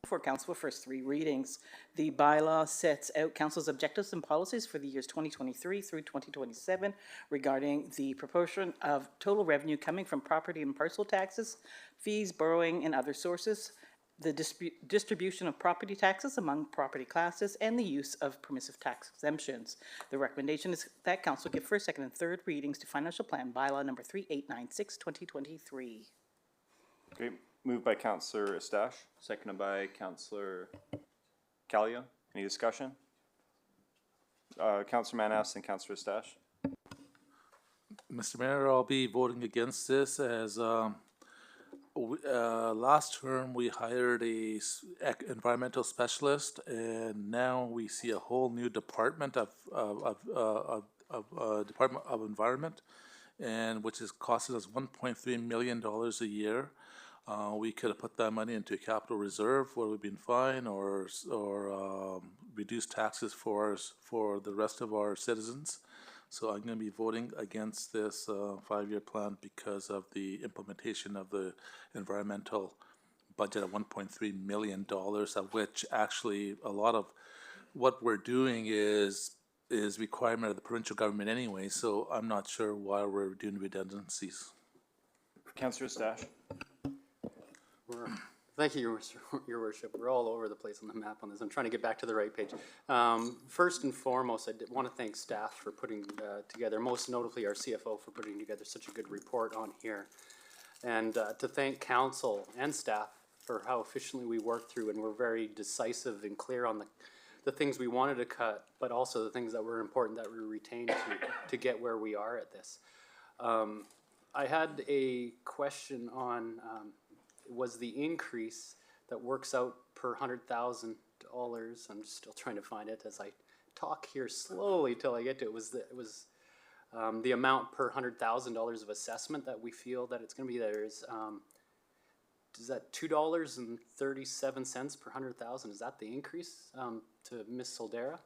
for council for first 3 readings. The bylaw sets out council's objectives and policies for the years 2023 through 2027 regarding the proportion of total revenue coming from property and parcel taxes, fees, borrowing, and other sources, the distribution of property taxes among property classes, and the use of permissive tax exemptions. The recommendation is that council give first, second, and third readings to financial plan bylaw number 3896, 2023. Great. Moved by Councillor Estache, seconded by Councillor Callio. Any discussion? Councillor Manas and Councillor Estache. Mr. Mayor, I'll be voting against this as last term we hired a environmental specialist, and now we see a whole new department of Department of Environment, and which is costing us $1.3 million a year. We could have put that money into a capital reserve where we've been fine, or reduce taxes for the rest of our citizens. So I'm going to be voting against this 5-year plan because of the implementation of the environmental budget of $1.3 million, of which actually a lot of what we're doing is requirement of the provincial government anyway. So I'm not sure why we're doing redundancies. Councillor Stash. Thank you, Your Worship. We're all over the place on the map on this. I'm trying to get back to the right page. First and foremost, I want to thank staff for putting together, most notably our CFO for putting together such a good report on here. And to thank council and staff for how efficiently we worked through, and we're very decisive and clear on the things we wanted to cut, but also the things that were important that we retained to get where we are at this. I had a question on, was the increase that works out per $100,000, I'm just still trying to find it as I talk here slowly till I get to it, was the amount per $100,000 of assessment that we feel that it's going to be. There is that $2.37 per 100,000? Is that the increase to Ms. Soldera?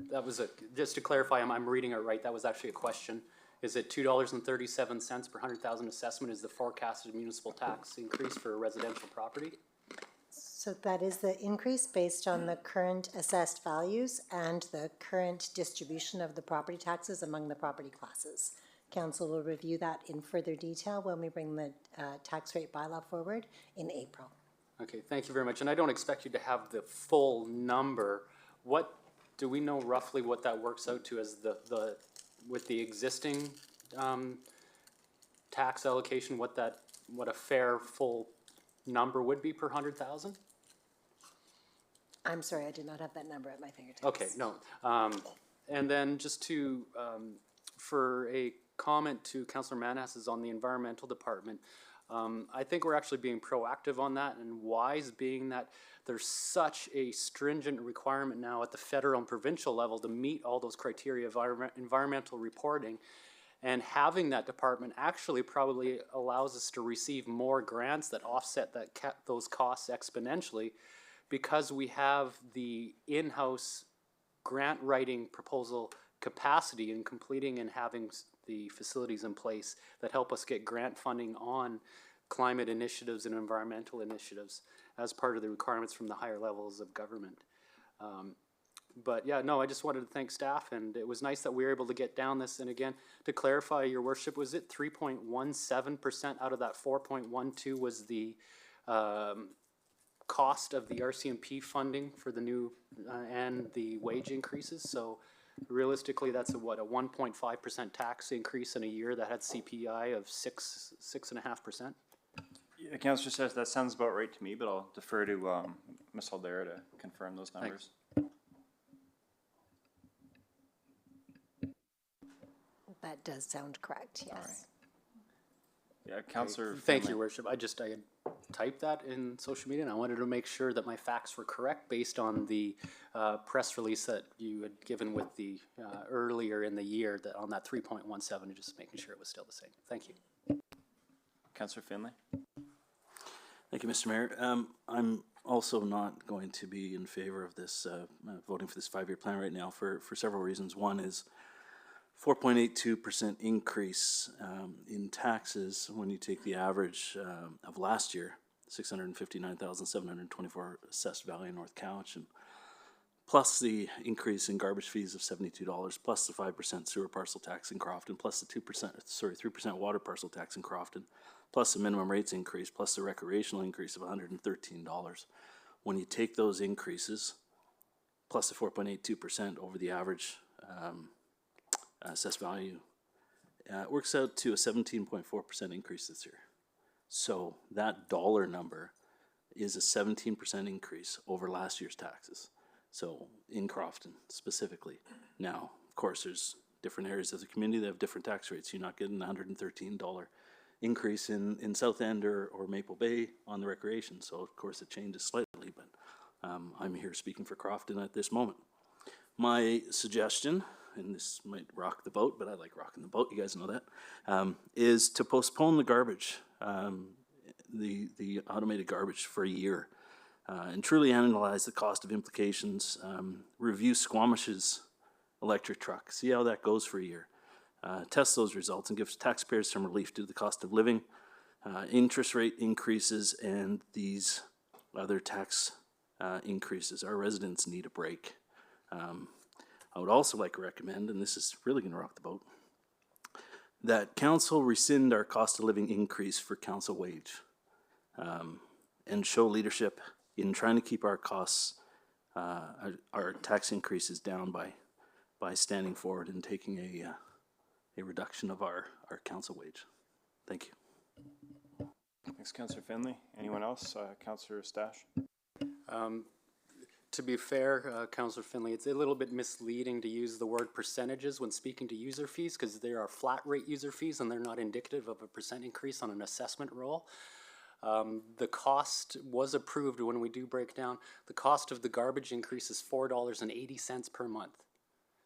That was just to clarify, I'm reading it right. That was actually a question. Is it $2.37 per 100,000 assessment is the forecasted municipal tax increase for a residential property? So that is the increase based on the current assessed values and the current distribution of the property taxes among the property classes. Council will review that in further detail when we bring the tax rate bylaw forward in April. Okay, thank you very much. And I don't expect you to have the full number. What do we know roughly what that works out to as with the existing tax allocation? What a fair full number would be per 100,000? I'm sorry, I did not have that number at my fingertips. Okay, no. And then just to, for a comment to Councillor Manas's on the environmental department, I think we're actually being proactive on that, and wise being that there's such a stringent requirement now at the federal and provincial level to meet all those criteria of environmental reporting. And having that department actually probably allows us to receive more grants that offset those costs exponentially, because we have the in-house grant writing proposal capacity in completing and having the facilities in place that help us get grant funding on climate initiatives and environmental initiatives as part of the requirements from the higher levels of government. But yeah, no, I just wanted to thank staff, and it was nice that we were able to get down this. And again, to clarify, Your Worship, was it 3.17% out of that 4.12 was the cost of the RCMP funding for the new and the wage increases? So realistically, that's a 1.5% tax increase in a year that had CPI of 6.5%. Yeah, Councillor says that sounds about right to me, but I'll defer to Ms. Aldera to confirm those numbers. That does sound correct, yes. Yeah, Councillor. Thank you, Your Worship. I had typed that in social media, and I wanted to make sure that my facts were correct based on the press release that you had given with the earlier in the year that on that 3.17, and just making sure it was still the same. Thank you. Councillor Finlay. Thank you, Mr. Mayor. I'm also not going to be in favor of this, voting for this 5-year plan right now for several reasons. One is 4.82% increase in taxes when you take the average of last year, 659,724 assessed value in North Cowichan, plus the increase in garbage fees of $72, plus the 5% sewer parcel tax in Crofton, plus the 3% water parcel tax in Crofton, plus the minimum rates increase, plus the recreational increase of $113. When you take those increases, plus the 4.82% over the average assessed value, it works out to a 17.4% increase this year. So that dollar number is a 17% increase over last year's taxes. So in Crofton specifically. Now, of course, there's different areas of the community that have different tax rates. You're not getting a $113 increase in South End or Maple Bay on the recreation. So of course it changes slightly, but I'm here speaking for Crofton at this moment. My suggestion, and this might rock the boat, but I like rocking the boat, you guys know that, is to postpone the garbage, the automated garbage for a year, and truly analyze the cost of implications, review Squamish's electric truck, see how that goes for a year, test those results and give taxpayers some relief due to the cost of living, interest rate increases, and these other tax increases. Our residents need a break. I would also like to recommend, and this is really going to rock the boat, that council rescind our cost of living increase for council wage and show leadership in trying to keep our costs, our tax increases down by standing forward and taking a reduction of our council wage. Thank you. Thanks, Councillor Finley. Anyone else? Councillor Stash? To be fair, Councillor Finley, it's a little bit misleading to use the word percentages when speaking to user fees because they are flat rate user fees and they're not indicative of a percent increase on an assessment roll. The cost was approved when we do break down. The cost of the garbage increase is $4.80 per month.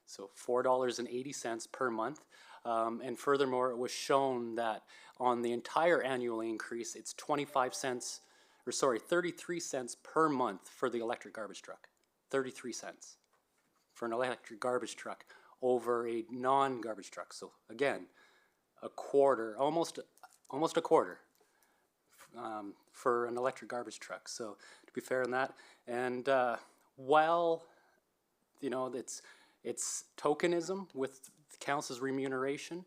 So $4.80 per month. And furthermore, it was shown that on the entire annual increase, it's 33 cents per month for the electric garbage truck. 33 cents for an electric garbage truck over a non-garbage truck. So again, a quarter, almost a quarter for an electric garbage truck. So to be fair on that, and while you know it's tokenism with the council's remuneration,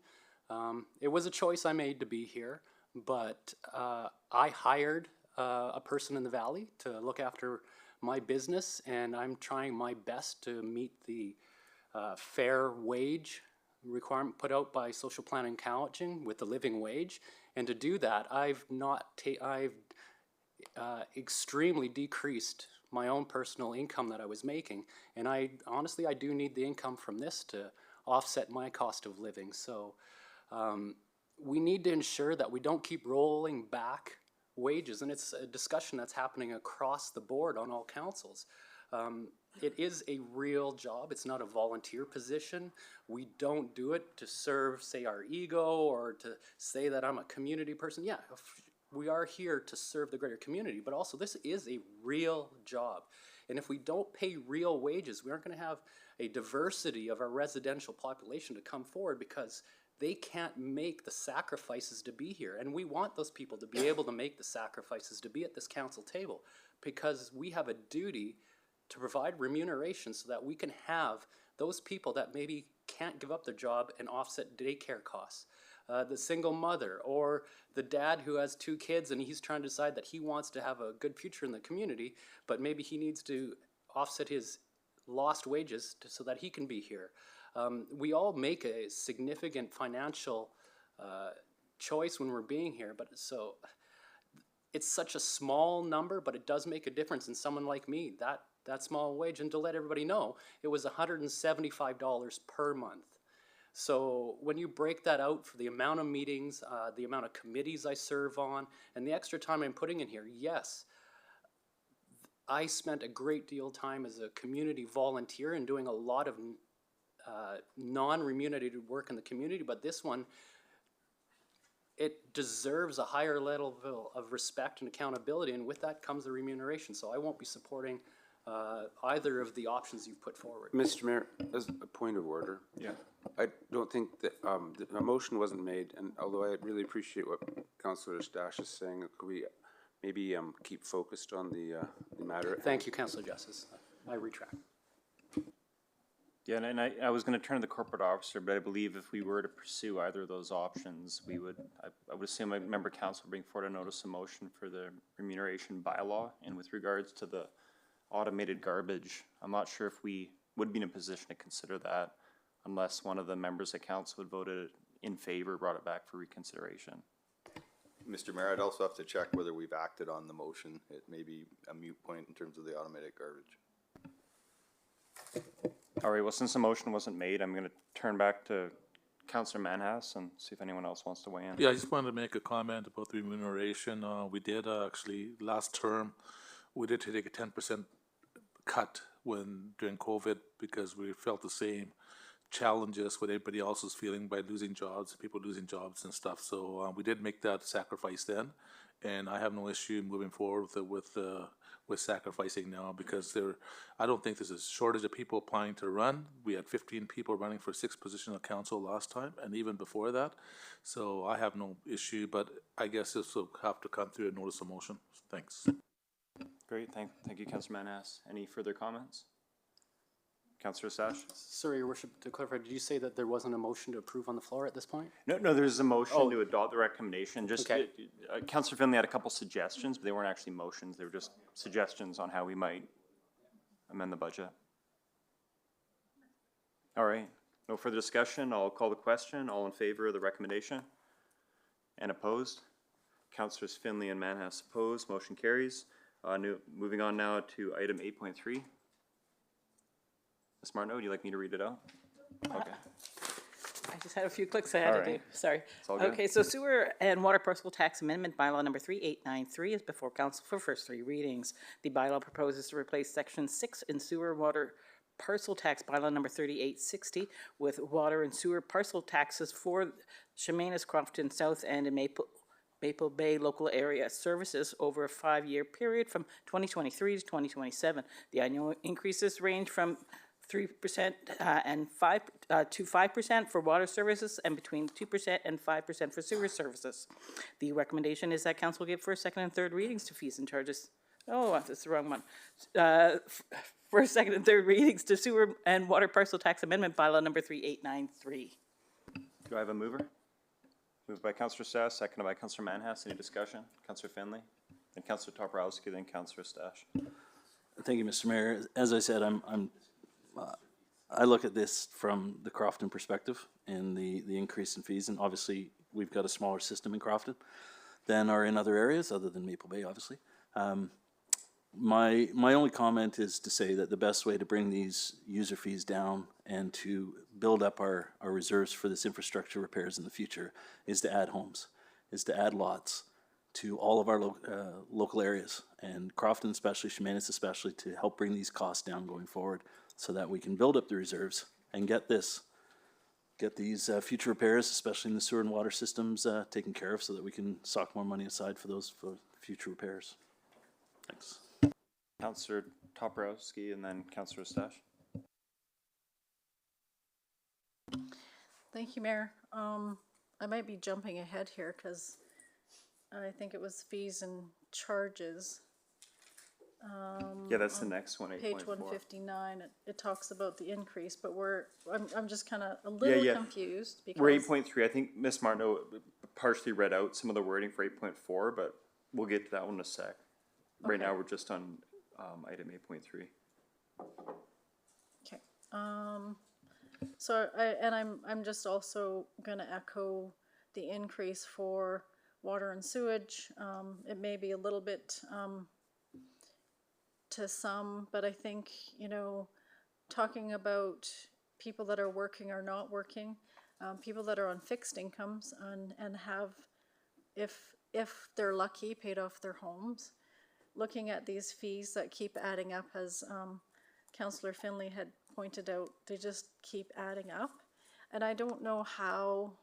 it was a choice I made to be here, but I hired a person in the valley to look after my business, and I'm trying my best to meet the fair wage requirement put out by Social Planning Cowichan with the living wage. And to do that, I've extremely decreased my own personal income that I was making, and I do need the income from this to offset my cost of living. So we need to ensure that we don't keep rolling back wages, and it's a discussion that's happening across the board on all councils. It is a real job. It's not a volunteer position. We don't do it to serve, say, our ego or to say that I'm a community person. Yeah, we are here to serve the greater community, but also this is a real job. And if we don't pay real wages, we aren't going to have a diversity of our residential population to come forward because they can't make the sacrifices to be here. And we want those people to be able to make the sacrifices to be at this council table because we have a duty to provide remuneration so that we can have those people that maybe can't give up their job and offset daycare costs. The single mother or the dad who has 2 kids and he's trying to decide that he wants to have a good future in the community, but maybe he needs to offset his lost wages so that he can be here. We all make a significant financial choice when we're being here, but so it's such a small number, but it does make a difference in someone like me, that small wage. And to let everybody know, it was $175 per month. So when you break that out for the amount of meetings, the amount of committees I serve on, and the extra time I'm putting in here, yes, I spent a great deal of time as a community volunteer and doing a lot of non-remunerated work in the community, but this one, it deserves a higher level of respect and accountability, and with that comes the remuneration. So I won't be supporting either of the options you've put forward. Mr. Mayor, as a point of order, yeah, I don't think that a motion wasn't made, and although I really appreciate what Councillor Stash is saying, could we maybe keep focused on the matter? Thank you, Councillor Justice. I retract. Yeah, and I was going to turn to the corporate officer, but I believe if we were to pursue either of those options, we would, I would assume a member council would bring forward a notice of motion for the remuneration bylaw. And with regards to the automated garbage, I'm not sure if we would be in a position to consider that unless one of the members of council had voted in favor, brought it back for reconsideration. Mr. Mayor, I'd also have to check whether we've acted on the motion. It may be a moot point in terms of the automated garbage. All right, well, since the motion wasn't made, I'm going to turn back to Councillor Manhas and see if anyone else wants to weigh in. Yeah, I just wanted to make a comment about the remuneration. We did actually, last term, we did take a 10% cut during COVID because we felt the same challenges what everybody else was feeling by losing jobs, people losing jobs and stuff. So we did make that sacrifice then, and I have no issue moving forward with sacrificing now because I don't think there's a shortage of people applying to run. We had 15 people running for 6 positions on council last time, and even before that. So I have no issue, but I guess this will have to come through a notice of motion. Thanks. Great, thank you, Councillor Manhas. Any further comments? Councillor Sash? Sorry, Your Worship, to clarify, did you say that there wasn't a motion to approve on the floor at this point? No, there's a motion to adopt the recommendation. Just Okay. Councillor Finley had a couple suggestions, but they weren't actually motions. They were just suggestions on how we might amend the budget. All right, no further discussion. I'll call the question. All in favor of the recommendation? And opposed? Councillors Finley and Manhas opposed. Motion carries. Moving on now to item 8.3. Ms. Martineau, would you like me to read it out? Okay. I just had a few clicks I had to do, sorry. all good. Okay, so sewer and water parcel tax amendment bylaw number 3893 is before council for first three readings. The bylaw proposes to replace section 6 in sewer water parcel tax bylaw number 3860 with water and sewer parcel taxes for Chemainus, Crofton, South End, and Maple Bay local area services over a 5-year period from 2023 to 2027. The annual increases range from 3% and 5% for water services and between 2% and 5% for sewer services. The recommendation is that council give first, second, and third readings to fees and charges. Oh, that's the wrong one. First, second, and third readings to sewer and water parcel tax amendment bylaw number 3893. Do I have a mover? Moved by Councillor Stash, seconded by Councillor Manhas. Any discussion? Councillor Finley, then Councillor Toporowski, then Councillor Stash. Thank you, Mr. Mayor. As I said, I look at this from the Crofton perspective and the increase in fees, and obviously we've got a smaller system in Crofton than are in other areas other than Maple Bay, obviously. My only comment is to say that the best way to bring these user fees down and to build up our reserves for this infrastructure repairs in the future is to add homes, is to add lots to all of our local areas, and Crofton especially, Chemainus especially, to help bring these costs down going forward so that we can build up the reserves and get these future repairs, especially in the sewer and water systems, taken care of so that we can sock more money aside for those for future repairs. Thanks. Councillor Toporowski and then Councillor Stash. Thank you, Mayor. I might be jumping ahead here because I think it was fees and charges. Yeah, that's the next one, 8.4. Page 159, it talks about the increase, but I'm just kind of a little confused because we're 8.3. I think Ms. Martineau partially read out some of the wording for 8.4, but we'll get to that one in a sec. Right now, we're just on item 8.3. Okay. So I'm just also going to echo the increase for water and sewage. It may be a little bit to some, but I think, talking about people that are working or not working, people that are on fixed incomes and have, if they're lucky, paid off their homes, looking at these fees that keep adding up, as Councillor Finley had pointed out, they just keep adding up. And I don't know how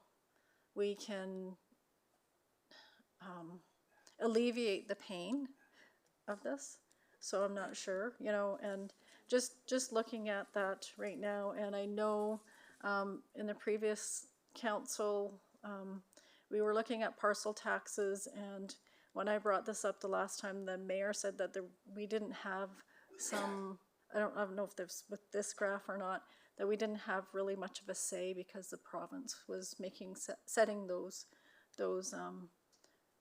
we can alleviate the pain of this. So I'm not sure, and just looking at that right now, and I know in the previous council, we were looking at parcel taxes, and when I brought this up the last time, the mayor said that we didn't have some, I don't know if there's with this graph or not, that we didn't have really much of a say because the province was setting those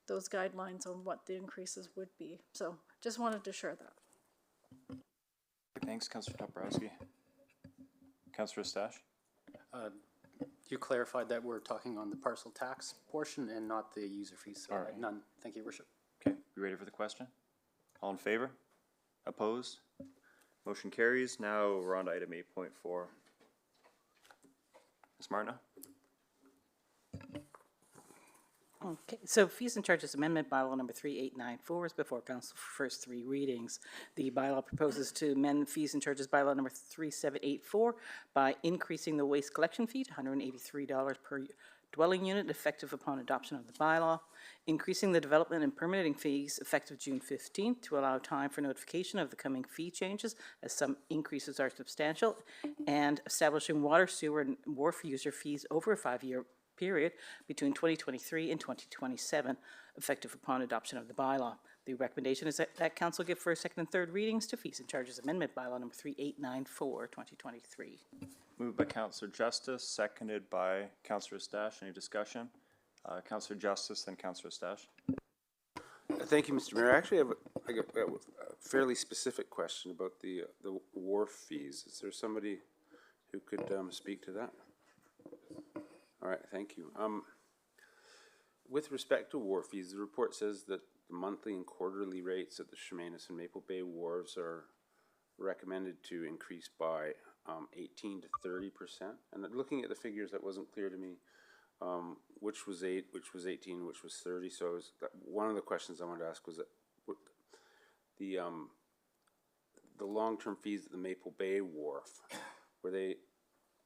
guidelines on what the increases would be. So just wanted to share that. Thanks, Councillor Toporowski. Councillor Stash? You clarified that we're talking on the parcel tax portion and not the user fees. So none. Thank you, Your Worship. Okay, you ready for the question? All in favor? Opposed? Motion carries. Now we're on to item 8.4. Ms. Martineau? Okay, so fees and charges amendment bylaw number 3894 is before council for first three readings. The bylaw proposes to amend fees and charges bylaw number 3784 by increasing the waste collection fee to $183 per dwelling unit effective upon adoption of the bylaw, increasing the development and permitting fees effective June 15th to allow time for notification of the coming fee changes as some increases are substantial, and establishing water, sewer, and wharf user fees over a 5-year period between 2023 and 2027, effective upon adoption of the bylaw. The recommendation is that council give first, second, and third readings to fees and charges amendment bylaw number 3894, 2023. Moved by Councillor Justice, seconded by Councillor Stash. Any discussion? Councillor Justice, then Councillor Stash. Thank you, Mr. Mayor. Actually, I got a fairly specific question about the wharf fees. Is there somebody who could speak to that? All right, thank you. with respect to wharf fees, the report says that the monthly and quarterly rates at the Chemainus and Maple Bay wharves are recommended to increase by 18 to 30%. And looking at the figures, that wasn't clear to me. Which was 8, which was 18, which was 30. So one of the questions I wanted to ask was that the long-term fees at the Maple Bay wharf, were they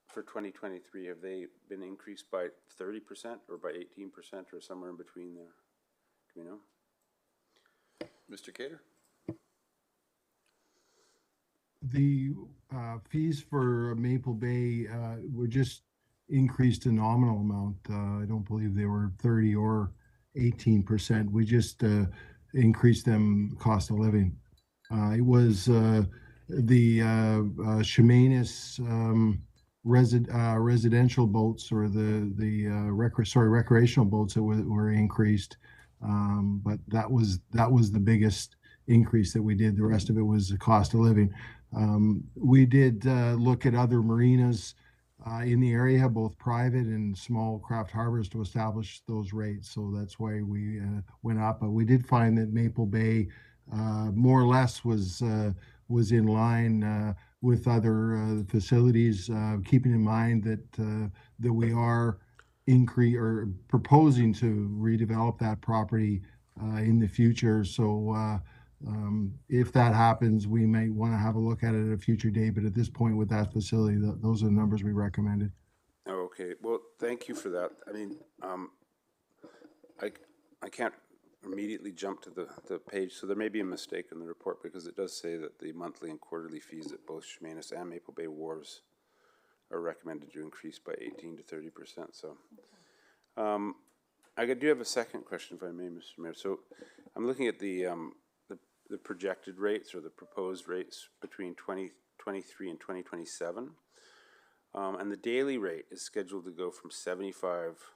for 2023? Have they been increased by 30% or by 18% or somewhere in between there? Do we know? Mr. Cater? The fees for Maple Bay were just increased a nominal amount. I don't believe they were 30 or 18%. We just increased them cost of living. It was the Chemainus residential boats or the recreational boats that were increased. But that was the biggest increase that we did. The rest of it was the cost of living. We did look at other marinas in the area, both private and small craft harbors, to establish those rates. So that's why we went up. But we did find that Maple Bay more or less was in line with other facilities, keeping in mind that we are proposing to redevelop that property in the future. So if that happens, we may want to have a look at it at a future date, but at this point with that facility, those are the numbers we recommended. Oh, okay. Well, thank you for that. I mean, I can't immediately jump to the page, so there may be a mistake in the report because it does say that the monthly and quarterly fees at both Chemainus and Maple Bay wharves are recommended to increase by 18 to 30%. So I do have a second question, if I may, Mr. Mayor. So I'm looking at the projected rates or the proposed rates between 2023 and 2027. And the daily rate is scheduled to go from 75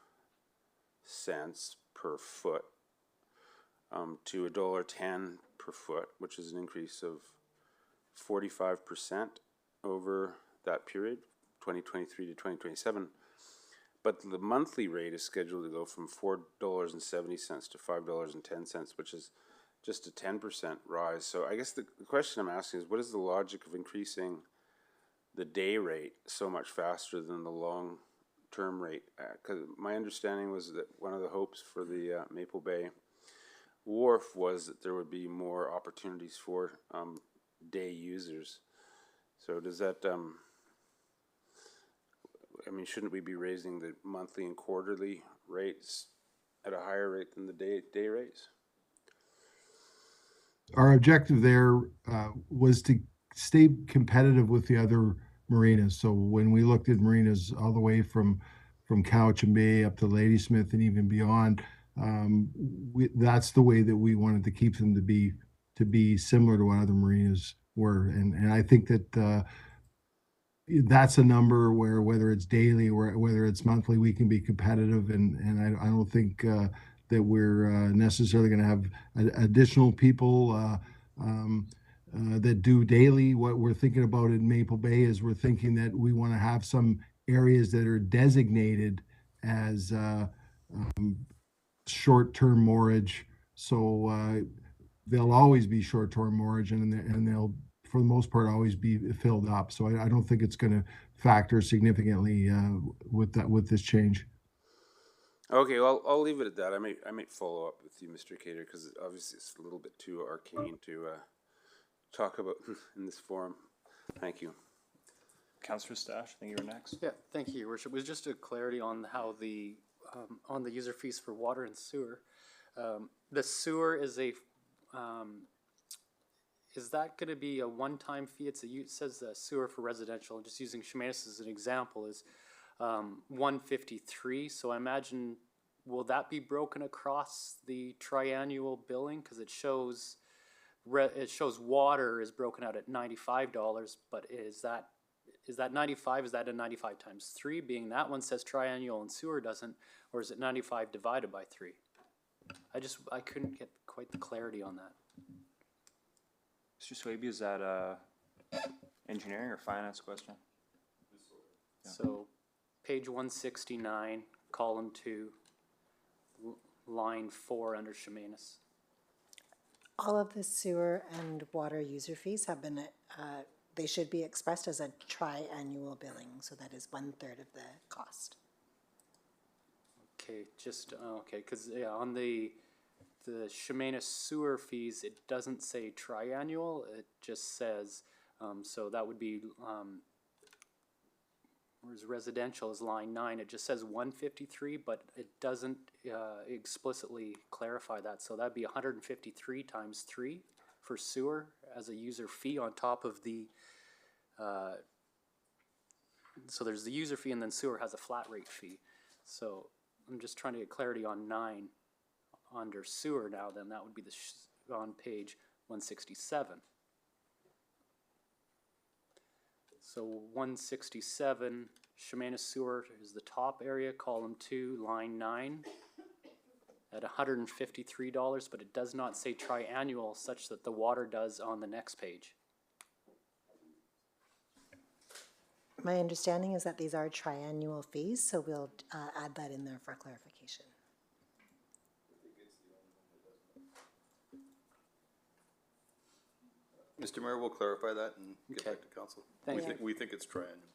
cents per foot to $1.10 per foot, which is an increase of 45% over that period, 2023 to 2027. But the monthly rate is scheduled to go from $4.70 to $5.10, which is just a 10% rise. So I guess the question I'm asking is, what is the logic of increasing the day rate so much faster than the long-term rate? Because my understanding was that one of the hopes for the Maple Bay wharf was that there would be more opportunities for day users. So does that, I mean, shouldn't we be raising the monthly and quarterly rates at a higher rate than the day rates? Our objective there was to stay competitive with the other marinas. So when we looked at marinas all the way from Cowichan Bay up to Ladysmith and even beyond, that's the way that we wanted to keep them to be similar to what other marinas were. And I think that that's a number where whether it's daily or whether it's monthly, we can be competitive. And I don't think that we're necessarily going to have additional people that do daily. What we're thinking about in Maple Bay is we're thinking that we want to have some areas that are designated as short-term moorage. So they'll always be short-term moorage, and they'll, for the most part, always be filled up. So I don't think it's going to factor significantly with this change. Okay, well, I'll leave it at that. I might follow up with you, Mr. Cater, because obviously it's a little bit too arcane to talk about in this forum. Thank you. Councillor Stash, I think you were next. Yeah, thank you, Your Worship. It was just a clarity on how on the user fees for water and sewer. The sewer is is that going to be a one-time fee? It says sewer for residential, just using Chemainus as an example, is $153. So I imagine, will that be broken across the triannual billing? Because it shows water is broken out at $95, but is that 95? Is that a 95 times 3? Being that one says triannual and sewer doesn't, or is it 95 divided by 3? I couldn't get quite the clarity on that. Mr. Swaby, is that a engineering or finance question? Yeah. So page 169, column 2, line 4 under Chemainus. All of the sewer and water user fees have been, they should be expressed as a tri-annual billing, so that is 1/3 of the cost. Okay, just, okay, because, yeah, on the Chemainus sewer fees, it doesn't say triannual, it just says, so that would be, whereas residential is line 9, it just says 153, but it doesn't explicitly clarify that, so that'd be 153 times 3 for sewer as a user fee on top of the, so there's the user fee and then sewer has a flat rate fee. So I'm just trying to get clarity on 9 under sewer now, then that would be the on page 167. So 167, Chemainus sewer is the top area, column 2, line 9, at $153, but it does not say triannual such that the water does on the next page. My understanding is that these are triannual fees, so we'll add that in there for clarification. Mr. Mayor, we'll clarify that and get back to council. Thank you. We think it's triannual.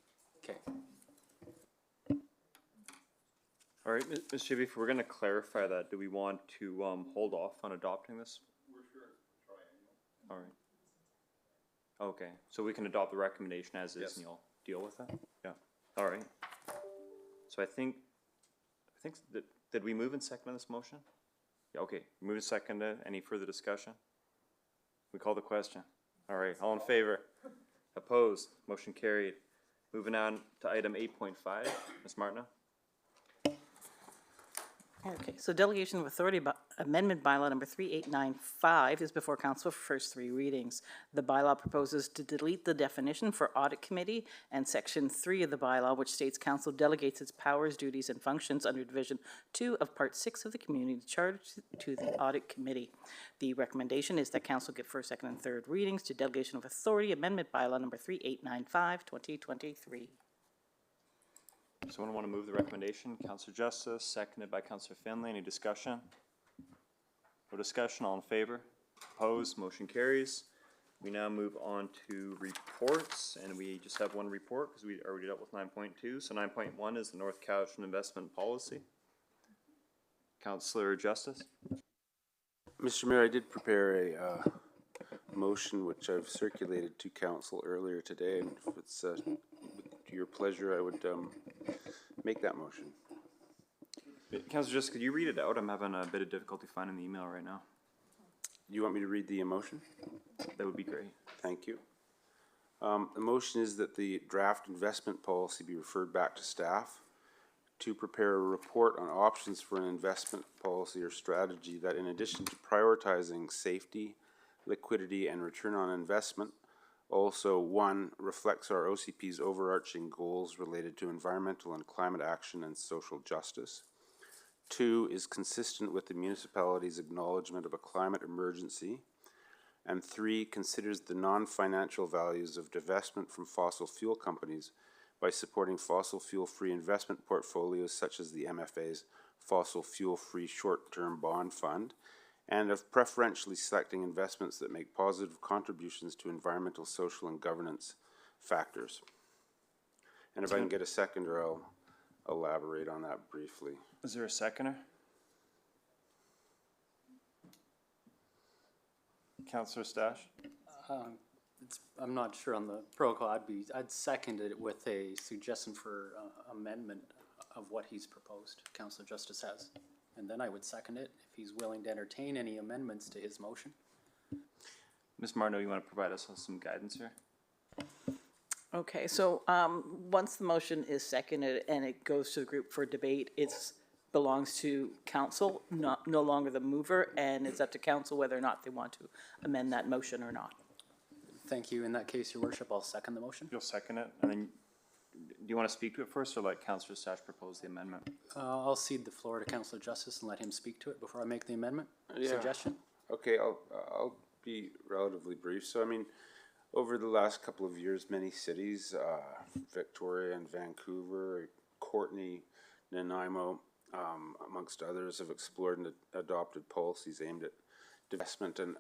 Okay. All right, Ms. Chivy, if we're going to clarify that, do we want to hold off on adopting this? We're sure it's triannual. All right. Okay, so we can adopt the recommendation as is, and you'll deal with that? Yeah. All right. So I think that, did we move and second on this motion? Yeah, okay, move and second. Any further discussion? We call the question. All right, all in favor? Opposed? Motion carried. Moving on to item 8.5, Ms. Martineau. Okay, so delegation of authority amendment bylaw number 3895 is before council for first 3 readings. The bylaw proposes to delete the definition for audit committee and section 3 of the bylaw, which states council delegates its powers, duties, and functions under division 2 of part 6 of the community charter to the audit committee. The recommendation is that council give first, second, and third readings to delegation of authority amendment bylaw number 3895, 2023. Someone want to move the recommendation? Councillor Justice, seconded by Councillor Finlay. Any discussion? No discussion, all in favor? Opposed, motion carries. We now move on to reports, and we just have one report because we already dealt with 9.2. So 9.1 is the North Cowichan investment policy. Councillor Justice. Mr. Mayor, I did prepare a motion which I've circulated to council earlier today, and if it's to your pleasure, I would make that motion. Councillor Justice, could you read it out? I'm having a bit of difficulty finding the email right now. You want me to read the motion? That would be great. Thank you. The motion is that the draft investment policy be referred back to staff to prepare a report on options for an investment policy or strategy that, in addition to prioritizing safety, liquidity, and return on investment, also, 1, reflects our OCP's overarching goals related to environmental and climate action and social justice. 2, is consistent with the municipality's acknowledgement of a climate emergency. And 3, considers the non-financial values of divestment from fossil fuel companies by supporting fossil fuel-free investment portfolios such as the MFA's Fossil Fuel-Free Short-Term Bond Fund, and of preferentially selecting investments that make positive contributions to environmental, social, and governance factors. And if I can get a seconder, I'll elaborate on that briefly. Is there a seconder? Councillor Stash? I'm not sure on the protocol. I'd second it with a suggestion for amendment of what he's proposed, Councillor Justice has. And then I would second it if he's willing to entertain any amendments to his motion. Ms. Martineau, you want to provide us with some guidance here? Okay, so once the motion is seconded and it goes to the group for debate, it belongs to council, no longer the mover, and it's up to council whether or not they want to amend that motion or not. Thank you. In that case, Your Worship, I'll second the motion. You'll second it, and then do you want to speak to it first, or let Councillor Stash propose the amendment? I'll cede the floor to Councillor Justice and let him speak to it before I make the amendment suggestion. Okay, I'll be relatively brief. So, I mean, over the last couple of years, many cities, Victoria and Vancouver, Courtenay, Nanaimo, amongst others, have explored and adopted policies aimed at divestment and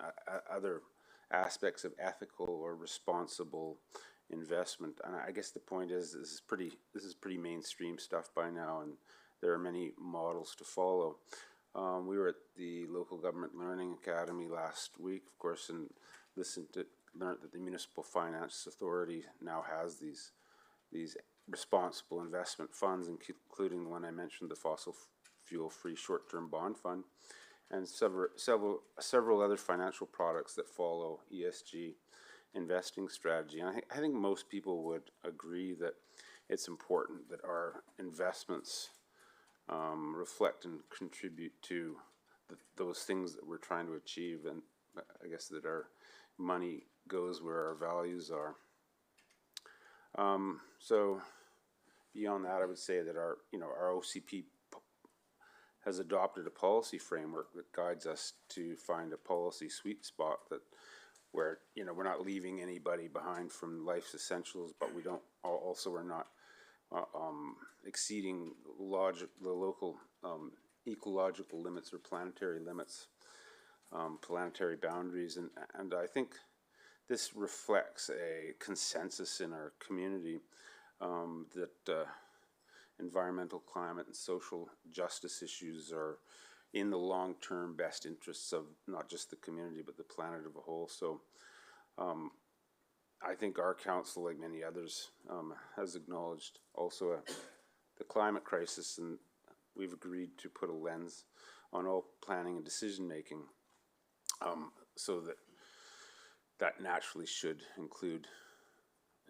other aspects of ethical or responsible investment. And I guess the point is, this is pretty mainstream stuff by now, and there are many models to follow. We were at the Local Government Learning Academy last week, of course, and learned that the Municipal Finance Authority now has these responsible investment funds, including the one I mentioned, the fossil fuel-free short-term bond fund, and several other financial products that follow ESG investing strategy. And I think most people would agree that it's important that our investments reflect and contribute to those things that we're trying to achieve, and I guess that our money goes where our values are. So beyond that, I would say that our OCP has adopted a policy framework that guides us to find a policy sweet spot where we're not leaving anybody behind from life's essentials, but we're not exceeding the local ecological limits or planetary limits, planetary boundaries, and I think this reflects a consensus in our community that environmental, climate, and social justice issues are in the long-term best interests of not just the community but the planet as a whole. So I think our council, like many others, has acknowledged also the climate crisis, and we've agreed to put a lens on all planning and decision-making, so that naturally should include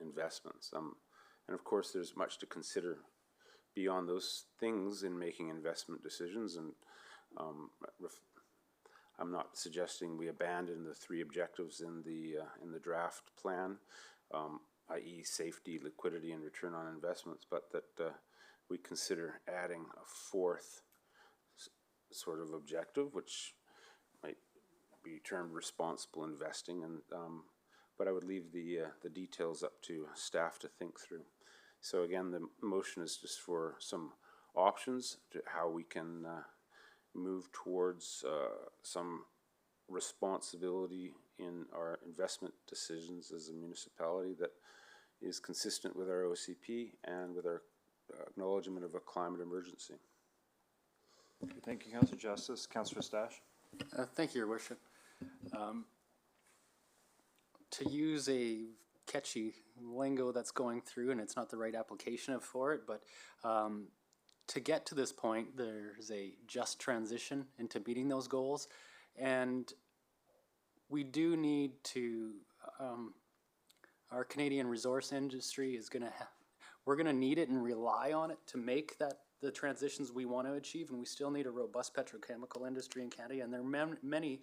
investments. And of course, there's much to consider beyond those things in making investment decisions, and I'm not suggesting we abandon the 3 objectives in the draft plan, i.e. safety, liquidity, and return on investments, but that we consider adding a 4th sort of objective, which might be termed responsible investing, and but I would leave the details up to staff to think through. So again, the motion is just for some options to how we can move towards some responsibility in our investment decisions as a municipality that is consistent with our OCP and with our acknowledgement of a climate emergency. Thank you, Councillor Justice. Councillor Stash. Thank you, Your Worship. To use a catchy lingo that's going through, and it's not the right application for it, but to get to this point, there's a just transition into meeting those goals, and we do need to, our Canadian resource industry is going to we're going to need it and rely on it to make the transitions we want to achieve, and we still need a robust petrochemical industry in Canada, and there are many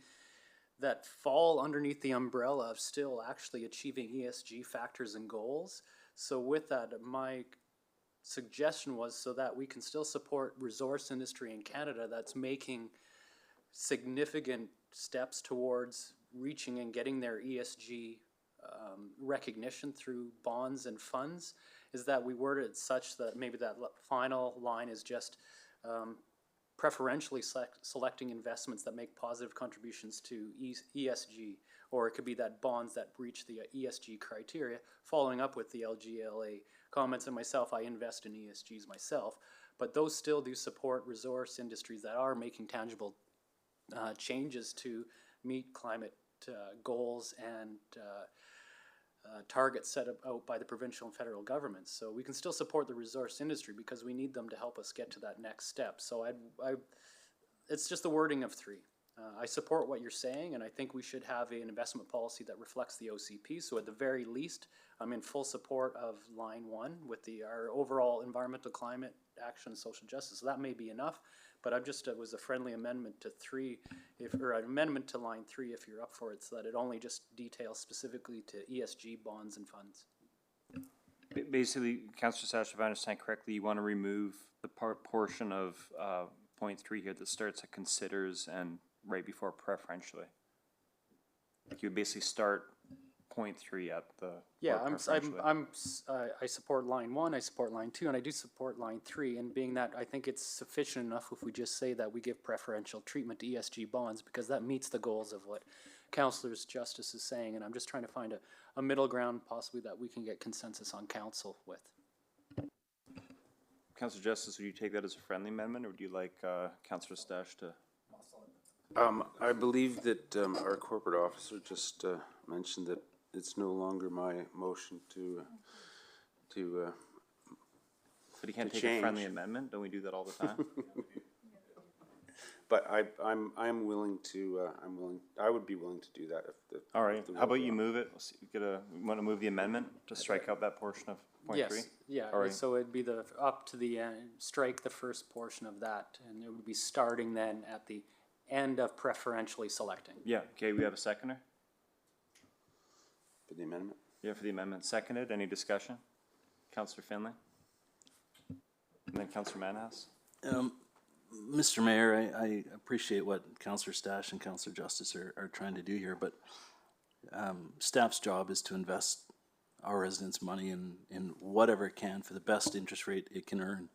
that fall underneath the umbrella of still actually achieving ESG factors and goals. So with that, my suggestion was so that we can still support resource industry in Canada that's making significant steps towards reaching and getting their ESG recognition through bonds and funds, is that we word it such that maybe that final line is just preferentially selecting investments that make positive contributions to ESG, or it could be that bonds that breach the ESG criteria, following up with the LGLA comments. And myself, I invest in ESGs myself, but those still do support resource industries that are making tangible changes to meet climate goals and targets set out by the provincial and federal governments. So we can still support the resource industry because we need them to help us get to that next step. So it's just the wording of 3. I support what you're saying, and I think we should have an investment policy that reflects the OCP. So at the very least, I'm in full support of line 1 with our overall environmental, climate action, and social justice. So that may be enough, but I've just, it was a friendly amendment to 3, or an amendment to line 3 if you're up for it, so that it only just details specifically to ESG bonds and funds. Basically, Councillor Sash, if I understand correctly, you want to remove the portion of point 3 here that starts at considers and right before preferentially. Like you would basically start point 3 at the. Yeah, or preferentially. I support line 1, I support line 2, and I do support line 3, and being that I think it's sufficient enough if we just say that we give preferential treatment to ESG bonds, because that meets the goals of what Councillor Justice is saying, and I'm just trying to find a middle ground possibly that we can get consensus on council with. Councillor Justice, would you take that as a friendly amendment, or would you like Councillor Stash to? I believe that our corporate officer just mentioned that it's no longer my motion to But he can't to take a friendly change. amendment. Don't we do that all the time? But I'm willing to I would be willing to do that if the. All right. if the How about will you allow. move it? We want to move the amendment to strike out that portion of point 3? Yes, yeah, All right. so it'd be the, up to the end, strike the first portion of that, and it would be starting then at the end of preferentially selecting. Yeah, okay, we have a seconder? For the amendment? Yeah, for the amendment. Seconded. Any discussion? Councillor Finlay? And then Councillor Manhouse? Mr. Mayor, I appreciate what Councillor Stash and Councillor Justice are trying to do here, but staff's job is to invest our residents' money in whatever it can for the best interest rate it can earn,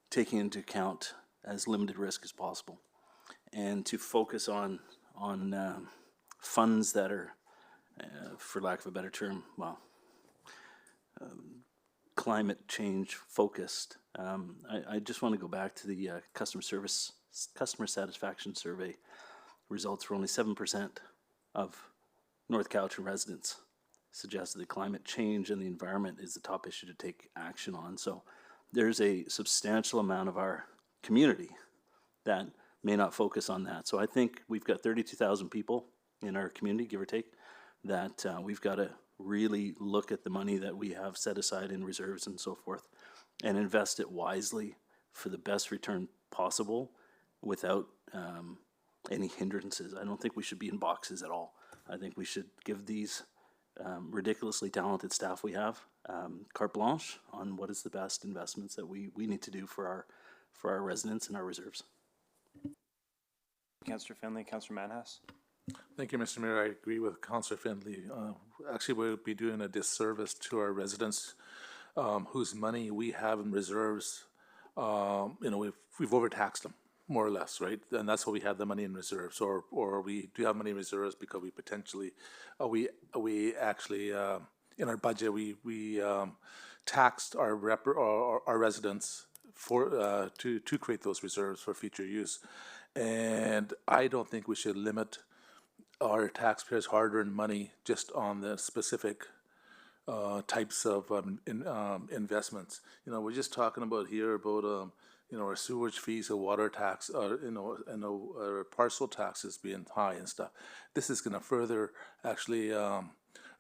taking into account as limited risk as possible, and to focus on funds that are, for lack of a better term, well, climate change focused. I just want to go back to the customer satisfaction survey results were only 7% of North Cowichan residents suggested that climate change and the environment is the top issue to take action on. So there's a substantial amount of our community that may not focus on that. So I think we've got 32,000 people in our community, give or take, that we've got to really look at the money that we have set aside in reserves and so forth and invest it wisely for the best return possible without any hindrances. I don't think we should be in boxes at all. I think we should give these ridiculously talented staff we have carte blanche on what is the best investments that we need to do for our residents and our reserves. Councillor Finlay, Councillor Manhouse? Thank you, Mr. Mayor. I agree with Councillor Finley. Actually, we would be doing a disservice to our residents whose money we have in reserves. We've overtaxed them, more or less, right? And that's why we have the money in reserves, or we do have money in reserves because we potentially, we actually in our budget we taxed our residents for to create those reserves for future use, and I don't think we should limit our taxpayers' hard-earned money just on the specific types of investments. We're just talking about here about our sewage fees, or water tax, and our parcel taxes being high and stuff. This is going to further actually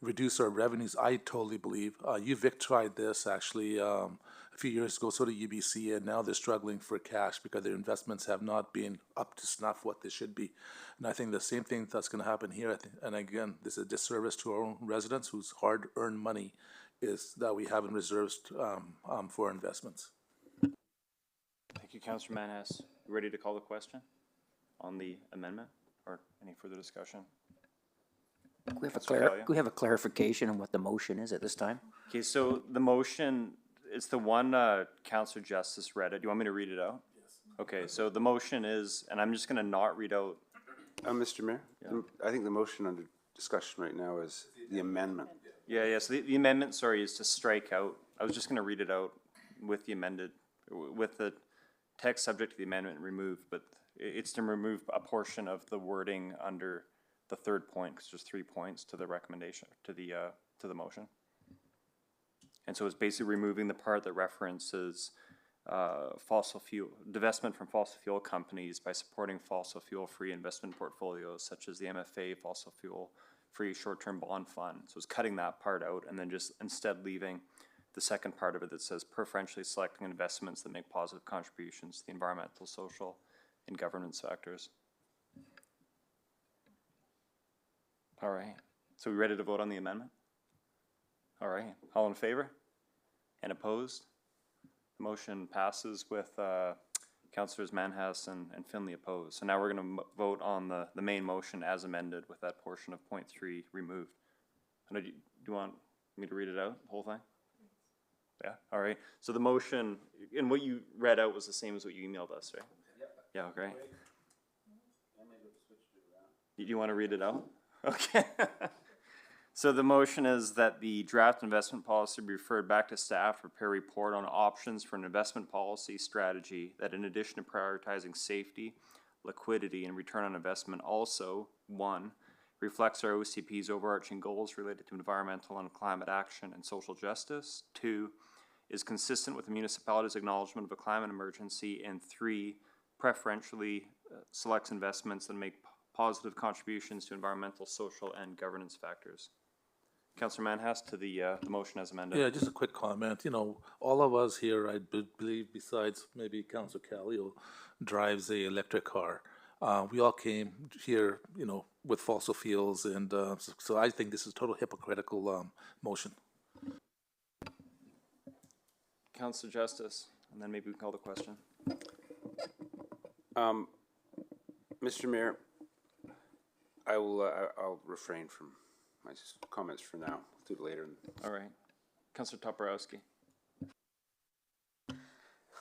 reduce our revenues. I totally believe UVic tried this actually a few years ago, so did UBC, and now they're struggling for cash because their investments have not been up to snuff what they should be. And I think the same thing that's going to happen here. And again, this is a disservice to our own residents whose hard-earned money is that we have in reserves for investments. Thank you, Councillor Manhouse. You ready to call the question on the amendment, or any further discussion? We have a clarification on what the motion is at this time. Okay, so the motion, it's the one Councillor Justice read it. Do you want me to read it out? Yes. Okay, so the motion is, and I'm just going to not read out. Mr. Mayor, I think the motion under discussion right now is the amendment. Yeah, so the amendment, sorry, is to strike out. I was just going to read it out with the with the text subject to the amendment removed, but it's to remove a portion of the wording under the third point, because there's 3 points to the recommendation, to the motion. And so it's basically removing the part that references fossil fuel, divestment from fossil fuel companies by supporting fossil fuel-free investment portfolios, such as the MFA fossil fuel-free short-term bond fund. So it's cutting that part out and then just instead leaving the second part of it that says preferentially selecting investments that make positive contributions to the environmental, social, and governance factors. All right, so we ready to vote on the amendment? All right, all in favor? And opposed? The motion passes with Councillors Manhouse and Finlay opposed. So now we're going to vote on the main motion as amended with that portion of point 3 removed. And do you want me to read it out, the whole thing? Yeah, all right. So the motion, and what you read out was the same as what you emailed us, right? Yeah, okay. Do you want to read it out? Okay. So the motion is that the draft investment policy be referred back to staff to prepare a report on options for an investment policy strategy that, in addition to prioritizing safety, liquidity, and return on investment, also, 1, reflects our OCP's overarching goals related to environmental and climate action and social justice, 2, is consistent with the municipality's acknowledgement of a climate emergency, and 3, preferentially selects investments that make positive contributions to environmental, social, and governance factors. Councillor Manhas, to the motion as amended. Yeah, just a quick comment. You know, all of us here, I believe, besides maybe Councillor Callio, drives a electric car. We all came here, you know, with fossil fuels, and so I think this is a total hypocritical motion. Councillor Justice, and then maybe we can call the question. Mr. Mayor, I'll refrain from my comments for now. We'll do it later. All right. Councillor Toporowski.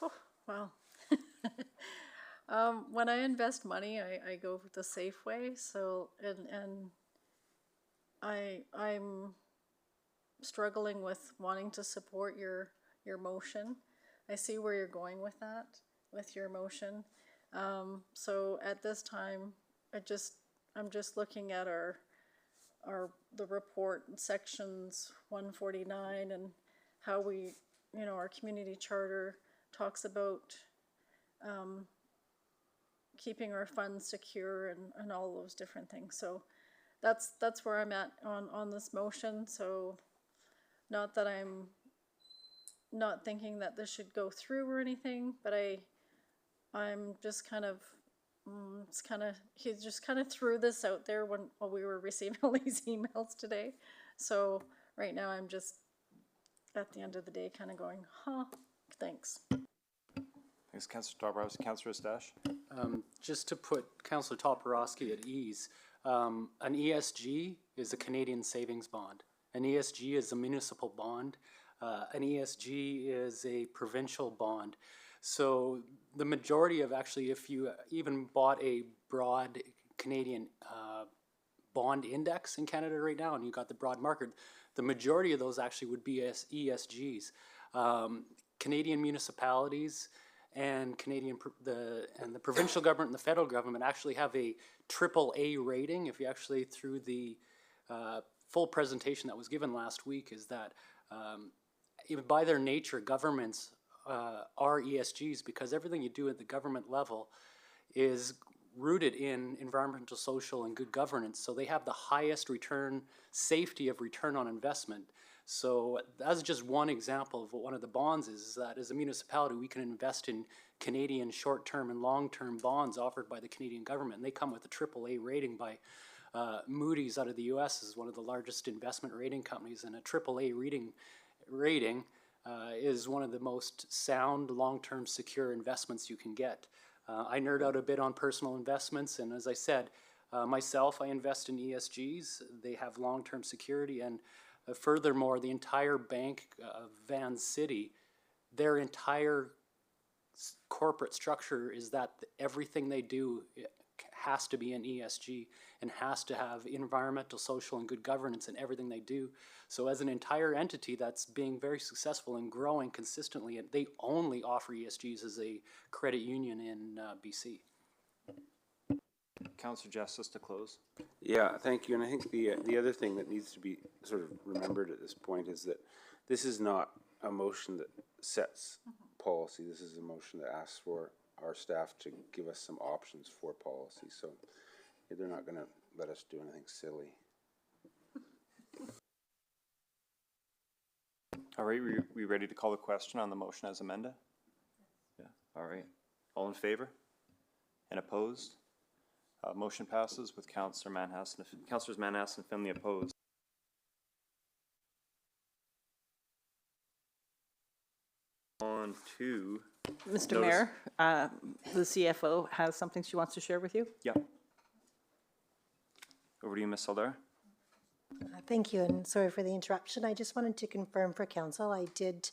Oh, wow. When I invest money, I go the safe way. So, and I'm struggling with wanting to support your motion. I see where you're going with that, with your motion. So at this time, I'm just looking at the report in sections 149 and how we, you know, our community charter talks about keeping our funds secure and all those different things. So that's where I'm at on this motion. So not that I'm not thinking that this should go through or anything, but I'm just kind of he just kind of threw this out there while we were receiving all these emails today. So right now I'm just at the end of the day kind of going, huh, thanks. Thanks, Councillor Toporowski. Councillor Stash. Just to put Councillor Toporowski at ease, an ESG is a Canadian savings bond. An ESG is a municipal bond. An ESG is a provincial bond. So the majority of actually, if you even bought a broad Canadian bond index in Canada right now, and you got the broad market, the majority of those actually would be ESGs. Canadian municipalities and the provincial government and the federal government actually have a AAA rating. If you actually, through the full presentation that was given last week, is that even by their nature, governments are ESGs, because everything you do at the government level is rooted in environmental, social, and good governance. So they have the highest safety of return on investment. So that's just one example of what one of the bonds is that as a municipality, we can invest in Canadian short-term and long-term bonds offered by the Canadian government. And they come with a AAA rating by Moody's out of the US, is one of the largest investment rating companies, and a AAA rating is one of the most sound, long-term, secure investments you can get. I nerd out a bit on personal investments, and as I said, myself, I invest in ESGs. They have long-term security, and furthermore, the entire bank of Van City, their entire corporate structure is that everything they do has to be an ESG and has to have environmental, social, and good governance in everything they do. So as an entire entity that's being very successful and growing consistently, and they only offer ESGs as a credit union in BC. Councillor Justice to close. Yeah, thank you. And I think the other thing that needs to be sort of remembered at this point is that this is not a motion that sets policy. This is a motion that asks for our staff to give us some options for policy. So they're not going to let us do anything silly. All right, we ready to call the question on the motion as amended? Yeah. All right. All in favor? And opposed? Motion passes with Councillors Manhas and Finley opposed. On to Mr. Mayor, the CFO has something she wants to share with you. Yeah. Over to you, Ms. Saldar. Thank you, and sorry for the interruption. I just wanted to confirm for council, I did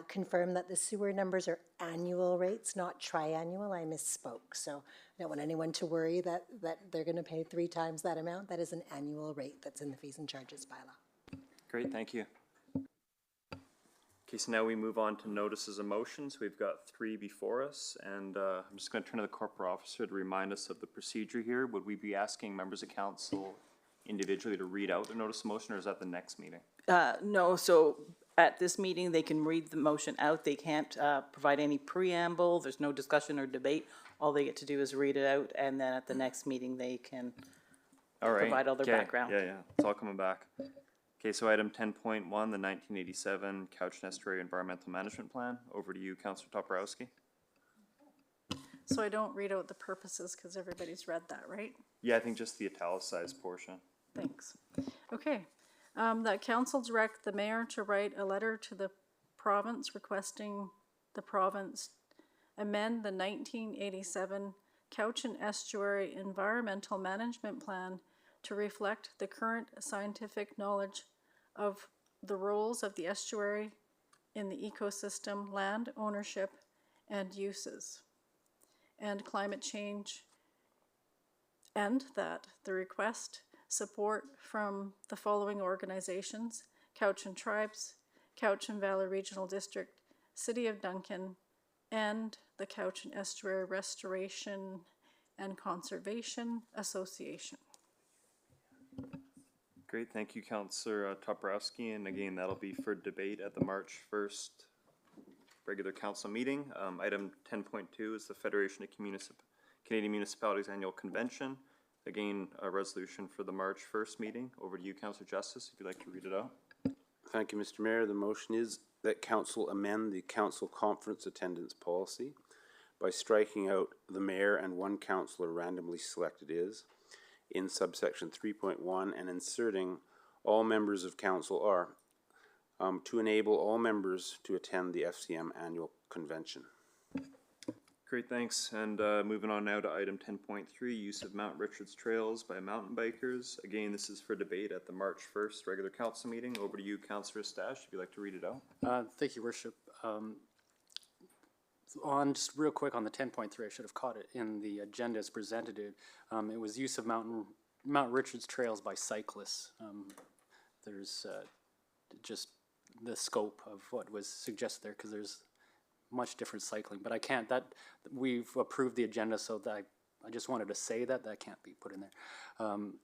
confirm that the sewer numbers are annual rates, not triannual. I misspoke, so I don't want anyone to worry that they're going to pay 3 times that amount. That is an annual rate that's in the fees and charges bylaw. Great, thank you. Okay, so now we move on to notices of motions. We've got 3 before us, and I'm just going to turn to the corporate officer to remind us of the procedure here. Would we be asking members of council individually to read out the notice of motion, or is that the next meeting? No, so at this meeting, they can read the motion out. They can't provide any preamble. There's no discussion or debate. All they get to do is read it out, and then at the next meeting, they can provide all their background. Yeah, it's all coming back. Okay, so item 10.1, the 1987 Cowichan Estuary Environmental Management Plan. Over to you, Councillor Toporowski. So I don't read out the purposes because everybody's read that, right? Yeah, I think just the italicized portion. Thanks. Okay. That council direct the mayor to write a letter to the province requesting the province amend the 1987 Cowichan Estuary Environmental Management Plan to reflect the current scientific knowledge of the roles of the estuary in the ecosystem, land ownership, and uses, and climate change, and that the request support from the following organizations: Cowichan Tribes, Cowichan Valley Regional District, City of Duncan, and the Cowichan Estuary Restoration and Conservation Association. Great, thank you, Councillor Toporowski, and again, that'll be for debate at the March 1st regular council meeting. Item 10.2 is the Federation of Canadian Municipalities Annual Convention. Again, a resolution for the March 1st meeting. Over to you, Councillor Justice, if you'd like to read it out. Thank you, Mr. Mayor. The motion is that council amend the council conference attendance policy by striking out the mayor and 1 councillor randomly selected is in subsection 3.1 and inserting all members of council are to enable all members to attend the FCM annual convention. Great, thanks. And moving on now to item 10.3, use of Mount Richards trails by mountain bikers. Again, this is for debate at the March 1st regular council meeting. Over to you, Councillor Stash, if you'd like to read it out. Thank you, Worship. On just real quick on the 10.3, I should have caught it in the agenda as presented. It was use of Mount Richards trails by cyclists. There's just the scope of what was suggested there, because there's much different cycling, but I can't, we've approved the agenda, so that I just wanted to say that can't be put in there.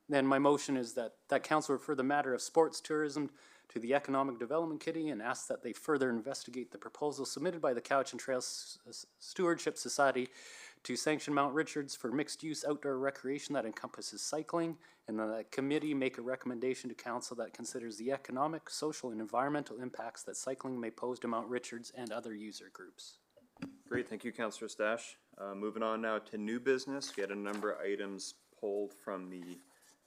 Then my motion is that council refer the matter of sports tourism to the Economic Development Committee and ask that they further investigate the proposal submitted by the Cowichan Trails Stewardship Society to sanction Mount Richards for mixed-use outdoor recreation that encompasses cycling, and the committee make a recommendation to council that considers the economic, social, and environmental impacts that cycling may pose to Mount Richards and other user groups. Great, thank you, Councillor Stash. Moving on now to new business. We had a number of items pulled from the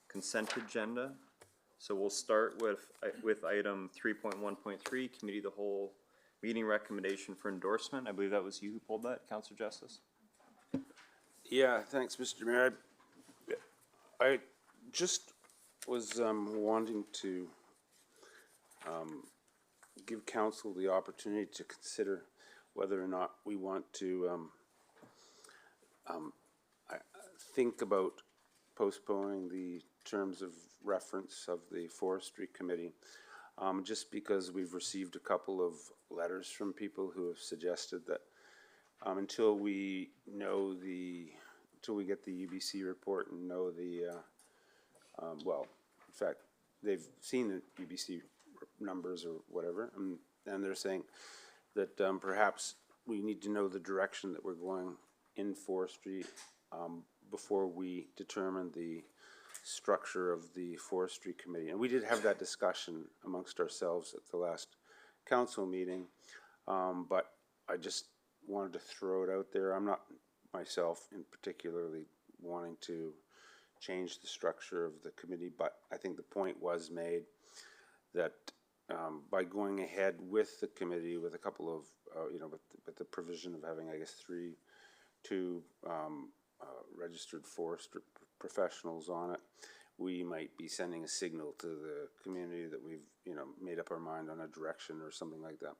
consent agenda. So we'll start with item 3.1.3, Committee of the Whole meeting recommendation for endorsement. I believe that was you who pulled that, Councillor Justice. Yeah, thanks, Mr. Mayor. I just was wanting to give council the opportunity to consider whether or not we want to think about postponing the terms of reference of the Forestry Committee, just because we've received a couple of letters from people who have suggested that until we get the UBC report and know the, well, in fact, they've seen the UBC numbers or whatever, and they're saying that perhaps we need to know the direction that we're going in forestry before we determine the structure of the Forestry Committee. And we did have that discussion amongst ourselves at the last council meeting, but I just wanted to throw it out there. I'm not myself in particularly wanting to change the structure of the committee, but I think the point was made that by going ahead with the committee with a couple of, with the provision of having, I guess, two registered forest professionals on it, we might be sending a signal to the community that we've, made up our mind on a direction or something like that.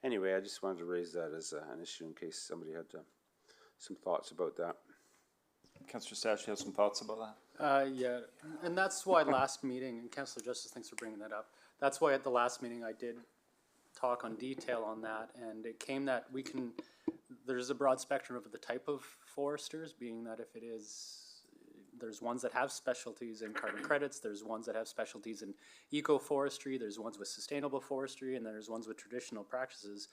Anyway, I just wanted to raise that as an issue in case somebody had some thoughts about that. Councillor Stash, you have some thoughts about that? Yeah, and that's why last meeting, and Councillor Justice, thanks for bringing that up. That's why at the last meeting I did talk on detail on that, and it came that there's a broad spectrum of the type of foresters, being that if it is, there's ones that have specialties in carbon credits, there's ones that have specialties in eco-forestry, there's ones with sustainable forestry, and there's ones with traditional practices.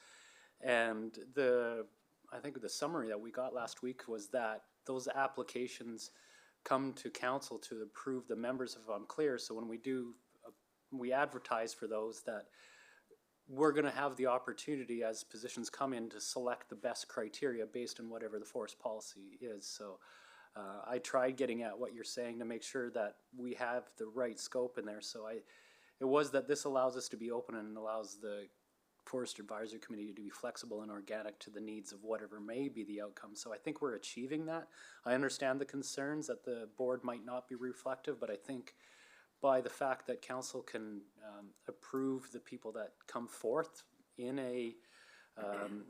And I think the summary that we got last week was that those applications come to council to approve the members if I'm clear. So when we advertise for those, that we're going to have the opportunity as positions come in to select the best criteria based on whatever the forest policy is. So I tried getting at what you're saying to make sure that we have the right scope in there. So it was that this allows us to be open and allows the Forest Advisory Committee to be flexible and organic to the needs of whatever may be the outcome. So I think we're achieving that. I understand the concerns that the board might not be reflective, but I think by the fact that council can approve the people that come forth in a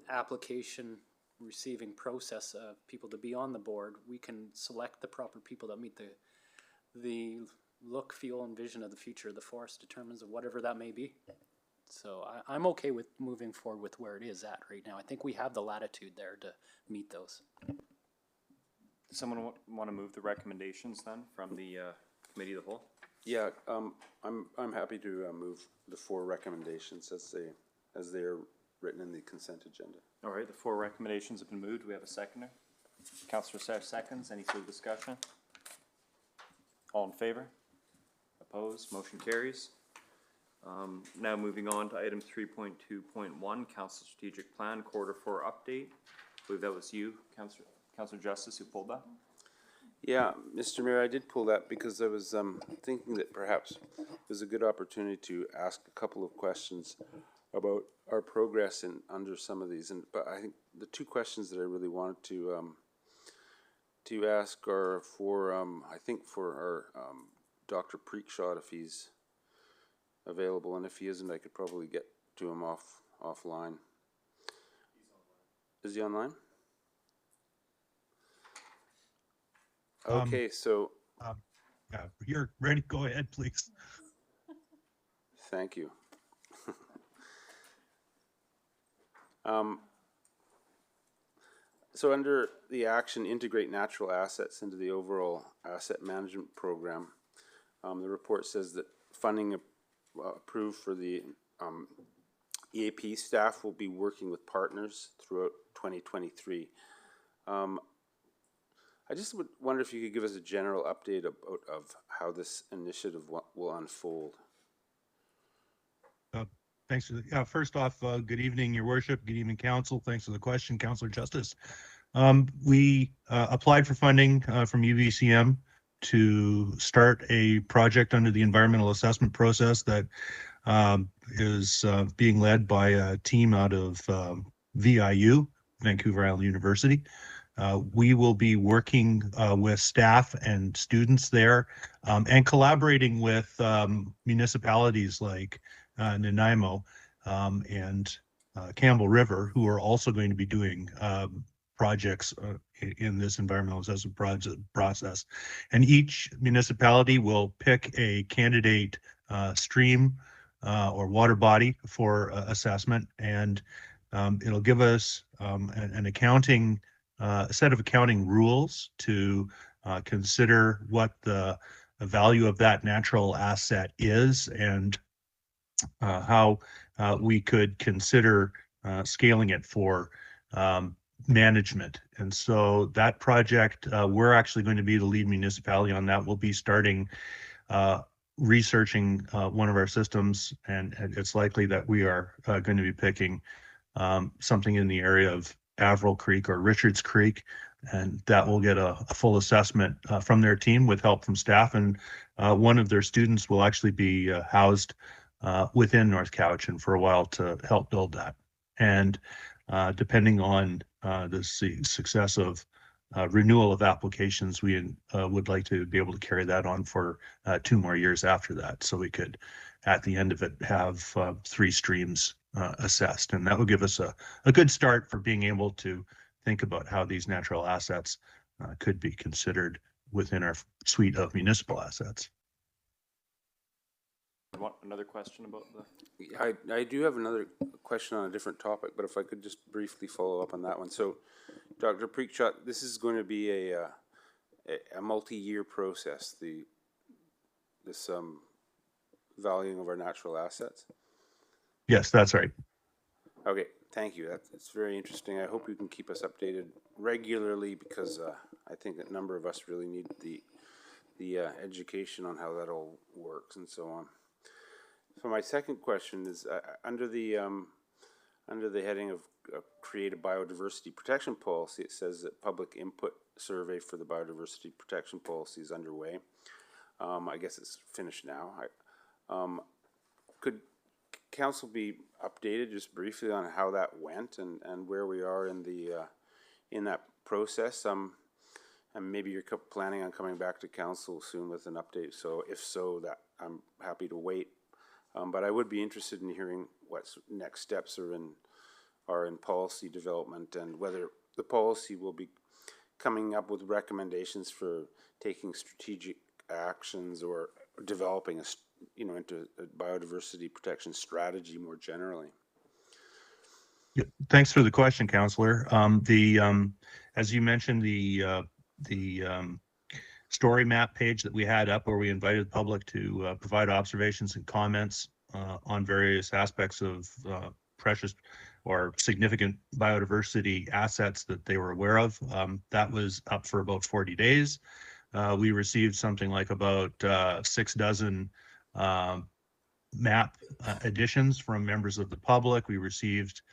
application receiving process of people to be on the board, we can select the proper people that meet the look, feel, and vision of the future of the forest, determines of whatever that may be. So I'm okay with moving forward with where it is at right now. I think we have the latitude there to meet those. Does someone want to move the recommendations then from the committee of the whole? Yeah, I'm happy to move the 4 recommendations as they are written in the consent agenda. All right, the 4 recommendations have been moved. Do we have a seconder? Councillor Sash seconds. Any further discussion? All in favor? Opposed? Motion carries. Now moving on to item 3.2.1, Council Strategic Plan Quarter 4 update. I believe that was you, Councillor Justice, who pulled that. Yeah, Mr. Mayor, I did pull that because I was thinking that perhaps it was a good opportunity to ask a couple of questions about our progress under some of these. But I think the 2 questions that I really wanted to ask are for I think for our Dr. Preekshot, if he's available, and if he isn't, I could probably get to him offline. Is he online? Okay, so yeah, you're ready. Go ahead, please. Thank you. So under the action, integrate natural assets into the overall asset management program, the report says that funding approved for the EAP staff will be working with partners throughout 2023. I just would wonder if you could give us a general update of how this initiative will unfold. Thanks for first off, good evening, Your Worship. Good evening, Council. Thanks for the question, Councillor Justice. We applied for funding from UVCM to start a project under the environmental assessment process that is being led by a team out of VIU, Vancouver Island University. We will be working with staff and students there and collaborating with municipalities like Nanaimo and Campbell River, who are also going to be doing projects in this environmental assessment process. And each municipality will pick a candidate stream or water body for assessment, and it'll give us an accounting a set of accounting rules to consider what the value of that natural asset is and how we could consider scaling it for management. And so that project, we're actually going to be the lead municipality on that. We'll be starting researching one of our systems, and it's likely that we are going to be picking something in the area of Averill Creek or Richards Creek, and that will get a full assessment from their team with help from staff. And one of their students will actually be housed within North Cowichan for a while to help build that. And depending on the success of renewal of applications, we would like to be able to carry that on for 2 more years after that. So we could, at the end of it, have 3 streams assessed. And that would give us a good start for being able to think about how these natural assets could be considered within our suite of municipal assets. Another question about the? I do have another question on a different topic, but if I could just briefly follow up on that one. So, Dr. Preekshot, this is going to be a multi-year process, this valuing of our natural assets? Yes, that's right. Okay, thank you. That's very interesting. I hope you can keep us updated regularly, because I think a number of us really need the education on how that all works and so on. So my second question is under the heading of create a biodiversity protection policy. It says that public input survey for the biodiversity protection policy is underway. I guess it's finished now. Could council be updated just briefly on how that went and where we are in that process? And maybe you're planning on coming back to council soon with an update. So if so, that I'm happy to wait. But I would be interested in hearing what next steps are in policy development, and whether the policy will be coming up with recommendations for taking strategic actions or developing into a biodiversity protection strategy more generally. Yeah, thanks for the question, Councillor. As you mentioned, the story map page that we had up, where we invited the public to provide observations and comments on various aspects of precious or significant biodiversity assets that they were aware of. That was up for about 40 days. We received something like about 6 dozen map additions from members of the public. We received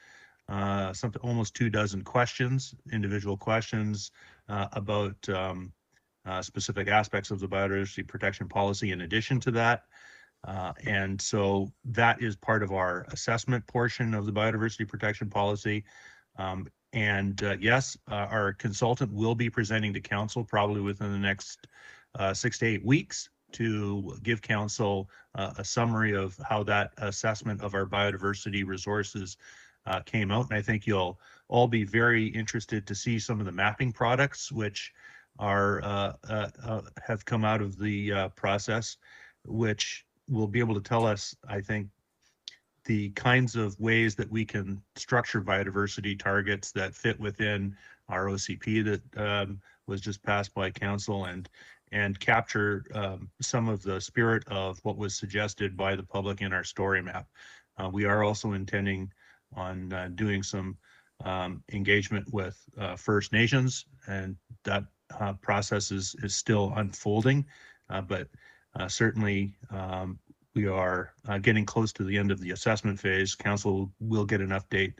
almost 2 dozen questions, individual questions about specific aspects of the biodiversity protection policy in addition to that. And so that is part of our assessment portion of the biodiversity protection policy. Yes, our consultant will be presenting to council probably within the next 6 to 8 weeks to give council a summary of how that assessment of our biodiversity resources came out. And I think you'll all be very interested to see some of the mapping products which have come out of the process, which will be able to tell us, I think, the kinds of ways that we can structure biodiversity targets that fit within our OCP that was just passed by council, and capture some of the spirit of what was suggested by the public in our story map. We are also intending on doing some engagement with First Nations, and that process is still unfolding, but certainly we are getting close to the end of the assessment phase. Council will get an update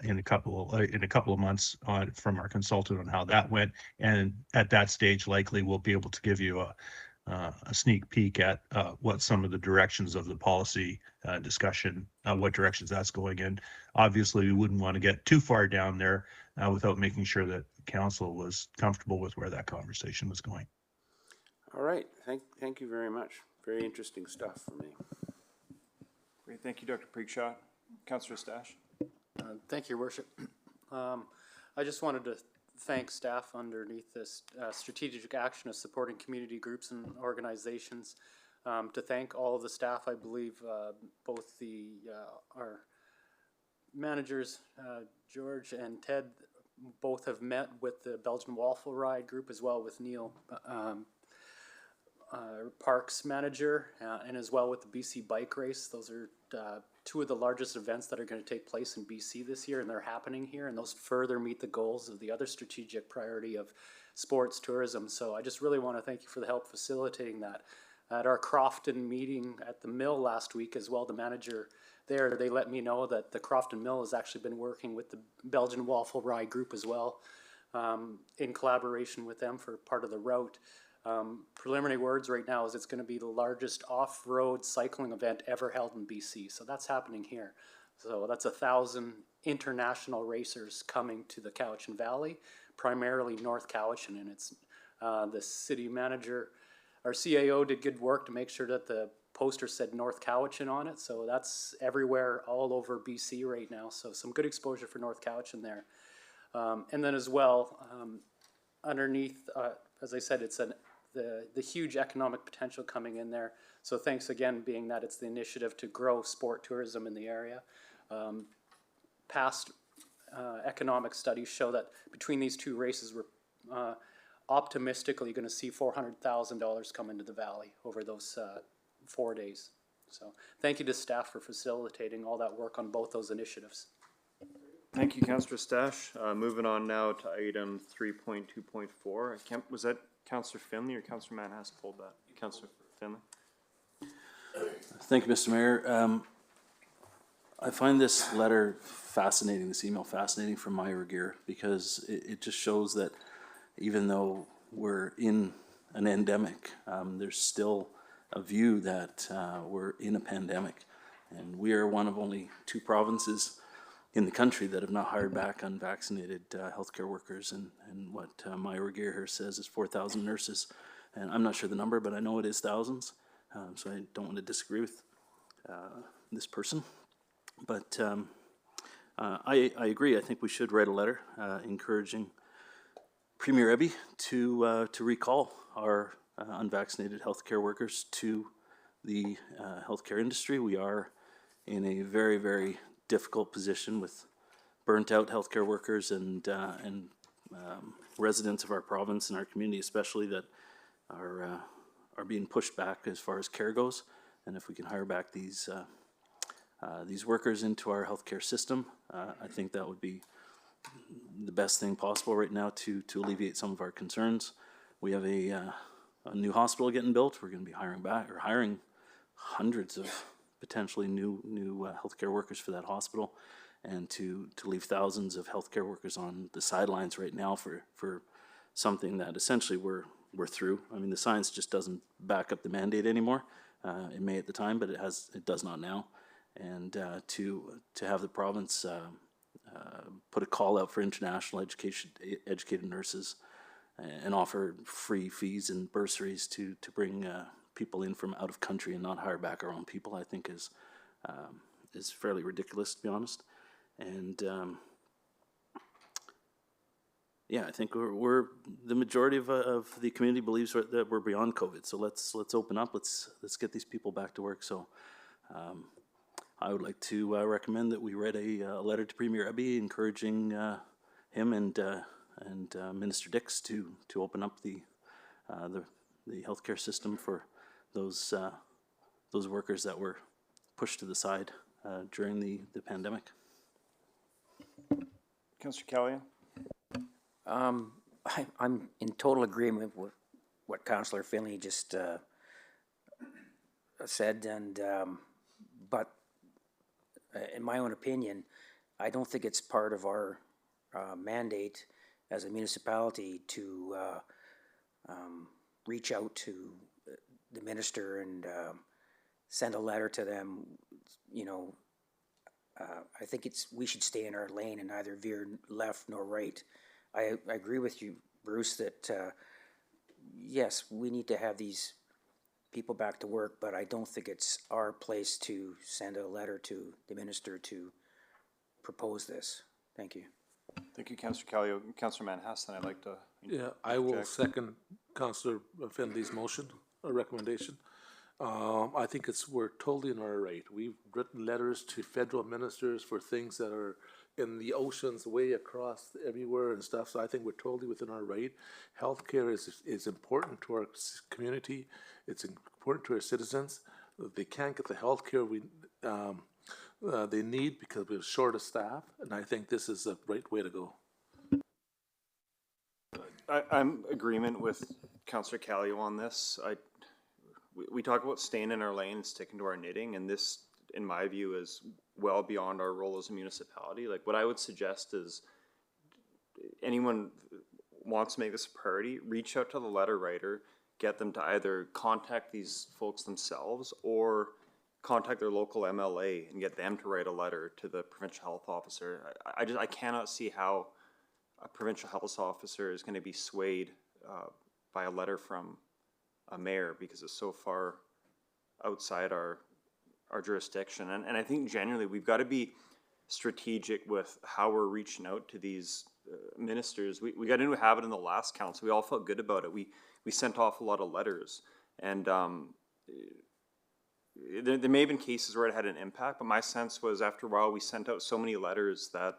in a couple of months from our consultant on how that went, and at that stage, likely we'll be able to give you a sneak peek at what some of the directions of the policy discussion, what directions that's going in. Obviously, we wouldn't want to get too far down there without making sure that council was comfortable with where that conversation was going. All right, thank you very much. Very interesting stuff for me. Great, thank you, Dr. Preekshot. Councillor Stash. Thank you, Your Worship. I just wanted to thank staff underneath this strategic action of supporting community groups and organizations. To thank all of the staff. I believe both our managers, George and Ted, both have met with the Belgian Waffle Ride group, as well with Neil, Parks manager, and as well with the BC Bike Race. Those are 2 of the largest events that are going to take place in BC this year, and they're happening here, and those further meet the goals of the other strategic priority of sports tourism. So I just really want to thank you for the help facilitating that. At our Crofton meeting at the mill last week as well, the manager there, they let me know that the Crofton Mill has actually been working with the Belgian Waffle Ride group as well, in collaboration with them for part of the route. Preliminary words right now is it's going to be the largest off-road cycling event ever held in BC. So that's happening here. So that's 1,000 international racers coming to the Cowichan Valley, primarily North Cowichan, and it's the city manager, our CAO did good work to make sure that the poster said North Cowichan on it, so that's everywhere all over BC right now, so some good exposure for North Cowichan there. And then as well, underneath, as I said, it's the huge economic potential coming in there. So thanks again, being that it's the initiative to grow sport tourism in the area. Past economic studies show that between these two races, we're optimistically going to see $400,000 come into the valley over those 4 days. So thank you to staff for facilitating all that work on both those initiatives. Thank you, Councillor Stash. Moving on now to item 3.2.4. Was that Councillor Finley or Councillor Manhas pulled that? Councillor Finley. Thank you, Mr. Mayor. I find this letter fascinating, this email fascinating from Myra Gear, because it just shows that even though we're in an endemic, there's still a view that we're in a pandemic. And we are one of only 2 provinces in the country that have not hired back unvaccinated healthcare workers. And what Myra Gear here says is 4,000 nurses. And I'm not sure the number, but I know it is thousands. So I don't want to disagree with this person. But I agree. I think we should write a letter encouraging Premier Eby to recall our unvaccinated healthcare workers to the healthcare industry. We are in a very, very difficult position with burnt out healthcare workers and residents of our province and our community, especially, that are being pushed back as far as care goes. And if we can hire back these workers into our healthcare system, I think that would be the best thing possible right now to alleviate some of our concerns. We have a new hospital getting built. We're going to be hiring hundreds of potentially new healthcare workers for that hospital, and to leave thousands of healthcare workers on the sidelines right now for something that essentially we're through. I mean, the science just doesn't back up the mandate anymore. It may at the time, but it does not now. And to have the province put a call out for international educated nurses and offer free fees and bursaries to bring people in from out of country and not hire back our own people, I think is fairly ridiculous, to be honest. And yeah, I think we're the majority of the community believes that we're beyond COVID. So let's open up. Let's get these people back to work. So I would like to recommend that we write a letter to Premier Eby encouraging him and Minister Dix to open up the healthcare system for those workers that were pushed to the side during the pandemic. Councillor Cowichan. I'm in total agreement with what Councillor Finley just said, and but in my own opinion, I don't think it's part of our mandate as a municipality to reach out to the minister and send a letter to them. You know, I think we should stay in our lane and neither veer left nor right. I agree with you, Bruce, that yes, we need to have these people back to work, but I don't think it's our place to send a letter to the minister to propose this. Thank you. Thank you, Councillor Callio. Councillor Manhassan, I'd like to Yeah, I will second Councillor Finley's motion or recommendation. I think we're totally in our right. We've written letters to federal ministers for things that are in the oceans way across everywhere and stuff. So I think we're totally within our right. Healthcare is important to our community. It's important to our citizens. They can't get the healthcare they need because we're short of staff, and I think this is the right way to go. I'm in agreement with Councillor Callio on this. We talk about staying in our lane and sticking to our knitting, and this, in my view, is well beyond our role as a municipality. Like, what I would suggest is anyone wants to make this a priority, reach out to the letter writer, get them to either contact these folks themselves or contact their local MLA and get them to write a letter to the provincial health officer. I cannot see how a provincial health officer is going to be swayed by a letter from a mayor because it's so far outside our jurisdiction. And I think generally we've got to be strategic with how we're reaching out to these ministers. We got into a habit in the last council. We all felt good about it. We sent off a lot of letters, and there may have been cases where it had an impact, but my sense was after a while we sent out so many letters that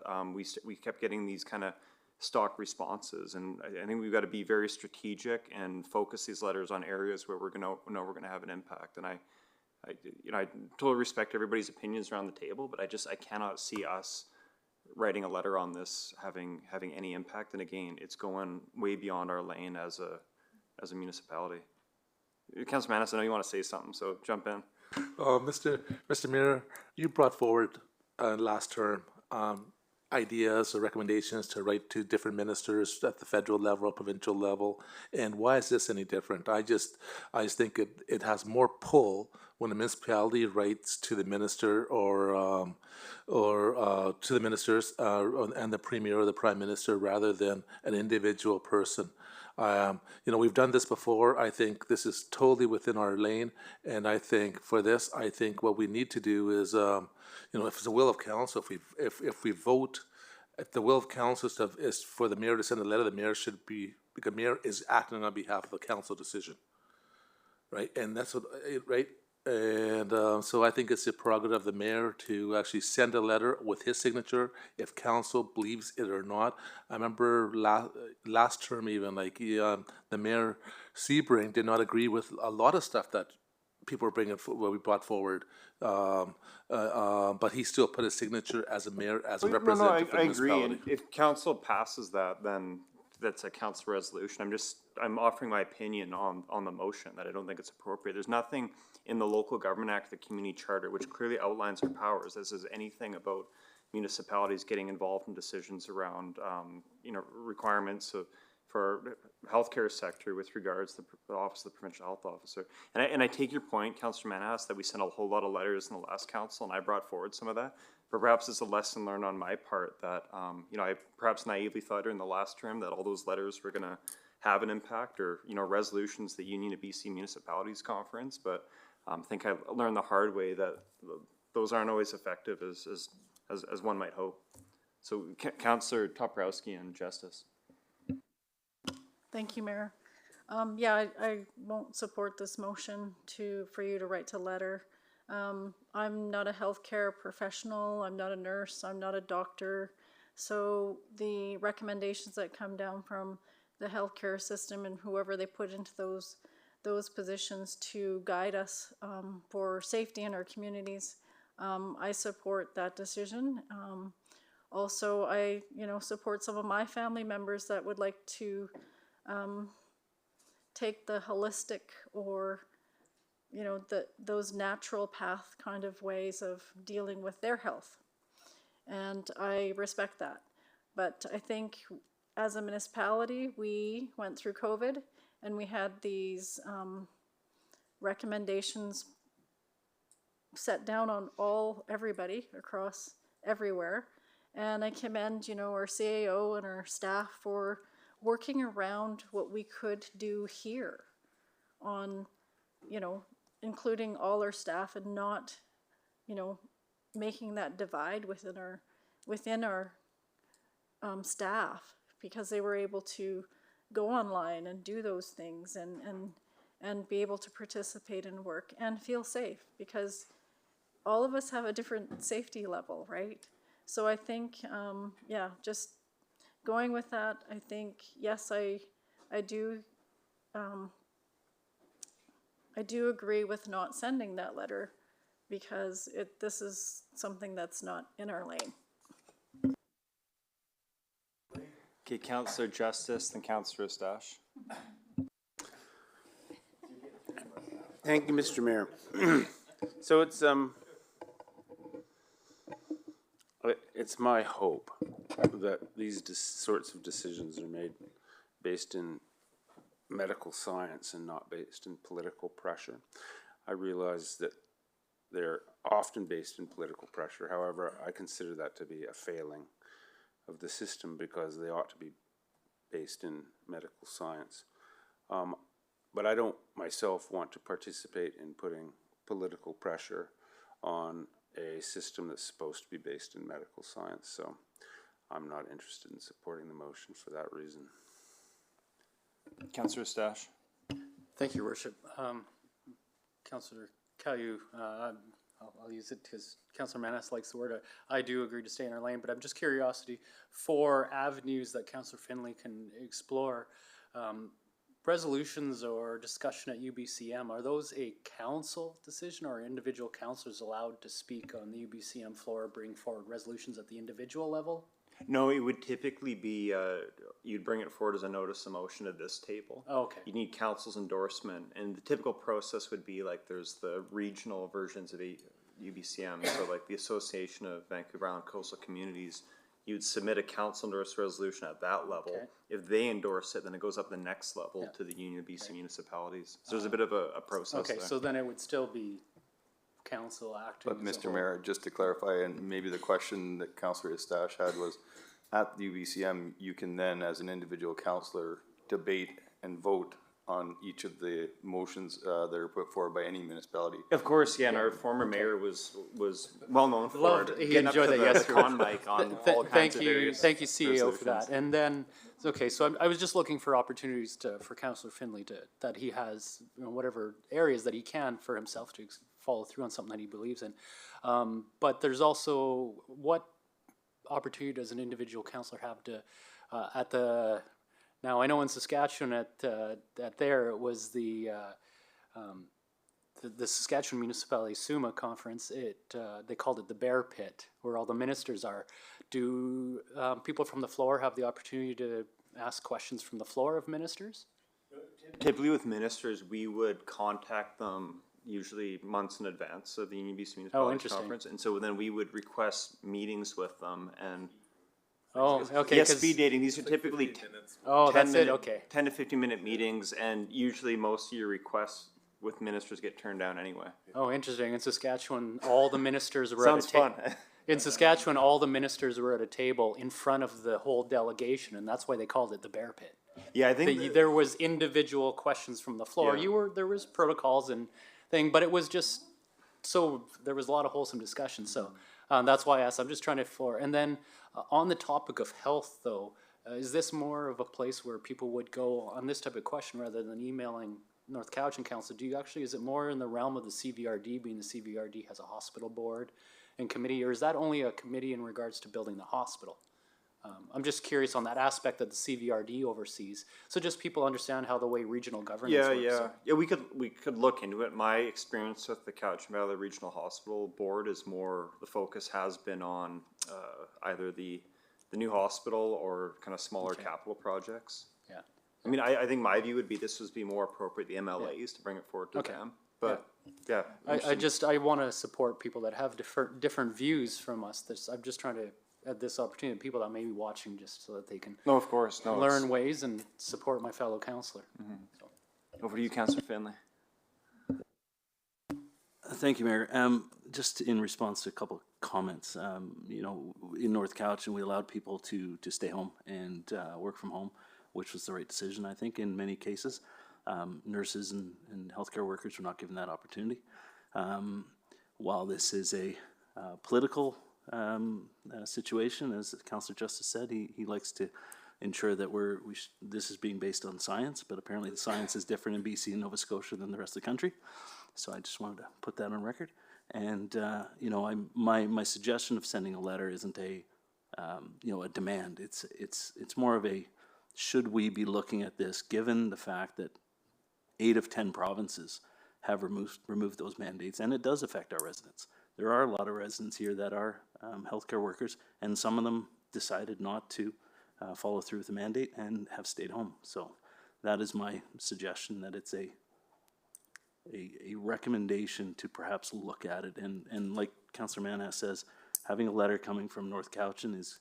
we kept getting these kind of stock responses. And I think we've got to be very strategic and focus these letters on areas where we're going to know we're going to have an impact. And I totally respect everybody's opinions around the table, but I cannot see us writing a letter on this having any impact. And again, it's going way beyond our lane as a municipality. Councilor Manis, I know you want to say something, so jump in. Mr. Mayor, you brought forward last term ideas or recommendations to write to different ministers at the federal level or provincial level. And why is this any different? I just think it has more pull when a municipality writes to the minister or to the ministers and the premier or the prime minister rather than an individual person. We've done this before. I think this is totally within our lane. And I think for this, I think what we need to do is, if it's the will of council, if we vote, if the will of council is for the mayor to send a letter, the mayor should be, because the mayor is acting on behalf of a council decision. Right? And that's what, right? And so I think it's the prerogative of the mayor to actually send a letter with his signature if council believes it or not. I remember last term even, the mayor Sebring did not agree with a lot of stuff that people were bringing, what we brought forward. But he still put his signature as a mayor, as a representative for the municipality. I agree. And if council passes that, then that's a council resolution. I'm offering my opinion on the motion that I don't think it's appropriate. There's nothing in the Local Government Act, the Community Charter, which clearly outlines our powers. This is anything about municipalities getting involved in decisions around, requirements for healthcare sector with regards to the Office of the Provincial Health Officer. And I take your point, Councillor Manas, that we sent a whole lot of letters in the last council, and I brought forward some of that. But perhaps it's a lesson learned on my part that, I perhaps naively thought during the last term that all those letters were going to have an impact, or, resolutions, the Union of BC Municipalities Conference. But I think I learned the hard way that those aren't always effective as one might hope. So, Councillor Toporowski and Justice. Thank you, Mayor. I won't support this motion for you to write to letter. I'm not a healthcare professional. I'm not a nurse. I'm not a doctor. So the recommendations that come down from the healthcare system and whoever they put into those positions to guide us for safety in our communities, I support that decision. Also, I support some of my family members that would like to take the holistic or those natural path kind of ways of dealing with their health, and I respect that. But I think as a municipality, we went through COVID and we had these recommendations set down on everybody across everywhere, and I commend our CAO and our staff for working around what we could do here on, including all our staff and not, making that divide within our staff, because they were able to go online and do those things and be able to participate in work and feel safe, because all of us have a different safety level, right? So I think, just going with that, I think, yes, I do agree with not sending that letter, because this is something that's not in our lane. Okay, Councillor Justice, then Councillor Eustache. Thank you, Mr. Mayor. So it's my hope that these sorts of decisions are made based in medical science and not based in political pressure. I realize that they're often based in political pressure. However, I consider that to be a failing of the system because they ought to be based in medical science. But I don't myself want to participate in putting political pressure on a system that's supposed to be based in medical science. So I'm not interested in supporting the motion for that reason. Councillor Stash. Thank you, Your Worship. Councillor Caillou, I'll use it because Councillor Manis likes the word. I do agree to stay in our lane, but I'm just curiosity for avenues that Councillor Finley can explore. Resolutions or discussion at UBCM, are those a council decision or are individual councillors allowed to speak on the UBCM floor, bring forward resolutions at the individual level? No, it would typically be, you'd bring it forward as a notice of motion at this table. Oh, okay. You need council's endorsement, and the typical process would be like there's the regional versions of UBCM, so like the Association of Vancouver Island Coastal Communities, you'd submit a council endorsed resolution at that level. Okay. If they endorse it, then it goes up the next level to the Union of BC Municipalities. So there's a bit of a process Okay, there. so then it would still be council acting. But as a Mr. whole. Mayor, just to clarify, and maybe the question that Councillor Estache had was, at the UBCM, you can then, as an individual councillor, debate and vote on each of the motions that are put forward by any municipality. Of course, yeah, and our former mayor was well known for Loved, it. he Getting up enjoyed to that the yesterday. con mic on all kinds of various Thank you, CEO, for that. resolutions. And then, okay, so I was just looking for opportunities for Councillor Finley that he has, whatever areas that he can for himself to follow through on something that he believes in. But there's also, what opportunity does an individual councillor have to, now I know in Saskatchewan at there, it was the Saskatchewan Municipality SUMA conference, they called it the Bear Pit, where all the ministers are. Do people from the floor have the opportunity to ask questions from the floor of ministers? Typically with ministers, we would contact them usually months in advance of the Union BC Municipality Conference. And so then we would request meetings with them and okay. Yes, speed dating. These are typically 10 to 15 minute meetings, and usually most of your requests with ministers get turned down anyway. Oh, interesting. In Saskatchewan, all the ministers were Sounds fun. In Saskatchewan, all the ministers were at a table in front of the whole delegation, and that's why they called it the Bear Pit. Yeah, I think there was individual questions from the floor. Yeah. There was protocols and thing, but it was just so there was a lot of wholesome discussion. So that's why I asked. I'm just trying to explore. And then on the topic of health, though, is this more of a place where people would go on this type of question rather than emailing North Cowichan Council? Is it more in the realm of the CVRD, being the CVRD has a hospital board and committee, or is that only a committee in regards to building the hospital? I'm just curious on that aspect that the CVRD oversees. So just people understand how the way regional governance works. Yeah, we could look into it. My experience with the Cowichan Valley Regional Hospital Board is more, the focus has been on either the new hospital or kind of smaller capital projects. Yeah. I mean, I think my view would be this would be more appropriate, the MLAs, to bring it forward to them. But yeah. I want to support people that have different views from us. I'm just trying to at this opportunity, people that may be watching, just so that they can of course, learn ways and support my fellow councillor. Mm-hmm. So. Over to you, Councillor Finley. Thank you, Mayor. Just in response to a couple of comments, in North Cowichan, we allowed people to stay home and work from home, which was the right decision, I think, in many cases. Nurses and healthcare workers were not given that opportunity. While this is a political situation, as Councillor Justice said, he likes to ensure that this is being based on science, but apparently the science is different in BC and Nova Scotia than the rest of the country. So I just wanted to put that on record. And my suggestion of sending a letter isn't a demand. It's more of a, should we be looking at this, given the fact that 8 of 10 provinces have removed those mandates, and it does affect our residents. There are a lot of residents here that are healthcare workers, and some of them decided not to follow through with the mandate and have stayed home. So that is my suggestion, that it's a recommendation to perhaps look at it. And like Councillor Manas says, having a letter coming from North Cowichan is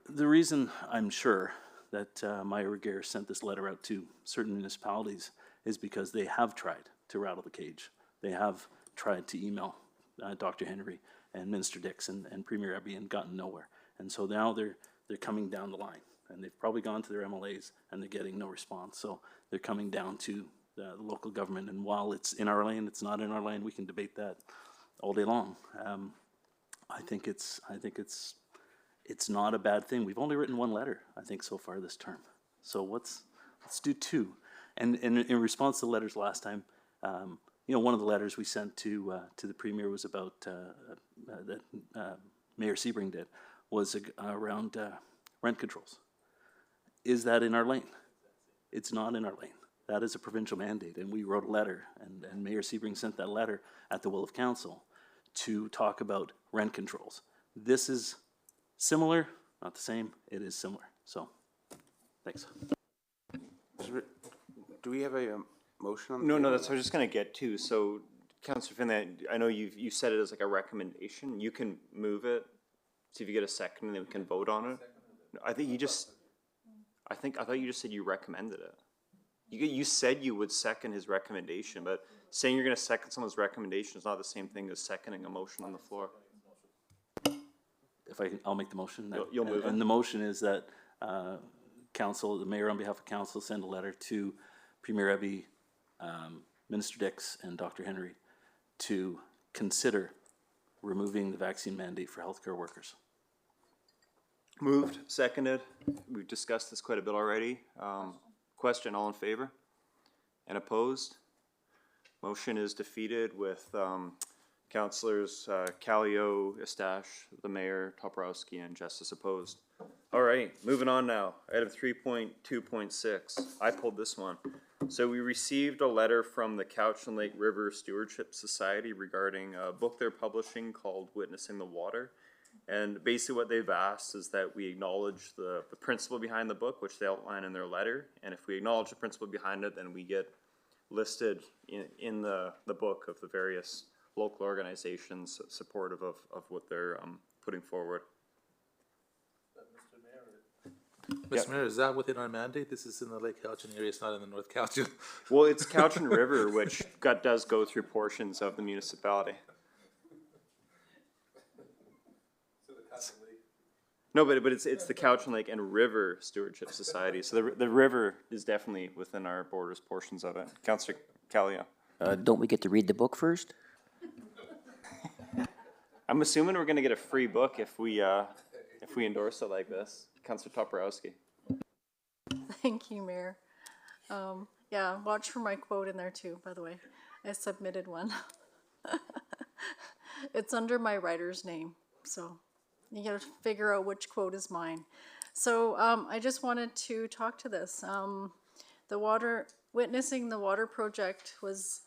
the reason I'm sure that Maya Reguer sent this letter out to certain municipalities is because they have tried to rattle the cage. They have tried to email Dr. Henry and Minister Dix and Premier Eby and gotten nowhere. And so now they're coming down the line. And they've probably gone to their MLAs and they're getting no response. So they're coming down to the local government. And while it's in our lane, it's not in our lane, we can debate that all day long. I think it's not a bad thing. We've only written one letter, I think, so far this term. So let's do two. And in response to the letters last time, one of the letters we sent to the Premier was about that Mayor Sebring did was around rent controls. Is that in our lane? It's not in our lane. That is a provincial mandate, and we wrote a letter, and Mayor Sebring sent that letter at the will of council to talk about rent controls. This is similar, not the same. It is similar. So, thanks. Do we have a motion on the No, table? that's what I was just gonna get to. So, Councillor Finlay, I know you said it as like a recommendation. You can move it, see if you get a second, and then we can vote on it. I thought you just said you recommended it. You said you would second his recommendation, but saying you're gonna second someone's recommendation is not the same thing as seconding a motion on the floor. If I'll make the motion. You'll move it. And the motion is that council, the mayor on behalf of council, send a letter to Premier Eby, Minister Dix, and Dr. Henry to consider removing the vaccine mandate for healthcare workers. Moved, seconded. We've discussed this quite a bit already. Question, all in favor? And opposed? Motion is defeated with councillors Callio, Eustache, the mayor, Toporowski, and Justice opposed. All right, moving on now. Item 3.2.6. I pulled this one. So we received a letter from the Cowichan Lake River Stewardship Society regarding a book they're publishing called Witnessing the Water. And basically what they've asked is that we acknowledge the principle behind the book, which they outline in their letter. And if we acknowledge the principle behind it, then we get listed in the book of the various local organizations supportive of what they're putting forward. Mr. Mayor, is that within our mandate? This is in the Lake Cowichan area, it's not in the North Cowichan. Well, it's Cowichan River, which does go through portions of the municipality. No, but it's the Cowichan Lake and River Stewardship Society. So the river is definitely within our borders, portions of it. Councillor Callio. Don't we get to read the book first? I'm assuming we're going to get a free book if we endorse it like this. Councillor Toporowski. Thank you, Mayor. Yeah, watch for my quote in there too, by the way. I submitted one. It's under my writer's name, so you gotta figure out which quote is mine. So I just wanted to talk to this. Witnessing the Water project was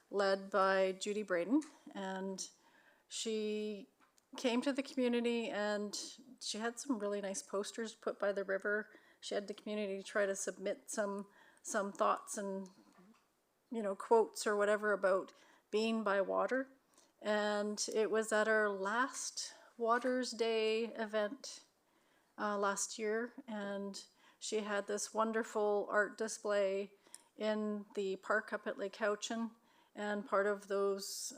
led by Judy Braden, and she came to the community and she had some really nice posters put by the river. She had the community try to submit some thoughts and quotes or whatever about being by water. And it was at our last Waters Day event last year, and she had this wonderful art display in the park up at Lake Cowichan, and part of those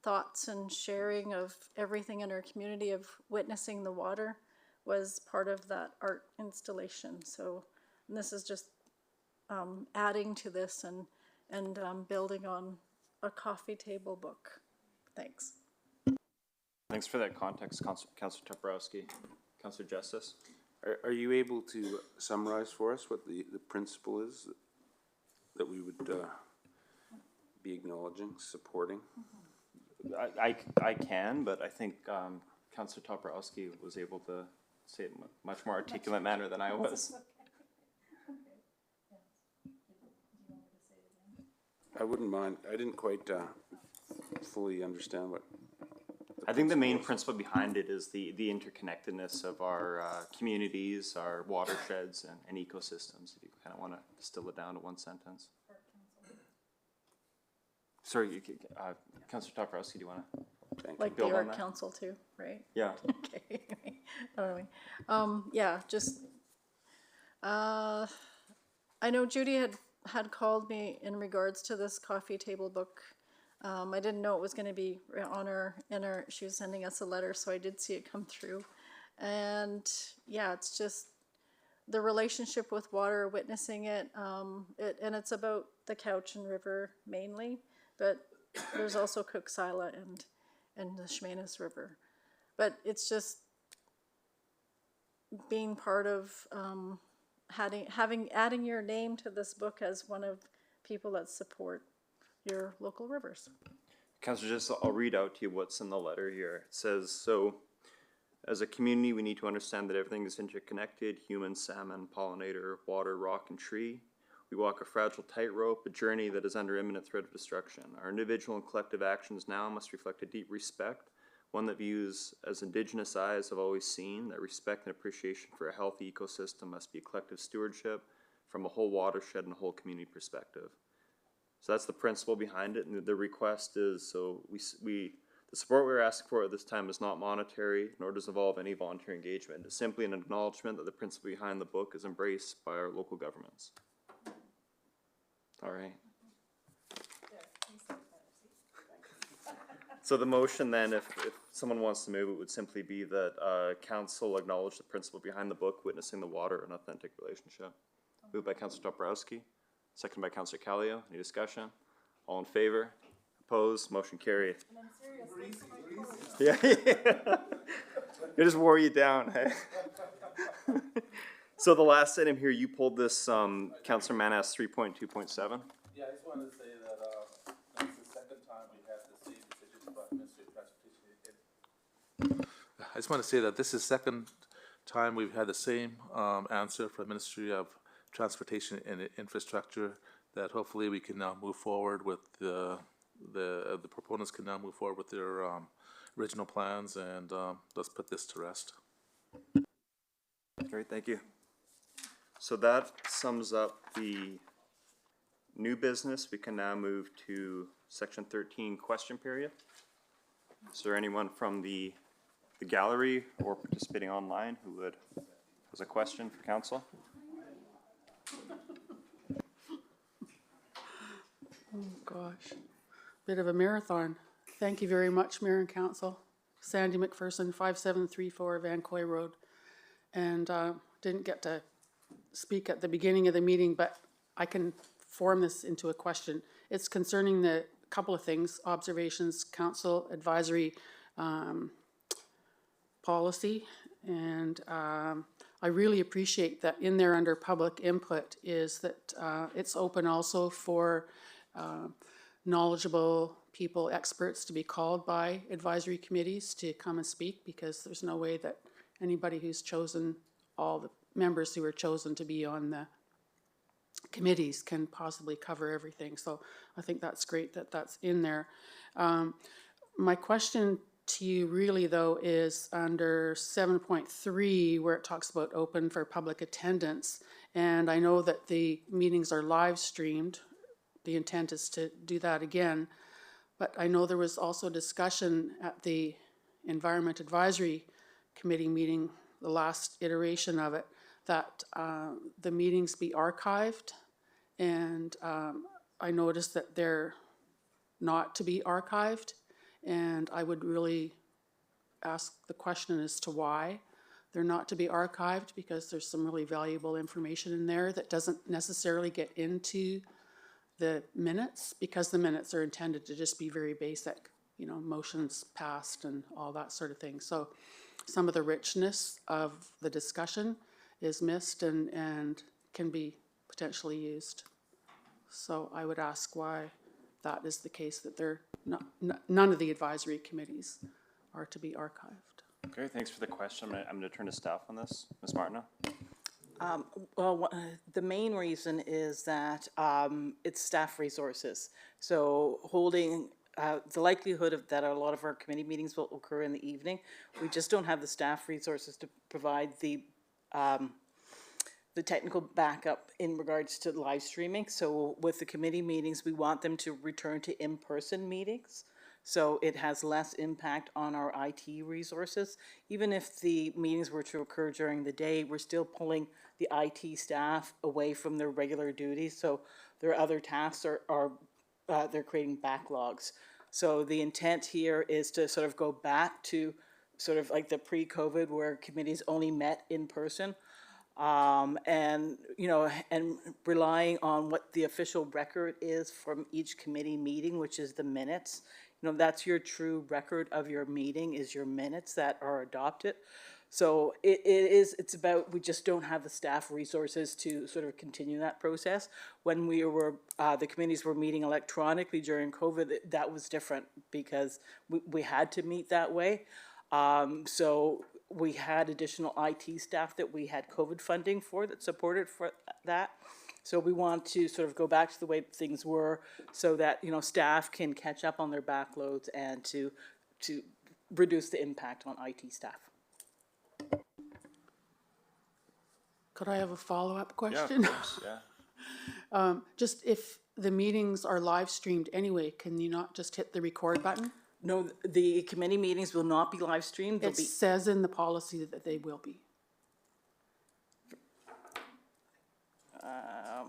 thoughts and sharing of everything in our community of witnessing the water was part of that art installation. So this is just adding to this and building on a coffee table book. Thanks. Thanks for that context, Councillor Toporowski. Councillor Justice. Are you able to summarize for us what the principle is that we would be acknowledging, supporting? I can, but I think Councillor Toporowski was able to say it in a much more articulate manner than I was. I wouldn't mind. I didn't quite fully understand what. I think the main principle behind it is the interconnectedness of our communities, our watersheds, and ecosystems, if you kind of want to distill it down to one sentence. Sorry, Councillor Toporowski, do you want to like build the on Art that? Council too, right? Yeah. Okay. Yeah, just I know Judy had called me in regards to this coffee table book. I didn't know it was going to be on she was sending us a letter, so I did see it come through. And yeah, it's just the relationship with water, witnessing it, and it's about the Cowichan River mainly, but there's also Cooksila and the Shmanis River. But it's just being part of adding your name to this book as one of people that support your local rivers. Councillor, just I'll read out to you what's in the letter here. It says, so as a community, we need to understand that everything is interconnected: human, salmon, pollinator, water, rock, and tree. We walk a fragile tightrope, a journey that is under imminent threat of destruction. Our individual and collective actions now must reflect a deep respect, one that views as Indigenous eyes have always seen, that respect and appreciation for a healthy ecosystem must be a collective stewardship from a whole watershed and a whole community perspective. So that's the principle behind it, and the request is, so the support we're asking for at this time is not monetary, nor does involve any volunteer engagement. It's simply an acknowledgement that the principle behind the book is embraced by our local governments. All right. So the motion then, if someone wants to move, it would simply be that council acknowledge the principle behind the book, witnessing the water, an authentic relationship. Moved by Councillor Toporowski, second by Councillor Callio. Any discussion? All in favor? Opposed? Motion carried. Yeah. It just wore you down, hey? So the last item here, you pulled this, Councillor Manas 3.2.7. Yeah, I just wanted to say that that's the second time we had the same decision about Ministry of Transportation. I just want to say that this is the second time we've had the same answer from the Ministry of Transportation and Infrastructure, that hopefully we can now move forward with the proponents can now move forward with their original plans, and let's put this to rest. Great, thank you. So that sums up the new business. We can now move to section 13, question period. Is there anyone from the gallery or participating online who has a question for council? Oh gosh, bit of a marathon. Thank you very much, Mayor and Council. Sandy McPherson, 5734 Van Coy Road. And didn't get to speak at the beginning of the meeting, but I can form this into a question. It's concerning the couple of things: observations, council advisory policy. And I really appreciate that in there under public input is that it's open also for knowledgeable people, experts, to be called by advisory committees to come and speak, because there's no way that anybody who's chosen, all the members who are chosen to be on the committees can possibly cover everything. So I think that's great that that's in there. My question to you really though is under 7.3, where it talks about open for public attendance. And I know that the meetings are live streamed. The intent is to do that again. But I know there was also discussion at the Environment Advisory Committee meeting, the last iteration of it, that the meetings be archived. And I noticed that they're not to be archived. And I would really ask the question as to why they're not to be archived, because there's some really valuable information in there that doesn't necessarily get into the minutes, because the minutes are intended to just be very basic, you know, motions passed and all that sort of thing. So some of the richness of the discussion is missed and can be potentially used. So I would ask why that is the case, that they're not, none of the advisory committees are to be archived. Okay, thanks for the question. I'm going to turn to staff on this. Ms. Martineau? The main reason is that it's staff resources. So holding the likelihood of that a lot of our committee meetings will occur in the evening. We just don't have the staff resources to provide the technical backup in regards to live streaming. So with the committee meetings, we want them to return to in-person meetings. So it has less impact on our IT resources. Even if the meetings were to occur during the day, we're still pulling the IT staff away from their regular duties. So their other tasks are they're creating backlogs. So the intent here is to sort of go back to sort of like the pre-COVID where committees only met in person. And, and relying on what the official record is from each committee meeting, which is the minutes. That's your true record of your meeting, is your minutes that are adopted. So it's about, we just don't have the staff resources to sort of continue that process. When the committees were meeting electronically during COVID, that was different because we had to meet that way. So we had additional IT staff that we had COVID funding for that supported for that. So we want to sort of go back to the way things were so that, staff can catch up on their backloads and to reduce the impact on IT staff. Could I have a follow-up question? Yeah, of course, yeah. Just if the meetings are live streamed anyway, can you not just hit the record button? No, the committee meetings will not be live streamed. It says in the policy that they will be. I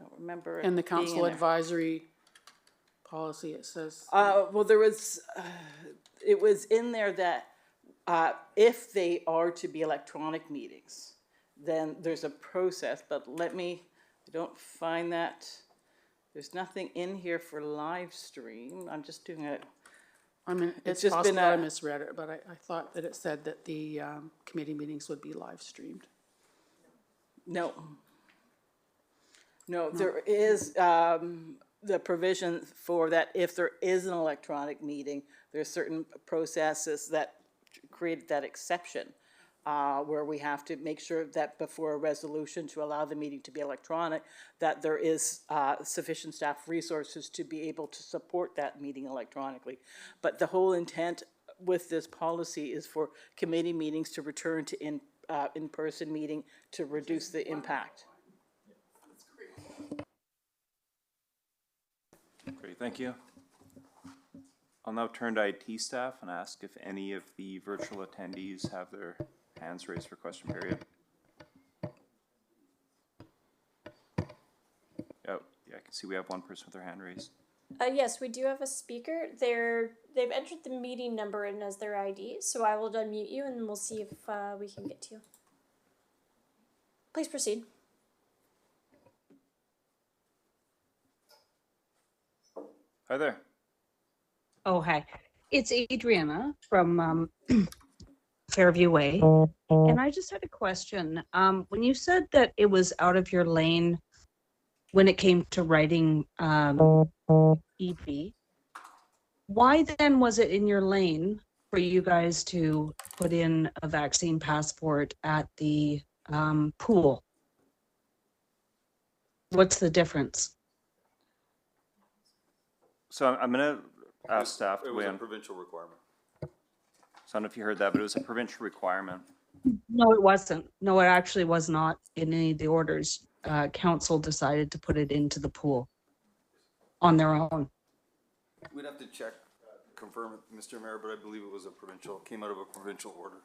don't remember. In the council advisory policy, it says. Well, there was, it was in there that if they are to be electronic meetings, then there's a process, but I don't find that. There's nothing in here for live stream. I'm just doing it. I mean, it's just possible I misread it, but I thought that it said that the committee meetings would be live streamed. No. No, there is the provision for that if there is an electronic meeting, there's certain processes that create that exception where we have to make sure that before a resolution to allow the meeting to be electronic, that there is sufficient staff resources to be able to support that meeting electronically. But the whole intent with this policy is for committee meetings to return to in-person meeting to reduce the impact. Great, thank you. I'll now turn to IT staff and ask if any of the virtual attendees have their hands raised for question period. Oh, yeah, I can see we have one person with their hand raised. Yes, we do have a speaker. They've entered the meeting number in as their ID, so I will unmute you and we'll see if we can get to you. Please proceed. Hi there. Oh, hi. It's Adriana from Fairview Way. And I just had a question. When you said that it was out of your lane when it came to writing EB, why then was it in your lane for you guys to put in a vaccine passport at the pool? What's the difference? So I'm going to ask staff to It weigh was a in. provincial requirement. So I don't know if you heard that, but it was a provincial requirement. No, it wasn't. No, it actually was not in any of the orders. Council decided to put it into the pool on their own. We'd have to check, confirm it, Mr. Mayor, but I believe it was came out of a provincial order.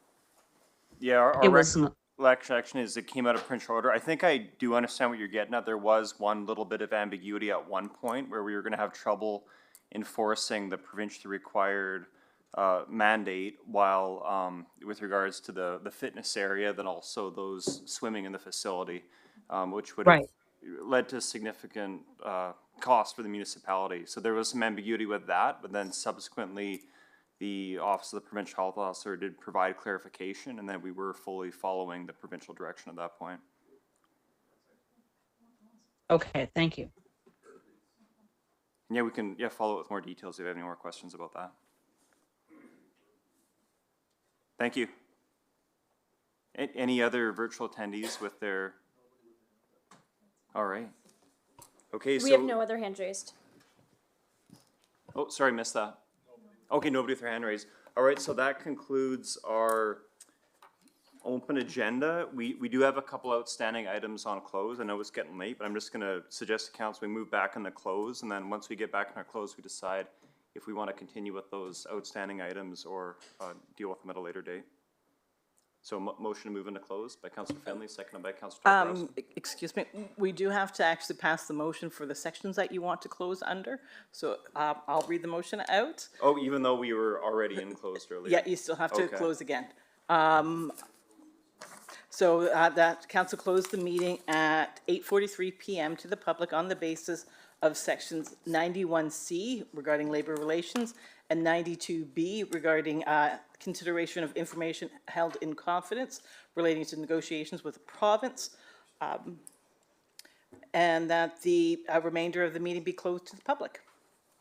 Yeah, our recollection is it came out of provincial order. I think I do understand what you're getting at. There was one little bit of ambiguity at one point where we were going to have trouble enforcing the provincially required mandate while with regards to the fitness area, then also those swimming in the facility, which would have led to significant cost for the municipality. So there was some ambiguity with that, but then subsequently the Office of the Provincial Health Officer did provide clarification, and then we were fully following the provincial direction at that point. Okay, thank you. Yeah, we can follow up with more details if you have any more questions about that. Thank you. Any other virtual attendees with their... All right. Okay, so... We have no other hand raised. Oh, sorry, missed that. Okay, nobody with their hand raised. All right, so that concludes our open agenda. We do have a couple outstanding items on close. I know it's getting late, but I'm just going to suggest to council we move back into close, and then once we get back in our close, we decide if we want to continue with those outstanding items or deal with them at a later date. So motion to move into close by Councillor Finley, seconded by Councillor Toporowski. Excuse me, we do have to actually pass the motion for the sections that you want to close under. So I'll read the motion out. Oh, even though we were already in closed earlier? Yeah, you still have to Okay. close again. So that council closed the meeting at 8:43 PM to the public on the basis of sections 91C regarding labor relations and 92B regarding consideration of information held in confidence relating to negotiations with the province, and that the remainder of the meeting be closed to the public.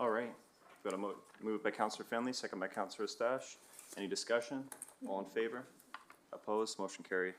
All right. Got a move by Councillor Finley, second by Councillor Stash. Any discussion? All in favor? Opposed? Motion carried.